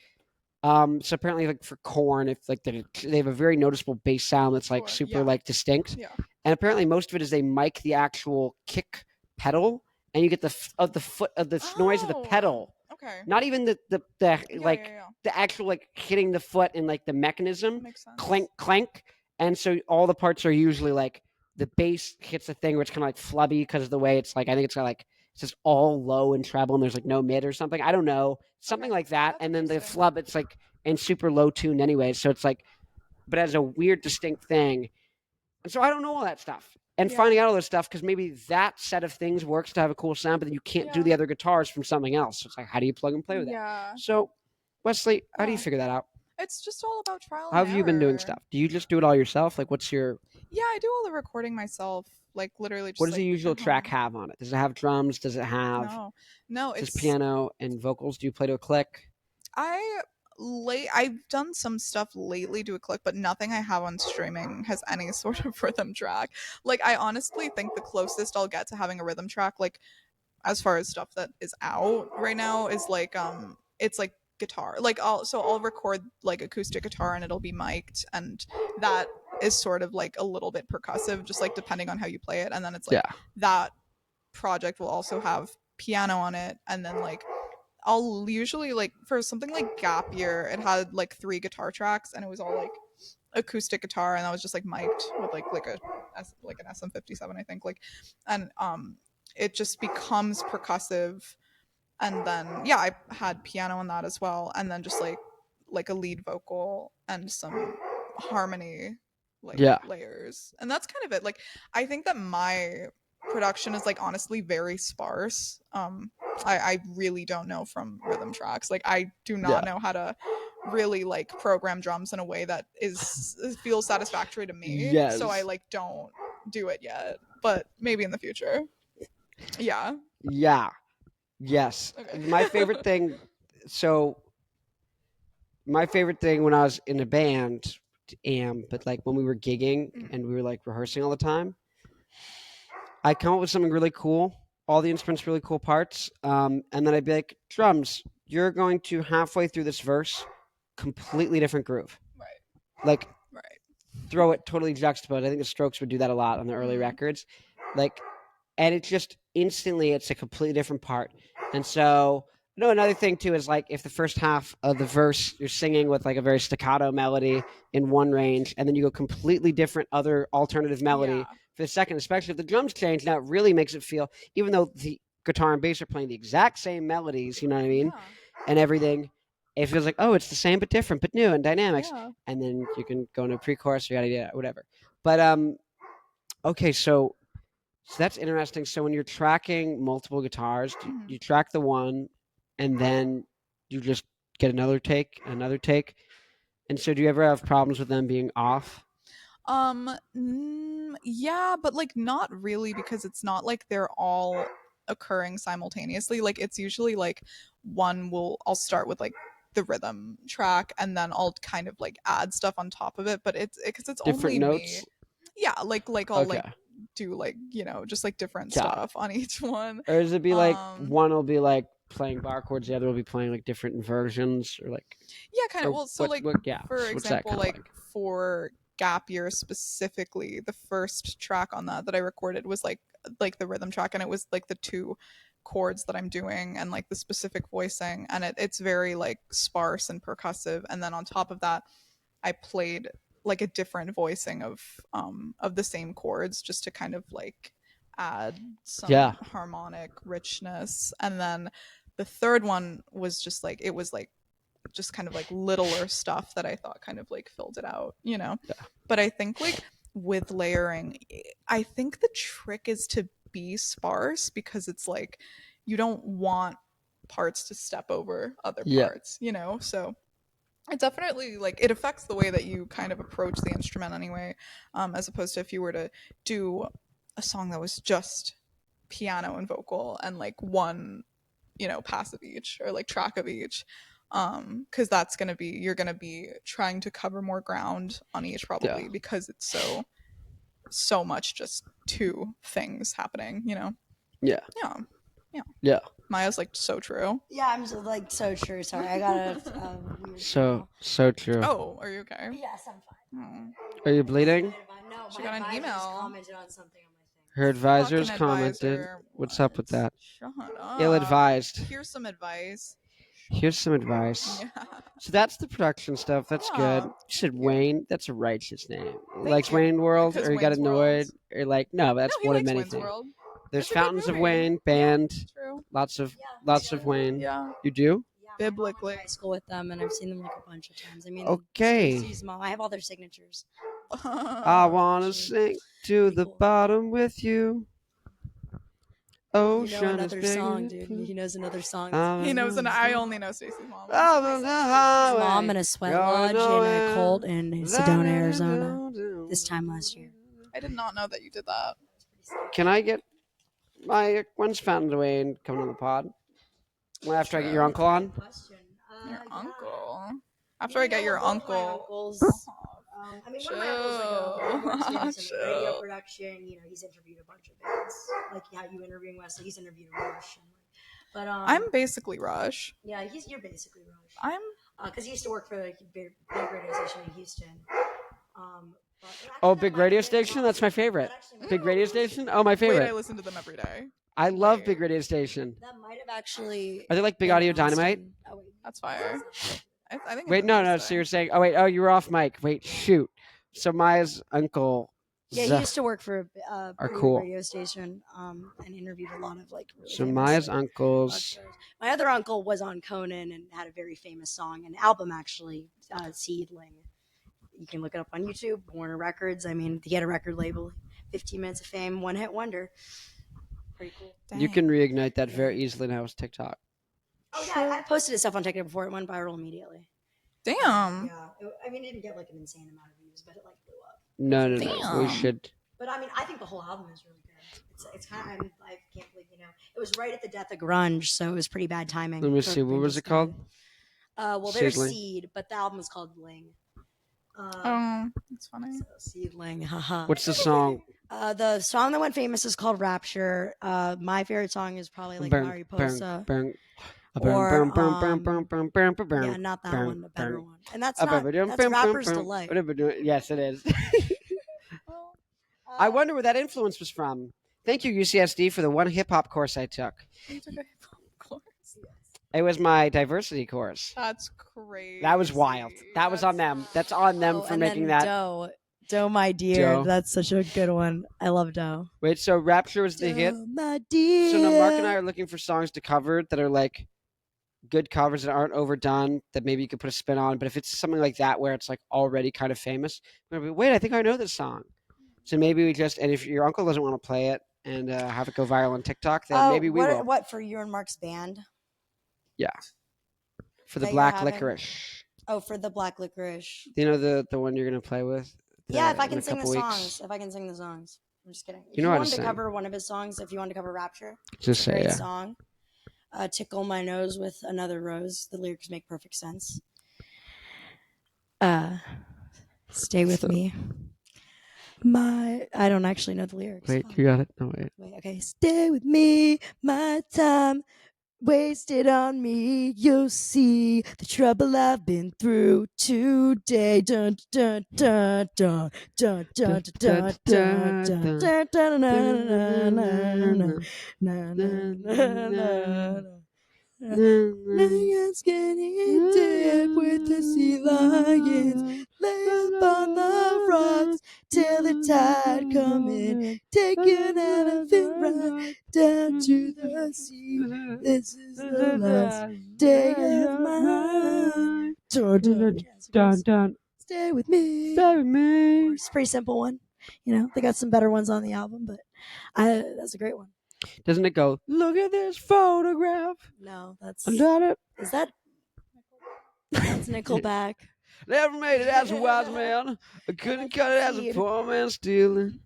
so apparently like for Korn, if like they have a very noticeable bass sound that's like super like distinct. Yeah. And apparently most of it is they mic the actual kick pedal and you get the foot of the noise of the pedal. Okay. Not even the the actual like hitting the foot and like the mechanism. Makes sense. Clank clank. And so all the parts are usually like the bass hits the thing where it's kind of like flubby because of the way it's like I think it's got like it's just all low and treble and there's like no mid or something. I don't know. Something like that. That's and then the flub it's like in super low tune anyway. So it's like but as a weird distinct thing. And so I don't know all that stuff. And finding out all this stuff because maybe that set of things works to have a cool sound, but then you can't do the other guitars from something else. So it's like, how do you plug and play with that? So, Wesley, how do you figure that out? It's just all about trial and How have you been doing error. stuff? Do you just do it all yourself? Like, what's your... Yeah, I do all the recording myself. Like, literally just What does like, the usual track have on it? Does it have drums? Does it have... No, it's piano and vocals. Do you play to a click? I've done some stuff lately to a click, but nothing I have on streaming has any sort of rhythm track. Like, I honestly think the closest I'll get to having a rhythm track, like, as far as stuff that is out right now, is like, it's like guitar. Like, I'll record like acoustic guitar and it'll be mic'd, and that is sort of like a little bit percussive, just like depending on how you play it. And then it's like that project will also have piano on it, and then like I'll usually like for something like Gap Year, it had like 3 guitar tracks and it was all like acoustic guitar, and I was just like mic'd with like an SM57 I think, like, and it just becomes percussive. And then I had piano on that as well, and then just like a lead vocal and some harmony layers, and that's kind of it. Like, I think that my production is like honestly very sparse. I really don't know from rhythm tracks. Like, I do not know how to really like program drums in a way that feels satisfactory to me. So I like don't do it yet, but maybe in the future. Yes. Okay. My favorite thing when I was in a band, but like when we were gigging and we were like rehearsing all the time, I'd come up with something really cool, all the instruments, really cool parts, and then I'd be like, drums, you're going to halfway through this verse, completely different groove. Right. Like, throw it totally juxtaposed. I think the Strokes would do that a lot on the early records. Like, and it's just instantly, it's a completely different part. And so, another thing too is like if the first half of the verse you're singing with like a very staccato melody in one range, and then you go completely different other alternative melody for the second, especially if the drums change, now it really makes it feel, even though the guitar and bass are playing the exact same melodies, you know what I mean? And everything, it feels like, oh, it's the same but different, but new and dynamics. And then you can go into a pre-chorus or whatever. But okay, so that's interesting. So when you're tracking multiple guitars, you track the one, and then you just get another take. And so do you ever have problems with them being off? Yeah, but like not really, because it's not like they're all occurring simultaneously. Like, it's usually like I'll start with like the rhythm track, and then I'll kind of like add stuff on top of it, but it's because it's different only notes. Me. Yeah, like I'll like do like, just like different stuff on each one. Or does it be like one will be like playing bar chords, the other will be playing like different inversions, or like kind of. Well, so for example, like for Gap Year specifically, the first track on that I recorded was like the rhythm track, and it was like the 2 chords that I'm doing and like the specific voicing, and it's very like sparse and percussive. And then on top of that, I played like a different voicing of the same chords, just to kind of like add some harmonic richness. And then the third one was just like, it was like just kind of like littler stuff that I thought kind of like filled it out, But I think like with layering, I think the trick is to be sparse, because it's like you don't want parts to step over other parts, you know? So it definitely, like, it affects the way that you kind of approach the instrument anyway, as opposed to if you were to do a song that was just piano and vocal and like one, you know, pass of each or like track of each, because that's going to be, you're going to be trying to cover more ground on each probably, because it's so much just two things happening, you know? Yeah. Maya's like so true. Yeah, I'm so, like so true. Sorry, I got a weird So true. Oh, are you okay? Yes, I'm fine. Oh. Are you bleeding? No, She my got an advisor just email. commented on something on my thing. Her advisors Fucking commented. advisor. What's up with that? Shut up. Ill-advised. Here's some advice. Here's some advice. Yeah. So that's the production stuff. That's good. You said Wayne. That's a righteous name. Likes you. Wayne World, Because or you got Wayne's annoyed, World. or like no, that's No, he one of likes many Wayne's things. World. There's It's a good Fountains of movie. Wayne band. True. Lots of Wayne. Yeah. You do? Yeah, Biblically. I went to high school with them, and I've seen them like a bunch of times. I mean, Okay. Stacey's mom. I have all their signatures. I wanna sink to the bottom with you. You know another song, dude. He knows another song. He knows, and I only know Stacey's mom. His mom in a sweat lodge in a cult in Sedona, Arizona, this time last year. I did not know that you did that. Can I get my when's Fountains of Wayne coming on the pod? Well, after I get your uncle on. Your uncle. After I get your uncle. I mean, one of my uncles like a radio production. You know, he's interviewed a bunch of bands, like how you interviewing Wesley. He's interviewed Rush. But I'm basically Rush. Yeah, you're basically Rush. I'm because he used to work for like big radio station in Houston. Big radio station. That's my favorite. Big radio station. Oh, my favorite. Wait, I listen to them every day. I love Big Radio Station. That might have actually. Are they like Big Audio Dynamite? Oh, wait. That's fire. I think. Wait, no. So you're saying? Oh, wait. Oh, you were off mic. Wait, shoot. So Maya's uncle. Yeah, he used to work for a cool radio station and interviewed a lot of like. Really so famous, Maya's like, uncles. My other uncle was on Conan and had a very famous song, an album actually, Seedling. You can look it up on YouTube, Warner Records. I mean, he had a record label, 15 Minutes of Fame, one hit wonder. Pretty cool. Dang. You can reignite that very easily now with TikTok. Oh yeah, I posted his stuff on TikTok before it went viral immediately. Damn. Yeah, I mean, it didn't get like an insane amount of views, but it like blew up. No. We should. But I mean, I think the whole album is really good. It's kind of, I can't believe, it was right at the death of grunge, so it was pretty bad timing. Let me see. What was it called? Well, there's Seed, but the album is called Ling. That's funny. So Seedling, haha. What's the song? The song that went famous is called Rapture. My favorite song is probably like Mariposa. Or yeah, not that one, the better one. And that's Rapper's Delight. Yes, it is. I wonder where that influence was from. Thank you, UCSD, for the one hip hop course I took. You took a hip hop course. It was my diversity course. That's crazy. That was wild. That was on them. That's on them for making that. Doe, my dear. Doe. That's such a good one. I love Doe. Wait, so Rapture was the hit? My dear. So now Mark and I are looking for songs to cover that are like good covers that aren't overdone, that maybe you could put a spin on. But if it's something like that where it's like already kind of famous, we're gonna be, wait, I think I know this song. So maybe we just, and if your uncle doesn't want to play it and have it go viral on TikTok, then maybe we will. What, for you and Mark's band? Yeah. For the Black Licorice. Oh, for the Black Licorice. You know the one you're going to play with? Yeah, if I can sing the songs. If I can sing the songs. I'm just kidding. If you wanted to cover one of his songs, if you wanted to cover Rapture. Just say, great song. Tickle My Nose with Another Rose. The lyrics make perfect sense. Stay with me. I don't actually know the lyrics. Wait, you got it? No, wait. Okay. Stay with me, my time wasted on me. You'll see the trouble I've been through today. Dun dun dun dun dun dun dun dun dun dun dun. Lions getting deep with the sea lions. Lay up on the rocks till the tide come in. Take an elephant ride down to the sea. This is the last day of mine. Dun, dun, dun, dun. Stay with me. Stay with me. It's a pretty simple one. They got some better ones on the album, but that's a great one. Doesn't it go, look at this photograph? No, that's I got it. is that that's Nickelback. Never made it as a wise man. I couldn't cut it as a poor man stealing.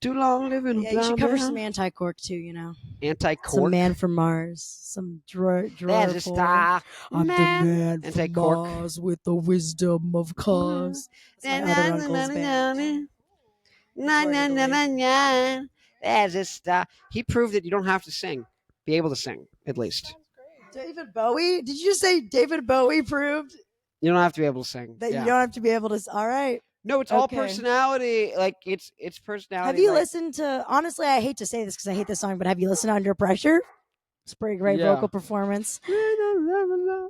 Too long living Yeah, you should blind cover man. some anti-cork too. Some Anti-cork. Man from Mars, some drawer. There's a star. I'm Man. the man from Anti-cork. Mars with the wisdom of cause. That's my other uncle's band. There's a star. He proved that you don't have to sing. Be able to sing, at least. David Bowie? Did you just say David Bowie proved You don't have to be able to sing. that Yeah. you don't have to be able to? All right. No, it's all Okay. personality. Like it's personality. Have you like, listened to? Honestly, I hate to say this because I hate this song, but have you listened to Under Pressure? It's a pretty great Yeah. vocal performance. I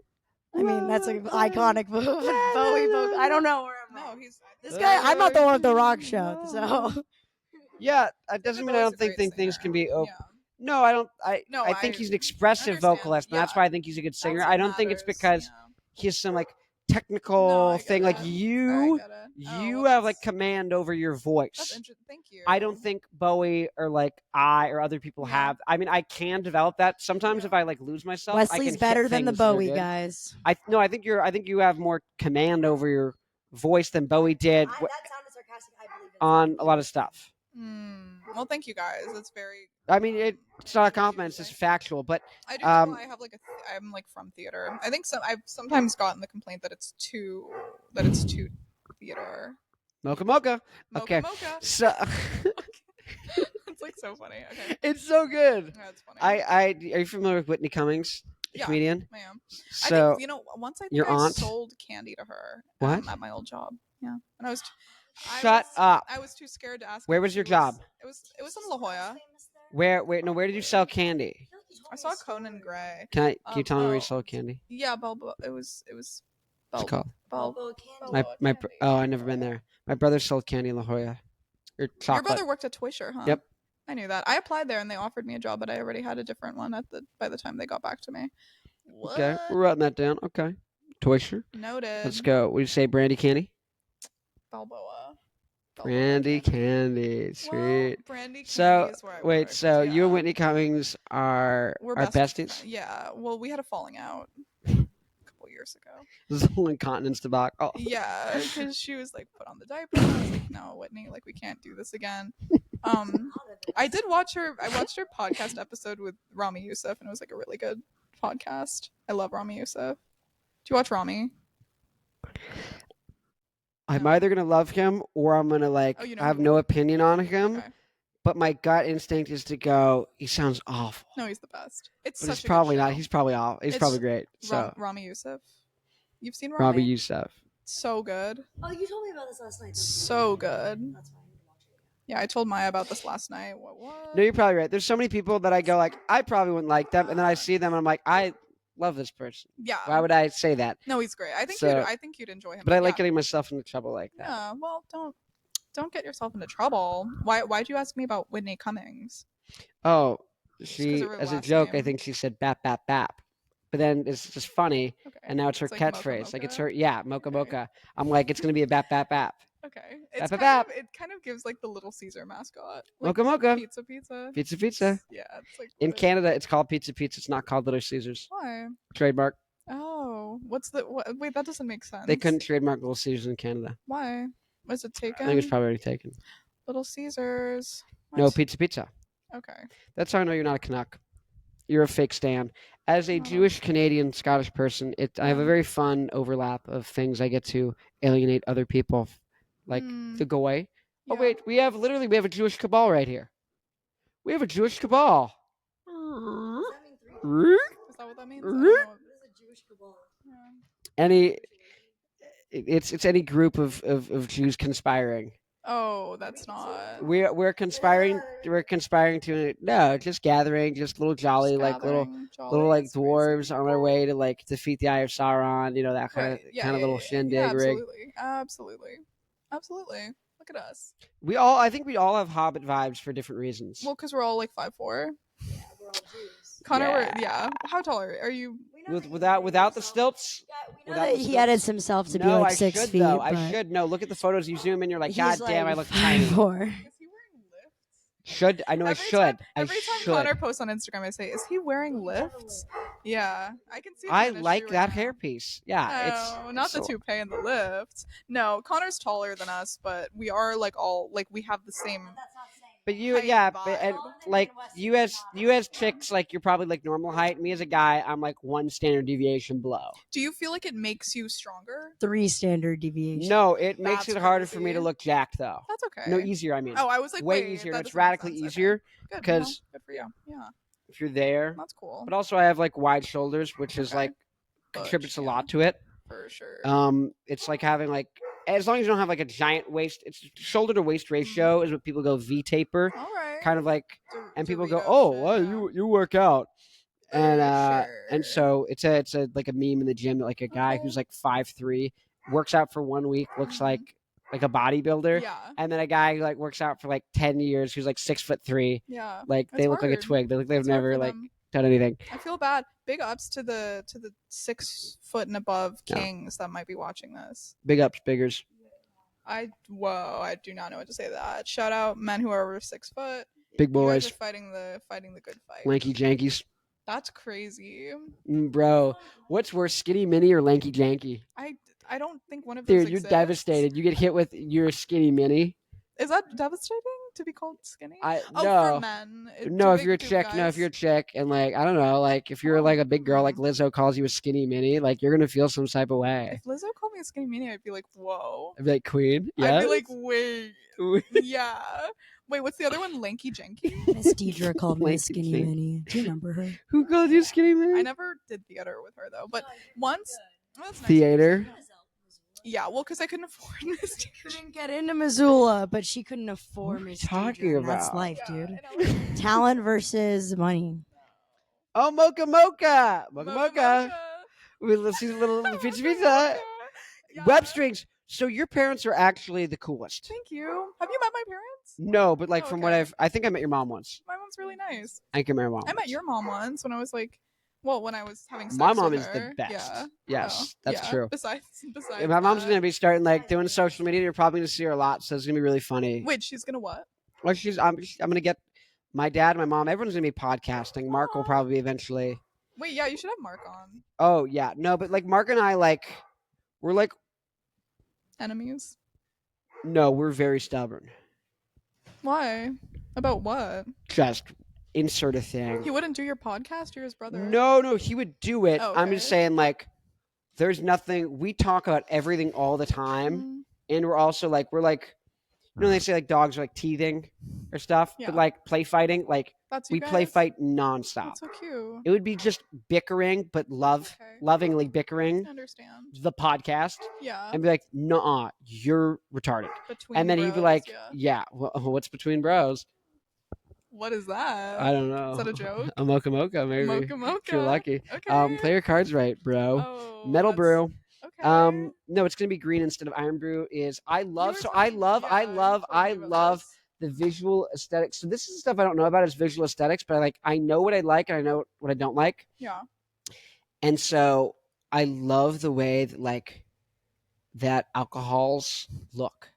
mean, that's an iconic Bowie vocal. I don't know where I'm at. No, he's This guy. I'm not the one with the rock show, so. Yeah, it doesn't mean I don't think things can be. Oh, Yeah. no, I don't. I think I he's an expressive understand, vocalist, and that's yeah. why I think he's a good singer. That's I what don't think it's matters, because yeah. he has some like No, technical I get thing. Like it. you I get it. you Oh, well, have like that's- command over your That's voice. interesting. Thank you. I don't think Bowie or like I or other people Yeah. have. I mean, I can develop that sometimes if I like lose myself. I Wesley's can better hit than the things that are Bowie good. guys. I think you have more command over your voice than Bowie did That sounded sarcastic. I believe it. on a lot of stuff. Well, thank you guys. It's very. I mean, it's not a compliment; it's just factual. But I do know I have like I'm like from theater. I think I've sometimes gotten the complaint that it's too theater. mocha mocha. Okay, Mocha. so It's like so funny. Okay. it's so good. Yeah, it's funny. Are you familiar with Whitney Cummings, the Yeah. comedian? I am. So I think, once I think your I aunt? sold candy to her What? at my old job. Yeah. And I was Shut up. I was too scared to ask. Where her was if your she job? It was in La Jolla. Where did you sell candy? I saw Conan Gray. Can you tell me where you oh. sold candy? Yeah, Balboa. It was. What's it called? Balboa Candy. I've never been there. My brother sold candy in La Jolla. Or chocolate. Your brother worked at Twisher, huh? Yep. I knew that. I applied there and they offered me a job, but I already had a different one by the time they got back to me. What? Okay, we're writing that down. Okay, Toysher. Noted. Let's go. What do you say, brandy candy? Balboa. Brandy candy, sweet. Well, Brandy Candy So is where I wait, worked, so you yeah. and Whitney Cummings are We're besties? Yeah. Well, we had a falling out a couple years ago. This is whole incontinence debacle. Yeah, because she was like put on the diaper. And I was like, no, Whitney, like we can't do this again. I did watch her. I watched her podcast episode with Rami Youssef, and it was like a really good podcast. I love Rami Youssef. Do you watch Rami? I'm either gonna love him or I'm gonna like Oh, you know I have who- no opinion on him. Okay. But my gut instinct is to go. He sounds awful. No, he's the best. It's But such he's a probably good show. not. He's probably awful. He's It's probably great. So Rami Youssef. You've seen Rami? Robbie Youssef. So good. Oh, you told me about this last night. So good. That's fine. I need to watch it. Yeah, I told Maya about this last night. What? No, you're probably right. There's so many people that I go like, I probably wouldn't like them, and then I see them and I'm like, I love this person. Yeah. Why would I say that? No, he's great. I think So- I think you'd enjoy him. But I like yeah. getting myself into trouble like that. Yeah. Well, don't get yourself into trouble. Why'd you ask me about Whitney Cummings? Oh, 'cause she of her as a last joke, I name. think she said bap bap bap. But then it's just funny, Okay. and now it's her It's like mocha catchphrase. Like it's mocha? her, mocha Okay. mocha. I'm like, it's gonna be a bap bap bap. Okay. Bap, bap, bap. It kind of gives like the Little Caesar mascot. Mocha mocha. Pizza pizza. Pizza pizza. Yeah, it's like In what it- Canada, it's called pizza pizza. It's not called Little Caesars. Why? Trademark. Oh, wait, that doesn't make sense. They couldn't trademark Little Caesars in Canada. Why? Was it taken? I think it's probably already taken. Little Caesars. No, What? pizza pizza. Okay. That's how I know you're not a Canuck. You're a fake Stan. As a Oh. Jewish, Canadian, Scottish person, I have a very fun overlap of things I get to alienate other people, like Hmm, the Goy. Oh yeah. wait, we have a Jewish cabal right here. We have a Jewish cabal. Does that mean three? Is that what that means? I don't know. What is a Jewish cabal? Yeah. It's any group of Jews conspiring. Oh, that's not. We're conspiring. We're conspiring to just gathering, just little jolly, Just like little gathering, like jolly, dwarves crazy. on their way to like defeat the Eye of Sauron. You know that kind Right, of yeah, little yeah, shindig yeah, rig. Absolutely. Look at us. I think we all have Hobbit vibes for different reasons. Well, because we're all like 5'4". Yeah, we're all Jews. Connor, Yeah. How tall are you? We without the stilts. We know that he edits himself to be like 6 should, feet. Though. But I should know. Look at the photos. You zoom in, you're like, he's God damn, I look tiny. 'Cause he wearing lifts? Should I know? Every time Connor posts on Instagram, I say, "Is he wearing lifts?" Yeah, I can see. I like that hairpiece. Yeah, no, not the toupee and the lifts. No, Connor's taller than us, but we are like all like we have the same. But you, height yeah, vibe. and like you as chicks, like you're probably like normal height. Me as a guy, I'm like one standard deviation below. Do you feel like it makes you stronger? 3 standard deviations. No, it makes That's it harder for me crazy. to look jacked though. That's okay. No, easier. I mean, Oh, I was like, way wait, easier. that It's doesn't make radically sense. Okay. easier Good, because good for you. Yeah, if you're there, that's cool. but also I have like wide shoulders, which is Okay. like contributes a lot to it. For sure. It's like having like, as long as you don't have like a giant waist, it's shoulder to waist ratio is what people go V taper, All right. kind of like, and people go, Dorito oh, shit, well, yeah. you work out, and Sure. so it's a like a meme in the gym that like a guy who's like 5'3" works out for 1 week, looks like a bodybuilder, Yeah. and then a guy who like works out for like 10 years who's like 6'3", Yeah. like It's they look like a hard. twig. They look they've It's hard never for like them. done anything. I feel bad. Big ups to the 6 foot and above Yeah. kings that might be watching this. Big ups, biggers. I do not know what to say to that. Shout out men who are over 6 foot. Big You guys boys, are fighting the good fight. lanky jankies. That's crazy. Bro, what's worse, skinny mini or lanky janky? I don't think one of those Dude, you're exists. devastated. You get hit with your skinny mini. Is that devastating to be called skinny? No. For men. No, if you're a chick, and like I don't know, like if you're like a big girl, like Lizzo calls you a skinny mini, like you're gonna feel some type of way. If Lizzo called me a skinny mini, I'd be like, whoa. I'd be like, Queen, yeah. I'd be like, wait, yeah. Wait, what's the other one? Lanky Janky? Miss Deidre called me a Lanky skinny Janky. mini. Do you remember her? Who called you skinny mini? I never did theater with her though, but once. Oh, that's nice. Theater. Yeah, well, because I couldn't afford Miss She Deidre. didn't get into Missoula, but she couldn't afford What are you Miss talking Deidre, and That's about? life, Yeah, dude. I know. Talent versus money. Oh, mocha mocha, mocha mocha. Mocha. Let's see the little pizza pizza. Yeah. Web strings. So your parents are actually the coolest. Thank you. Have you met my parents? No, but like Oh, from what okay. I think I met your mom once. My mom's really nice. I think I met your mom. I met your mom once when I was like, well, when I was having sex My mom with is her. the best. Yeah. Yes, Oh, that's yeah. true. Besides Yeah, my mom's that. gonna be starting like doing social media. You're probably gonna see her a lot, so it's gonna be really funny. Wait, she's gonna what? Well, I'm gonna get my dad, my mom. Everyone's gonna be podcasting. Mark will Aw. probably eventually. Wait, yeah, you should have Mark on. Oh yeah, no, but like Mark and I, like we're like Enemies. no, we're very stubborn. Why? About what? Just insert a thing. He wouldn't do your podcast? You're his brother. No, he would do it. Oh, I'm just okay. saying, like, there's nothing. We talk about everything all the time, Mm, and we're also like, they say like dogs are like teething or stuff, Yeah. but like play fighting, like that's you we guys? play fight nonstop. That's so cute. It would be just bickering, but Okay. lovingly I bickering understand. the podcast, Yeah. and be like, "Nuh-uh, you're retarded." Between And then he'd be bros, like, yeah. "Yeah, what's between bros?" What is that? I don't know. Is that a joke? A mocha mocha, maybe. Mocha mocha. If you're lucky. Okay. Play your cards right, bro. Oh, Metal that's- brew. Okay. No, it's gonna be green instead of iron brew. I You love were so talking- yeah, you told me about this. the visual aesthetics. So this is stuff I don't know about as visual aesthetics, but I know what I like and I know what I don't like. Yeah. And so I love the way that like that alcohols look.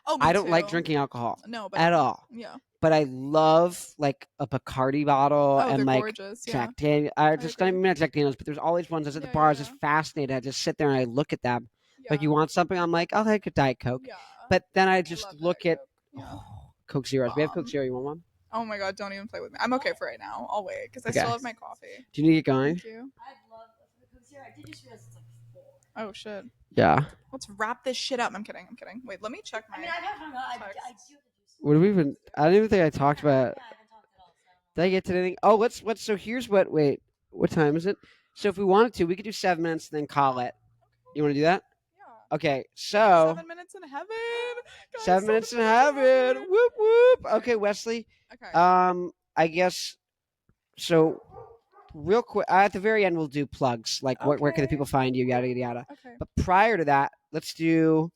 Oh, me I don't like too. drinking alcohol No, but at all. yeah. But I love like a Bacardi bottle Oh, and they're like gorgeous. Yeah. Jack Daniels. I just don't agree. even mean Jack Daniels, but there's always ones. I was at the Yeah, bar. I was yeah, just yeah. fascinated. I just sit there and I look at them. Like, Yeah. you want something? I'm like, I'll take a Diet Coke. Yeah. But then I I just love look Diet at Coke. Yeah. Coke Zeros. We have Coke Bomb. Zero. You want one? Oh my god! Don't even play with me. I'm okay for right now. I'll wait because I Okay. still have my coffee. Do you need to get going? Thank you. Oh shit! Yeah. Let's wrap this shit up. I'm kidding. Wait, let me check my. What do we even? I don't even think I talked about. Did I get to anything? Oh, let's. So here's what. Wait, what time is it? So if we wanted to, we could do 7 minutes and then call it. You want to do that? Yeah. Okay. So 7 minutes in heaven. Guys, 7 minutes in heaven. Whoop whoop. Okay, Wesley. Okay. I guess. So, real quick, at the very end, we'll do plugs. Like, where can the Okay. people find you? Yada yada yada. Okay. But prior to that, let's do.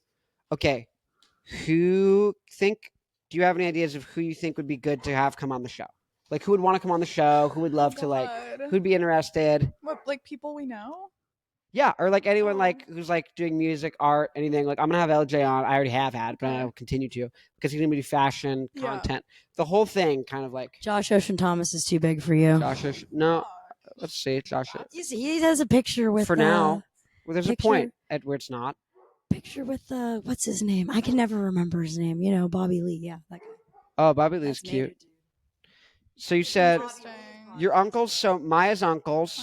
Okay, do you have any ideas of who you think would be good to have come on the show? Like, who would want to come on the show? Who would love to, like, who'd be interested? What, like people we know? Yeah, or like anyone Oh. like who's like doing music, art, anything. Like I'm gonna have LJ on. I already have had, but I will continue to because he's gonna do fashion content. The whole thing, kind of like Josh Ocean Thomas is too big for you. Josh. No, let's see, Josh. He has a picture with for now. Well, there's a point at where it's not. Picture with what's his name? I can never remember his name. You know, Bobby Lee. Yeah, that guy. Oh, Bobby Lee's cute. So you said your uncles. So Maya's uncles.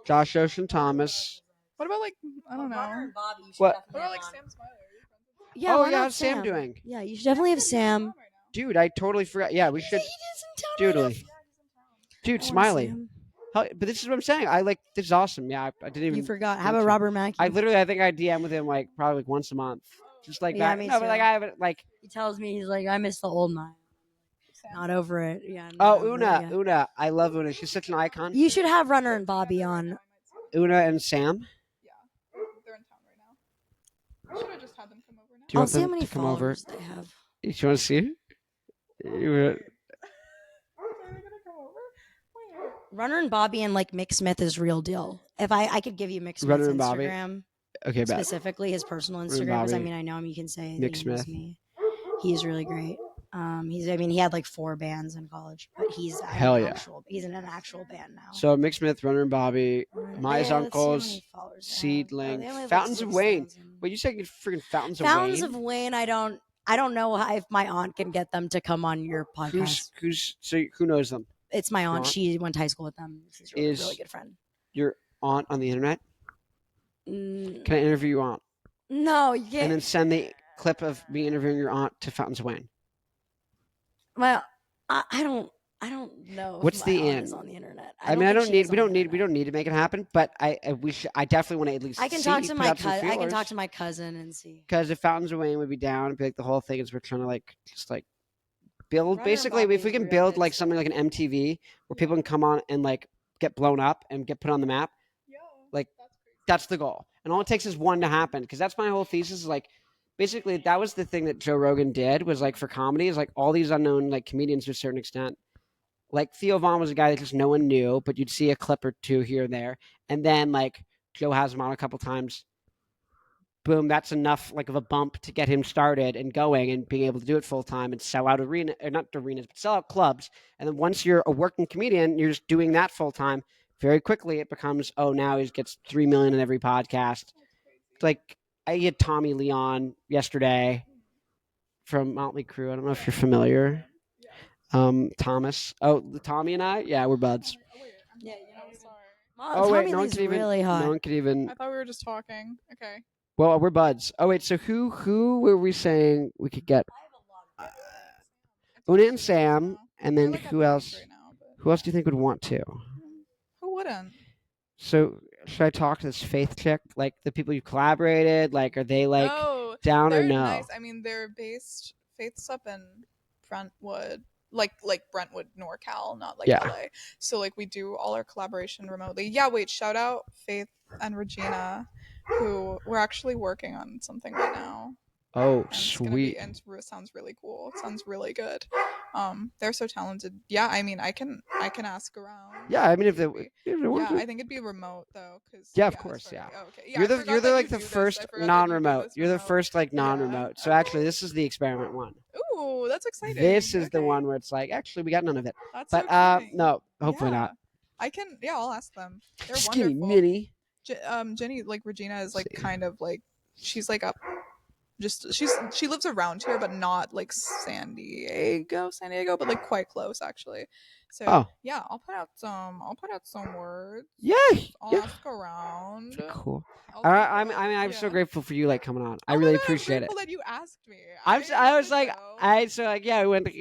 Josh Ocean Thomas. What about like I don't know. What about like Sam Smiley? Yeah. Oh yeah, how's Sam doing? Yeah, you should definitely have Sam. Dude, I totally forgot. Yeah, we should. Dude, Smiley. But this is what I'm saying. I like this is awesome. Yeah, I didn't even. You forgot. How about Robert Mackey? I think I DM with him like probably like once a month, just like yeah, that. No, but like I haven't like. He tells me he's like I miss the old Maya. Not over it. Yeah. Una. I love Una. She's such an icon. You should have Runner and Bobby on. Una and Sam. Yeah, they're in town right now. Should have just had them come over now. Do you I'll want see them how many to come over? followers they have. You want to see? Runner and Bobby and like Mick Smith is real deal. If I could give you Mick Smith's Runner and Bobby. Instagram, okay, specifically his personal Instagram, because I mean I know him. You can say Mick Smith. Me. He's really great. He had like 4 bands in college, but he's he's in an actual band now. So Mick Smith, Runner and Bobby, Maya's uncles, Seedling, Fountains of Wayne. Wait, you said you freaking Fountains of Wayne? Fountains of Wayne. I don't know if my aunt can get them to come on your podcast. Who knows them? It's my aunt. She went to high school with them. She's a really good friend. Your aunt on the internet? Can I interview your aunt? No, you can't. And then send the clip of me interviewing your aunt to Fountains of Wayne. Well, I don't know. What's the aunt end? Is on the internet. We don't need to make it happen. But I definitely want to at least. I can talk to my cousin. I can talk to my cousin and see. Because if Fountains of Wayne would be down, it'd be like the whole thing is we're trying to like just like build. Runner basically, if we can build like something like an MTV where people can come on and like get blown up and get put on the map, like that's the goal. And all it takes is one to happen. Because that's my whole thesis. Is like. Basically, that was the thing that Joe Rogan did was like for comedy is like all these unknown like comedians to a certain extent. Like Theo Von was a guy that just no one knew, but you'd see a clip or two here and there. And then like Joe has him on a couple times. Boom, that's enough like of a bump to get him started and going and being able to do it full time and sell out not arenas, but sell out clubs. And then once you're a working comedian, you're just doing that full time. Very quickly it becomes, now he gets 3 million in every podcast. It's like I had Tommy Leon yesterday from Motley Crue. I don't know if you're familiar. Thomas. Oh, Tommy and I? Yeah, we're buds. Yeah, wait, no one could even. Really hot. No one could even. I thought we were just talking. Okay. Well, we're buds. Oh wait, so who were we saying we could get? Una and Sam, and then who else? Right now, who else do you think would want to? Who wouldn't? So should I talk to this Faith chick? Like the people you collaborated? Like are they like down or no? Nice. I mean, they're based. Faith's up in Brentwood, like Brentwood, NorCal, not like LA. So like we do all our collaboration remotely. Yeah. Wait. Shout out Faith and Regina, who we're actually working on something right now. Oh, sweet! And it sounds really cool. It sounds really good. They're so talented. Yeah, I mean, I can ask around. Yeah, I mean, if they want to. I think it'd be remote though, because. Yeah, of course, yeah. Oh, okay. Yeah, you're the like the first non-remote. You're the first like non-remote. So actually, this is the experiment one. Ooh, that's exciting. This is the one where it's like, actually, we got none of it. That's but no, hopefully not. I can. Yeah, I'll ask them. They're Skinny wonderful. mini. Jenny, like Regina, is like kind of like she's like up. She lives around here, but not like San Diego, but like quite close actually. So yeah, I'll put out some words. Yeah, I'll ask around. Pretty cool. I'm so grateful for you like coming on. I really appreciate it. That you asked me.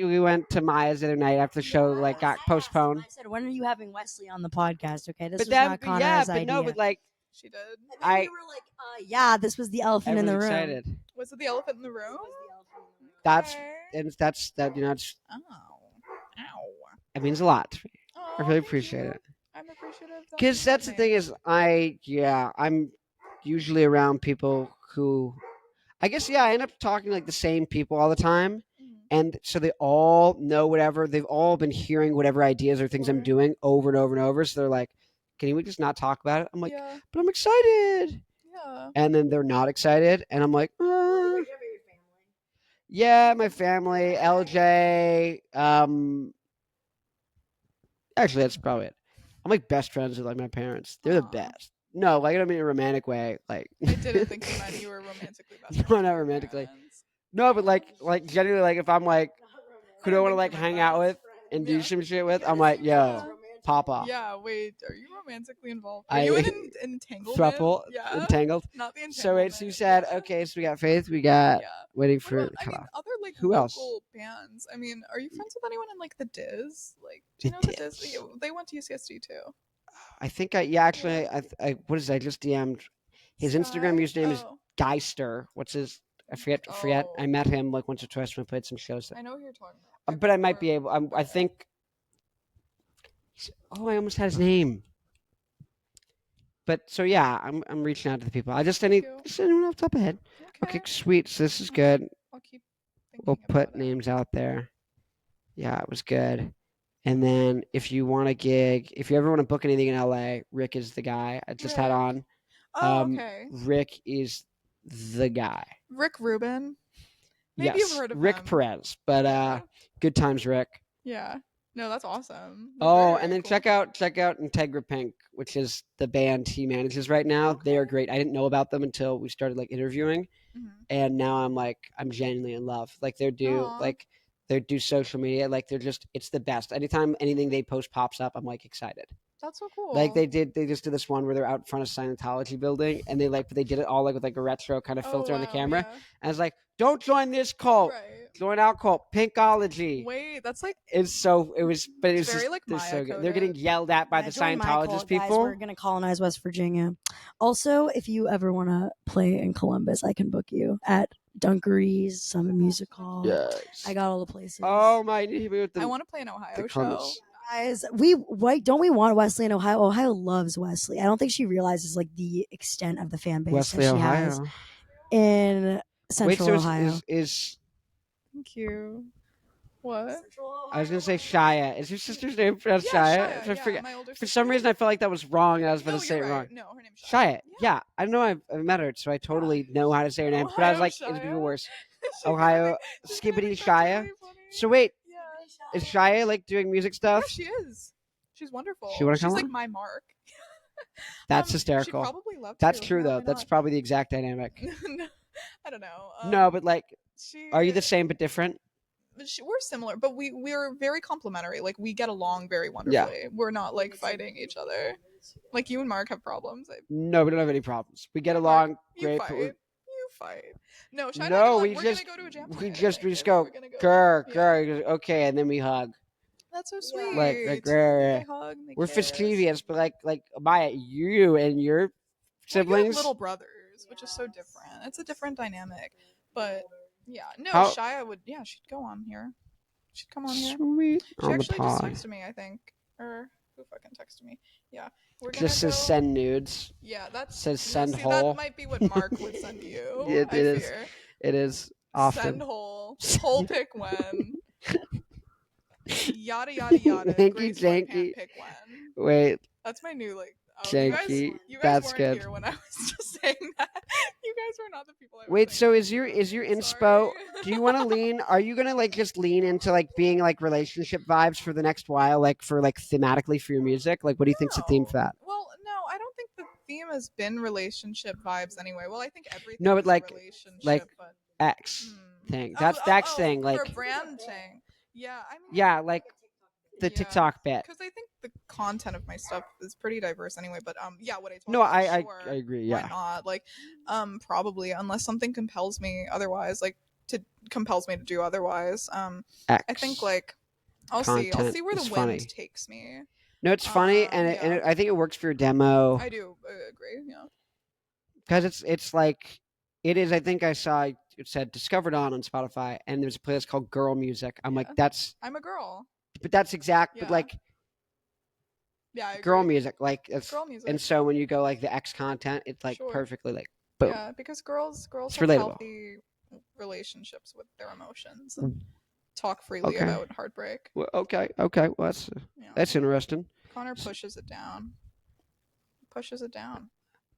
We went to Maya's the other night after the show like got postponed. I said, when are you having Wesley on the podcast? Okay, this was not Connor's idea. No, but like. She did. And we were like, this was the elephant in the room. Excited. Was it the elephant in the room? That's that. You know, it's. Ow. It means a lot to me. I really appreciate it. I'm appreciative. Because that's the thing is, I'm usually around people who, I guess, I end up talking like the same people all the time, And so they all know whatever. They've all been hearing whatever ideas or things I'm Sure. doing over and over and over. So they're like, can we just not talk about it? I'm like, Yeah. but I'm excited. Yeah. And then they're not excited. And I'm like, yeah, my family, LJ. Actually, that's probably it. I'm like best friends with like my parents. They're the Aw. best. No, like I don't mean in a romantic way. Like I didn't think you meant you were romantically best friends. No, with not your romantically. parents. No, but like genuinely, like if I'm like who do I want to think like you meant hang that. out with and do Yeah. some shit with, I'm like, yo, Yeah. pop off. Yeah, wait, are you romantically involved? Are I- you in an entanglement? Thruple, Yeah. entangled. Not the entanglement. So wait, so you said yeah. okay, so we got Faith, we got Yeah. waiting What for about, the I mean, cutoff. other like Who else? local bands. I mean, are you friends with anyone in like the Diz? Like, do you The know the Diz. Diz? They went to UCSD too. I think actually I what is it? I just DM'd his Instagram Sky? username is Oh. Geister. What's his? I forget. Oh. I met him like once or twice when I played some shows. I know who you're talking about. But I might be able. I think. Oh, I almost had his name. But so yeah, I'm reaching out to the people. I just Thank just you. anyone off the top of head. Okay, sweet. So this is good. I'll keep thinking We'll put about it. names out there. Yeah, it was good. And then if you want a gig, if you ever want to book anything in LA, Rick is the guy. I just had Rick. on. Oh, okay. Rick is the guy. Rick Rubin. Maybe Yes, you've heard of Rick him. Perez. But Yeah. good times, Rick. Yeah. No, that's awesome. That's Oh, very, and then very cool. check out Integra Pink, which is the band he manages right now. They are Okay. great. I didn't know about them until we started like interviewing, Mhm. and now I'm genuinely in love. Like they Aw. do social media. Like it's the best. Anytime anything they post pops up, I'm like excited. That's so cool. Like they just did this one where they're out in front of Scientology building, and but they did it all like with like a retro kind of filter on the camera. Yeah. And I was like, don't join this cult. Right. Join our cult, Pinkology. Wait, that's like It was very, just, like, they're so Maya good. They're getting coded. yelled at by the join my Scientologist cult, people. Guys, we're gonna colonize West Virginia. Also, if you ever want to play in Columbus, I can book you at Dunkery's Summit Music Hall. Yes. I got all the places. Oh my! Hit me with I want to play an Ohio show. Columbus. Guys, don't we want Wesley in Ohio? Ohio loves Wesley. I don't think she realizes like the extent of the fan base Wesley, that she Ohio. has in Central Ohio. Is Thank you. What? I was gonna say Shia. Is your sister's name pronounced Yeah, Shia? Shia. I forget. My older For sister. some reason, I felt like that was wrong. And I was about No, to say you're it right. wrong. No, her name's Shia. Yeah, I know I've met her, so I totally know how to say her name. But I was Ohio like, it's Shia? even worse. She's Ohio she's gonna Skibidi think that's Shia. really funny. So wait, Yeah. is Shia like doing music stuff? Yeah, she is. She's wonderful. She wanna She's come like on? my Mark. That's She'd hysterical. probably love That's to. true Yeah, though. why That's not? probably the exact dynamic. No, I don't know. No, but like, she, are you the same but different? We're similar, but we're very complementary. Like we get along very wonderfully. We're not like fighting each other. Like you and Mark have problems. No, we don't have any problems. We get Mark, along You great. fight. You fight. No, Shia and I No, get we along. We're just gonna go to a jam. we tonight, just I we think. just go We're gonna go. grr Yeah. grr. He goes, okay, and then we hug. That's so sweet. Like They hug. They we're kiss. mischievous, but like Maya, you and your Well, you siblings. have little brothers, which is so different. It's a different dynamic. But yeah, no, How- Shia would. Yeah, she'd go on here. She'd come on here. Sweet. She On the actually just pod. texted me, I think, or who fucking texted me? Yeah, we're gonna Just says go- send nudes. Yeah, that's says no, send see, hole. That might be what Mark would send you. It I is. fear. It is often. Send hole. Hole pick when. Yada yada yada. Hanky Gray sweatpant janky. pick when. Wait, That's my new like. Oh, janky. You guys That's weren't good. here when I was just saying that. You guys were not the people. I was Wait. saying So that is to. your inspo? Sorry. Do you want to lean? Are you gonna like just lean into like being like relationship vibes for the next while, like for like thematically for your music? Like, what do you think's the theme for that? Well, no, I don't think the theme has been relationship vibes anyway. Well, I think everything. No, but is like- a relationship, like- but X thing. Oh, That's the X thing. for Like, branding. Yeah, I mean. yeah, like the Yeah. TikTok bit. Because I think the content of my stuff is pretty diverse anyway. But yeah, what I told No, you, I sure, agree. why Yeah. not? Like, probably unless something compels me otherwise, like compels me to do otherwise. X. I think like I'll see Content where the is wind funny. takes me. No, it's funny, and I think it works for your demo I do agree. Yeah. because it's like it is. I think I saw it said discovered on Spotify, and there's a playlist called Girl Music. I'm like, Yeah. that's, I'm a girl. but that's exact. But Yeah. like Yeah, I agree. girl music, like it's, Girl music. and so when you go like the X content, it's like Sure. perfectly like boom. Yeah, because girls It's have relatable. healthy relationships with their emotions. talk freely Okay. about heartbreak. Well, okay. Well, Yeah. that's interesting. Connor pushes it down.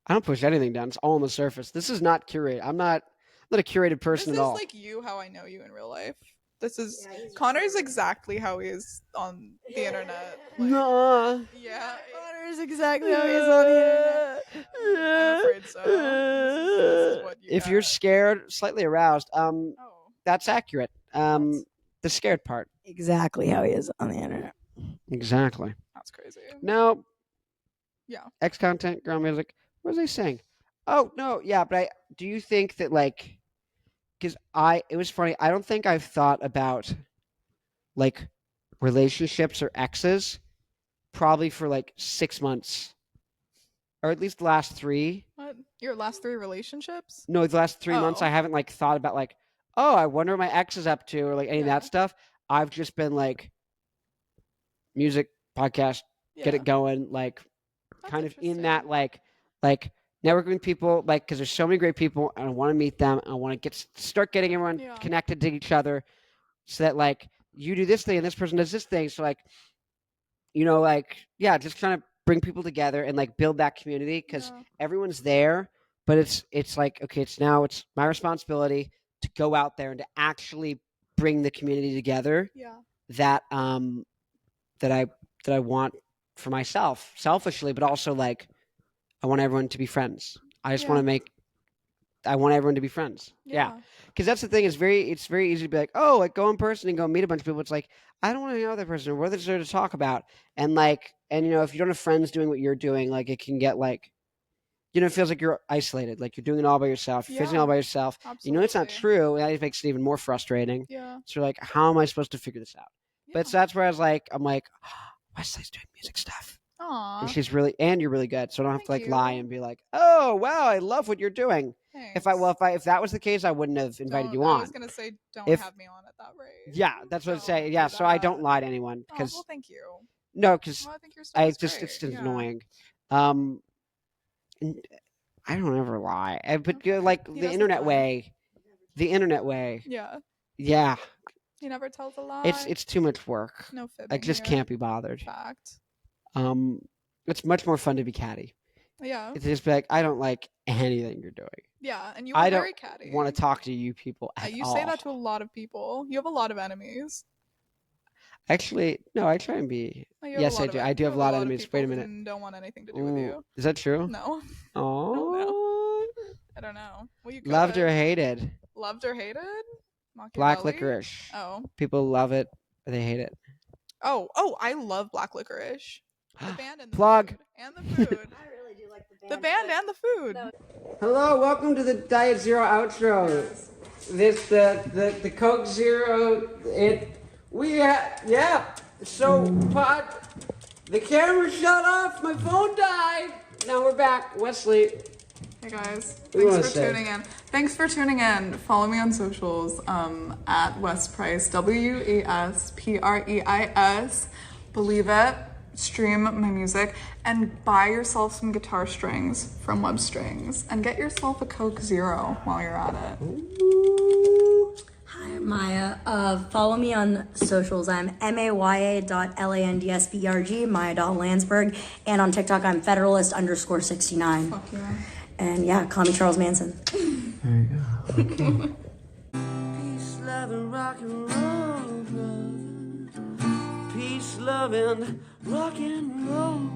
I don't push anything down. It's all on the surface. This is not curated. I'm not a curated person This at is all. like you, how I know you in real life. This is Connor's exactly how he is on the internet. Like, No. yeah, Connor is exactly how he is on the internet. I'm afraid so. This is what you If got. you're scared, slightly aroused, Oh. that's accurate. The scared part. Exactly how he is on the internet. Exactly. That's crazy. Now, Yeah. X content, ground music. What was I saying? Oh no, yeah, but do you think that like, because it was funny. I don't think I've thought about like relationships or exes probably for like 6 months, or at least the last 3. What? Your last 3 relationships? No, the last 3 months Oh. I haven't like thought about like, oh, I wonder what my ex is up to or like any of Yeah. that stuff. I've just been like, music, podcast, get it going, like That's kind of in interesting. that like networking with people, like because there's so many great people and I want to meet them. I want to start getting everyone Yeah. connected to each other so that like you do this thing and this person does this thing. So like, like, yeah, just trying to bring people together and like build that community because everyone's there, but it's like, okay, it's my responsibility to go out there and to actually bring the community together. Yeah. That I want for myself selfishly, but also like I want everyone to be friends. I just want to I want everyone to be friends. Yeah. Because that's the thing. It's very easy to be like, oh, like go in person and go meet a bunch of people. It's like, I don't want to hang out with that person. What is there to talk about? And like, if you don't have friends doing what you're doing, like it can get like, it feels like you're isolated. Like you're doing it all by yourself. You're facing it all by yourself. Absolutely. It's not true. And that makes it even more frustrating. Yeah. So you're like, how am I supposed to figure this out? Yeah. But so that's where I'm like, oh, Wesley's doing music stuff. Aww. And you're really good. So I don't have to like Thank lie you. and be like, oh wow, I love what you're doing. Thanks. If that was the case, I wouldn't have invited you on. I was gonna say, don't have me on at that rate. Yeah, that's what I'd say. Yeah, so I don't lie to anyone because well, thank you. no, because I think your stuff is it's great. just annoying. And I don't ever lie, but like the internet way. Yeah. Yeah. He never tells a lie. It's too much work. No fibbing. I just can't be bothered. Fact. It's much more fun to be catty. Yeah. It's just be like, I don't like anything you're doing. Yeah, and you are very catty. I don't want to talk to you people at you all. say that to a lot of people. You have a lot of enemies. Actually, no, I try and be. Yes, I do. I do have a lot of enemies. Wait a minute. Don't want anything to do with you. Is that true? No. Oh. I don't know. Well, you loved or hated? Loved or hated? Black licorice. Oh. People love it, or they hate it. Oh, I love black licorice. The band and the plug food. And the food. I really do like the band and the food. Hello, welcome to the Diet Zero outro. This the Coke Zero. So the camera shut off. My phone died. Now we're back. Wesley. Hey guys, thanks for tuning in. Thanks for tuning in. Follow me on socials at Wes Preis, WESPREIS. Believe it. Stream my music and buy yourself some guitar strings from Web Strings and get yourself a Coke Zero while you're at it. Hi, I'm Maya. Follow me on socials. I'm maya.landsberg, maya.landsberg, and on TikTok I'm federalist_69. Fuck yeah. And yeah, call me Charles Manson. There you go. Okay. Peace, love, and rock and roll, brother. Peace, love, and rock and roll.